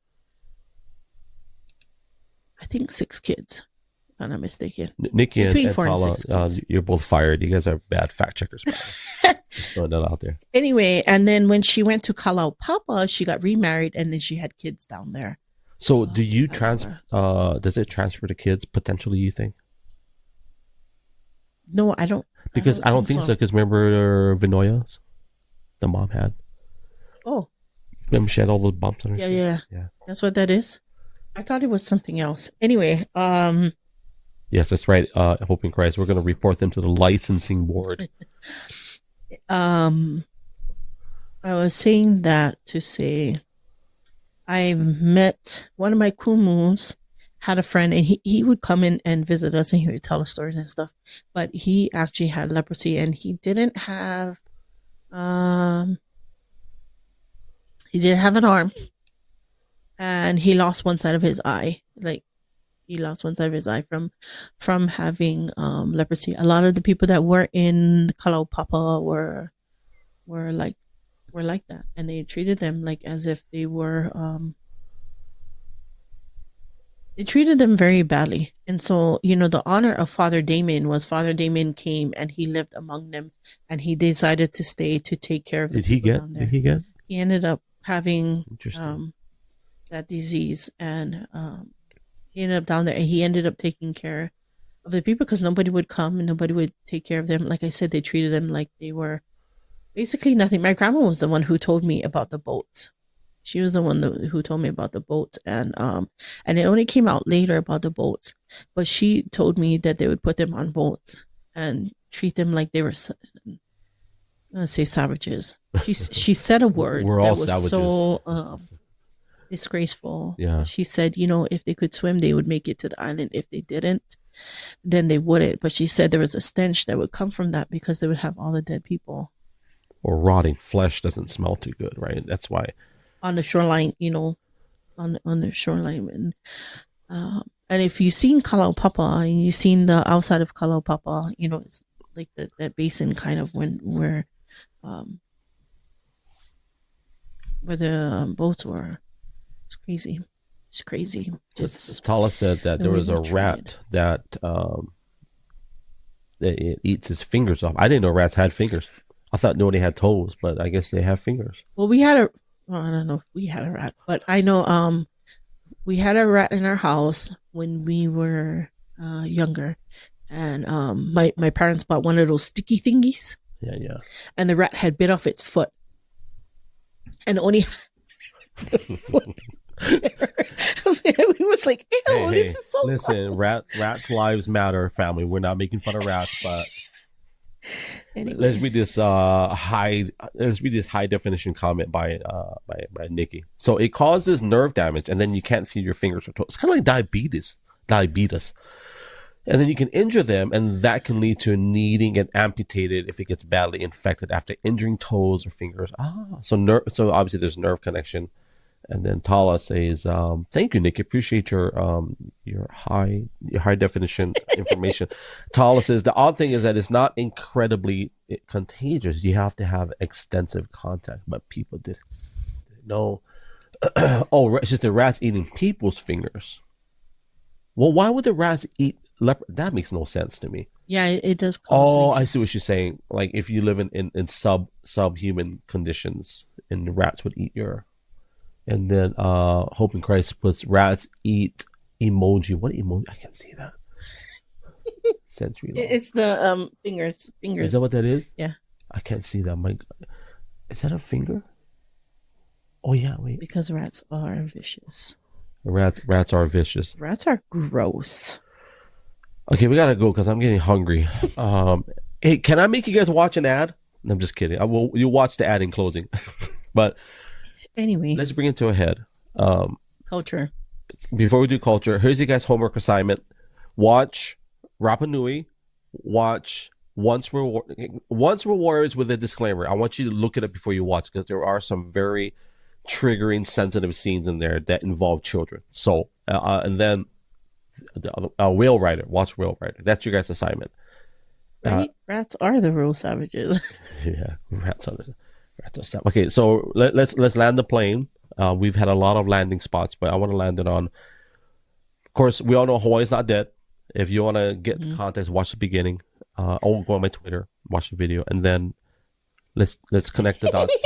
I think, 6 kids, if I'm not mistaken. Nikki and Between 4 and Tala, 6 kids. you're both fired. You guys are bad fact checkers. Just throwing that out there. Anyway, and then when she went to Kalaupapa, she got remarried and then she had kids down there. So do you does it transfer to kids potentially, you think? No, I don't. Because I don't think so. Because remember Vinoya's? The mom had. Oh. Remember she had all those bumps on her skin? Yeah. That's what that is? I thought it was something else. Anyway, yes, that's right. Hope in Christ. We're going to report them to the licensing board. I was saying that to say I met one of my kumus had a friend and he would come in and visit us and he would tell us stories and stuff, but he actually had leprosy and he didn't have an arm and he lost one side of his eye. Like he lost one side of his eye from having leprosy. A lot of the people that were in Kalaupapa were like that, and they treated them like as if they were they treated them very badly. And so, the honor of Father Damien was Father Damien came and he lived among them and he decided to stay to take care of the people down there. Did he get? He ended up having that disease and he ended up down there and he ended up taking care of the people because nobody would come and nobody would take care of them. Like I said, they treated them like they were basically nothing. My grandma was the one who told me about the boats. She was the one who told me about the boats, and it only came out later about the boats. But she told me that they would put them on boats and treat them like they were, I'm gonna say savages. She said a word We're that all was savages. so disgraceful. Yeah. She said, if they could swim, they would make it to the island. If they didn't, then they wouldn't. But she said there was a stench that would come from that because they would have all the dead people. Or rotting flesh doesn't smell too good, right? That's why. On the shoreline, on the shoreline. And if you've seen Kalaupapa and you've seen the outside of Kalaupapa, it's like that basin kind of where the boats were. It's crazy. It's crazy. Tala said that there was a treated. rat that it eats his fingers off. I didn't know rats had fingers. I thought nobody had toes, but I guess they have fingers. Well, I don't know if we had a rat, but I know we had a rat in our house when we were younger, and my parents bought one of those sticky thingies. Yeah. And the rat had bit off its foot, and only the foot. We was like, ew, Hey, this is so listen, gross. rats' lives matter, family. We're not making fun of rats, but Anyway. let's read this high definition comment by Nikki. So it causes nerve damage, and then you can't feel your fingers or toes. It's kind of like diabetes, and then you can injure them, and that can lead to needing and amputated if it gets badly infected after injuring toes or fingers. So obviously there's nerve connection. And then Tala says, "Thank you, Nick. Appreciate your high definition information." Tala says the odd thing is that it's not incredibly contagious. You have to have extensive contact, but people didn't know. Oh, it's just the rats eating people's fingers. Well, why would the rats eat leopard? That makes no sense to me. Yeah, it does cause. Oh, lesions. I see what she's saying. Like if you live in subhuman conditions, and the rats would eat your. And then Hope in Christ puts rats eat emoji. What emoji? I can't see that. Century long. It's the fingers. Is that what that is? Yeah. I can't see that. Is that a finger? Oh yeah, wait. Because rats are vicious. Rats are vicious. Rats are gross. Okay, we gotta go because I'm getting hungry. Hey, can I make you guys watch an ad? No, I'm just kidding. You'll watch the ad in closing. But Anyway, let's bring it to a head. culture. Before we do culture, here's your guys' homework assignment. Watch Rapa Nui. Watch Once We're Warriors with a disclaimer. I want you to look it up before you watch because there are some very triggering, sensitive scenes in there that involve children. So, and then Whale Rider. Watch Whale Rider. That's your guys' assignment. Right? Rats are the real savages. Yeah, rats are stuff. Okay, so let's land the plane. We've had a lot of landing spots, but I want to land it on. Of course, we all know Hawaii's not dead. If you want to get the context, watch the beginning. Or go on my Twitter, watch the video, and then let's connect the dots.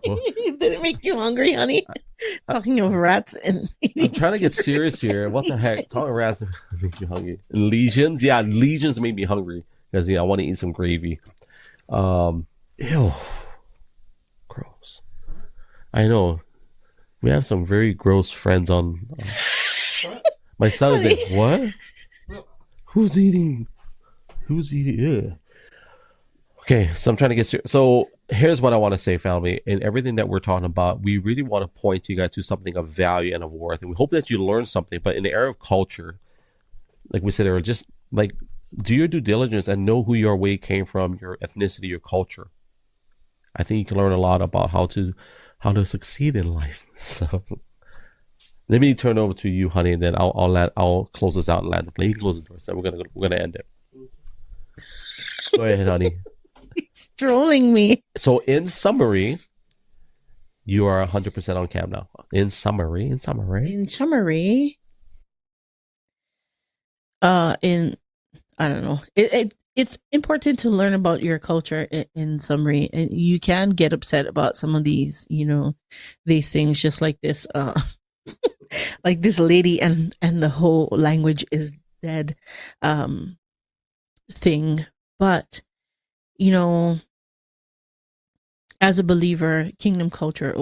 Did it make you hungry, honey? Talking of rats and I'm trying to get serious here. What the heck? Talking rats make you hungry. Legions, yeah, legions made me hungry because I want to eat some gravy. Ew. Gross. I know. We have some very gross friends on. My son is like, what? Who's eating? Yeah. Okay, so I'm trying to get serious. So here's what I want to say, family. In everything that we're talking about, we really want to point you guys to something of value and of worth. And we hope that you learn something. But in the era of culture, like we said earlier, just like do your due diligence and know who your way came from, your ethnicity, your culture. I think you can learn a lot about how to succeed in life. So let me turn over to you, honey, and then I'll close this out and land the plane. You close the door, so we're gonna end it. Go ahead, honey. it's trolling me. So in summary, you are 100% on cam now. In summary, In summary, I don't know. It's important to learn about your culture in summary, and you can get upset about some of these, these things, just like this, like this lady, and the whole language is Dead thing. But, as a believer, kingdom culture,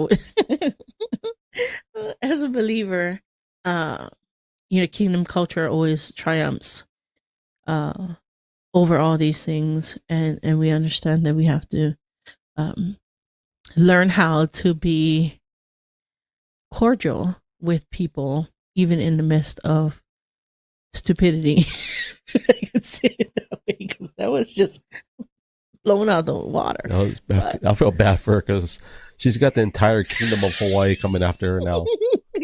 as a believer, kingdom culture always triumphs over all these things. And we understand that we have to learn how to be cordial with people, even in the midst of stupidity. I could say it that way, because that was just blown out of the water. That was bad. I feel bad for her because she's got the entire kingdom of Hawaii coming after her now.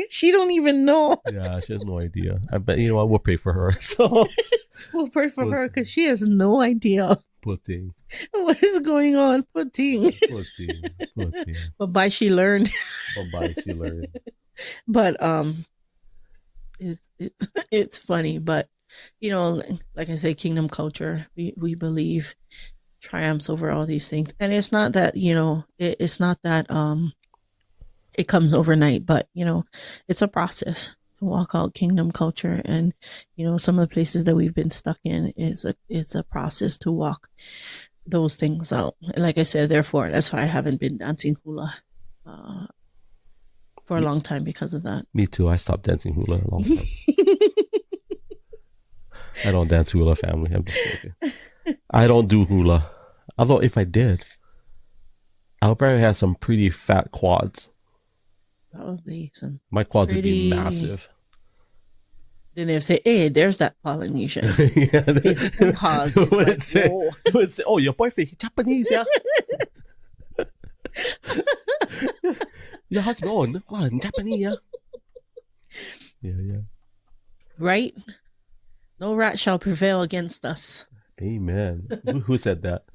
She don't even know. Yeah, she has no idea. I bet, you know what, we'll pray for her. So we'll pray for her because she has no idea Puting. what is going on. Puting. Puting. But by she learned. But it's funny. But like I say, kingdom culture, we believe triumphs over all these things. And it's not that, it's not that it comes overnight, but it's a process to walk out kingdom culture. And some of the places that we've been stuck in it's a process to walk those things out. And like I said, therefore, that's why I haven't been dancing hula for a long time, because of that. Me too. I stopped dancing hula a long time. I don't dance hula, family. I'm just joking. I don't do hula. Although if I did, I would probably have some pretty fat quads. Probably some. My quads would be massive. Then they say, "Hey, there's that Polynesian." Yeah, his hoo-has is like, whoa. It would say, "Oh, your boyfriend, he's Japanese, yeah." Your husband, oh, Japanese, yeah. Yeah. Right? No rat shall prevail against us. Amen. Who said that?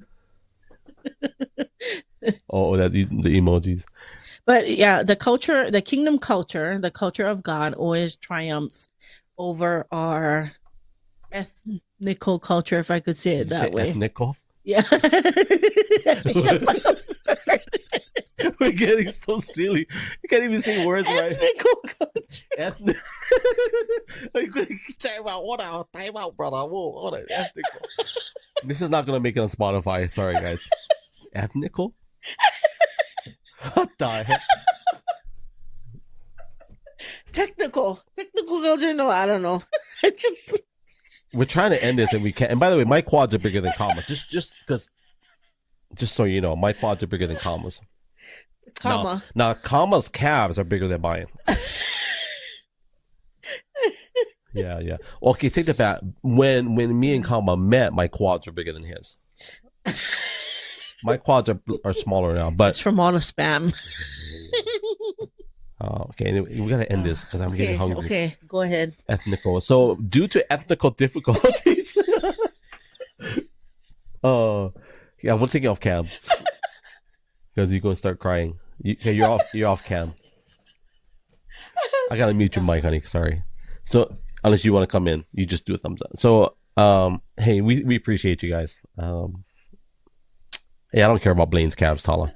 Oh, that the emojis. But yeah, the kingdom culture, the culture of God always triumphs over our ethnical culture, if I could say it that way. Ethnical? Yeah. We're getting so silly. You can't even say words right. Ethnical culture. Time out, brother. Whoa, ethnical. This is not going to make it on Spotify. Sorry, guys. Ethnical? What the heck? Technical culture? No, I don't know. We're trying to end this and we can't. And by the way, my quads are bigger than commas. Just so you know, my quads are bigger than commas. Comma. Now commas calves are bigger than mine. Yeah. Okay, take that back. When me and comma met, my quads were bigger than his. My quads are smaller now, but it's from all the spam. Okay, anyway, we gotta end this because I'm getting hungry. Okay, go ahead. Ethnical. So, due to ethnical difficulties, yeah, we'll take you off cam because you're gonna start crying. You're off cam. I gotta mute your mic, honey. Sorry. So, unless you want to come in, you just do a thumbs up. So, hey, we appreciate you guys. Yeah, I don't care about Blaine's calves, Tala.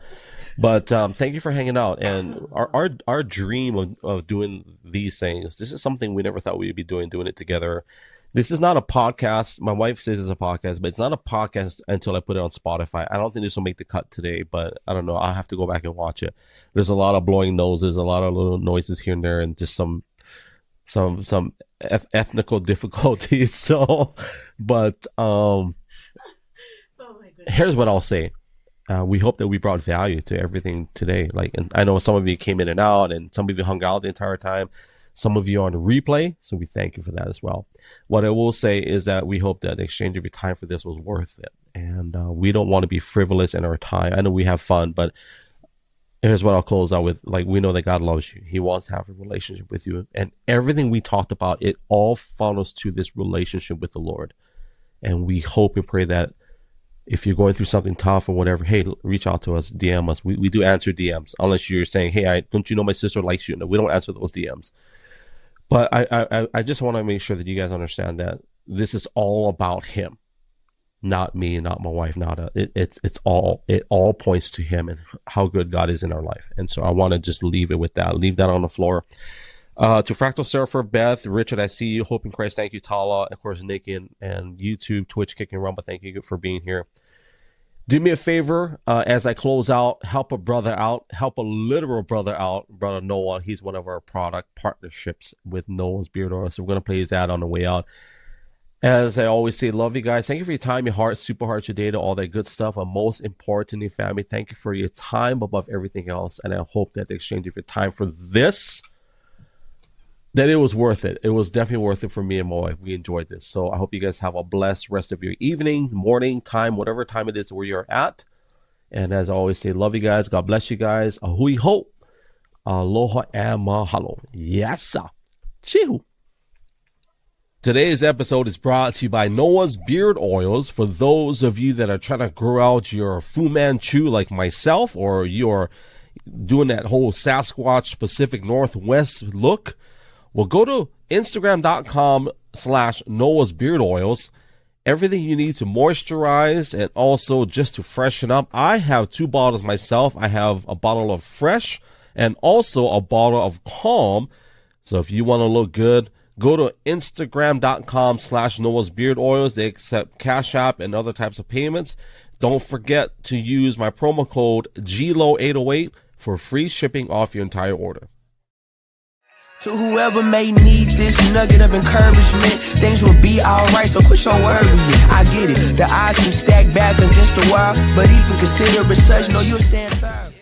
But thank you for hanging out. And our dream of doing these things, this is something we never thought we'd be doing it together. This is not a podcast. My wife says it's a podcast, but it's not a podcast until I put it on Spotify. I don't think this will make the cut today, but I don't know. I'll have to go back and watch it. There's a lot of blowing noses, a lot of little noises here and there, and just some ethnical difficulties. So, but here's what I'll say. We hope that we brought value to everything today. And I know some of you came in and out, and some of you hung out the entire time. Some of you are on replay, so we thank you for that as well. What I will say is that we hope that the exchange of your time for this was worth it. And we don't want to be frivolous in our time. I know we have fun, but here's what I'll close out with. We know that God loves you. He wants to have a relationship with you. And everything we talked about, it all funnels to this relationship with the Lord. And we hope and pray that if you're going through something tough or whatever, hey, reach out to us, DM us. We do answer DMs, unless you're saying, hey, don't you know my sister likes you? No, we don't answer those DMs. But I just want to make sure that you guys understand that this is all about him, not me, not my wife, it all points to him and how good God is in our life. And so I want to just leave it with that. Leave that on the floor. To Fractal Surfer, Beth, Richard, I see you. Hope in Christ, thank you. Tala, of course, Nikki, and YouTube, Twitch, Kick and Rumble, thank you for being here. Do me a favor as I close out. Help a brother out. Help a literal brother out. Brother Noah. He's one of our product partnerships with Noah's Beard Oil. So we're going to play his ad on the way out. As I always say, love you guys. Thank you for your time, your heart, super heart, your data, all that good stuff. And most importantly, family, thank you for your time above everything else. And I hope that the exchange of your time for this, that it was worth it. It was definitely worth it for me and my wife. We enjoyed this. So I hope you guys have a blessed rest of your evening, morning, time, whatever time it is where you're at. And as I always say, love you guys. God bless you guys. Ahui ho. Aloha and mahalo. Yes, sir. Chihu. Today's episode is brought to you by Noah's Beard Oils. For those of you that are trying to grow out your Fu Manchu like myself, or you're doing that whole Sasquatch Pacific Northwest look, well, go to Instagram.com/Noah's Beard Oils. Everything you need to moisturize and also just to freshen up. I have 2 bottles myself. I have a bottle of Fresh and also a bottle of Calm. So if you want to look good, go to Instagram.com/Noah's Beard Oils. They accept Cash App and other types of payments. Don't forget to use my promo code GLO808 for free shipping off your entire order. To whoever may need this nugget of encouragement, things will be alright, so quit your worrying. I get it, the odds can stack back against the wall, but even consider it such, know you'll stand firm.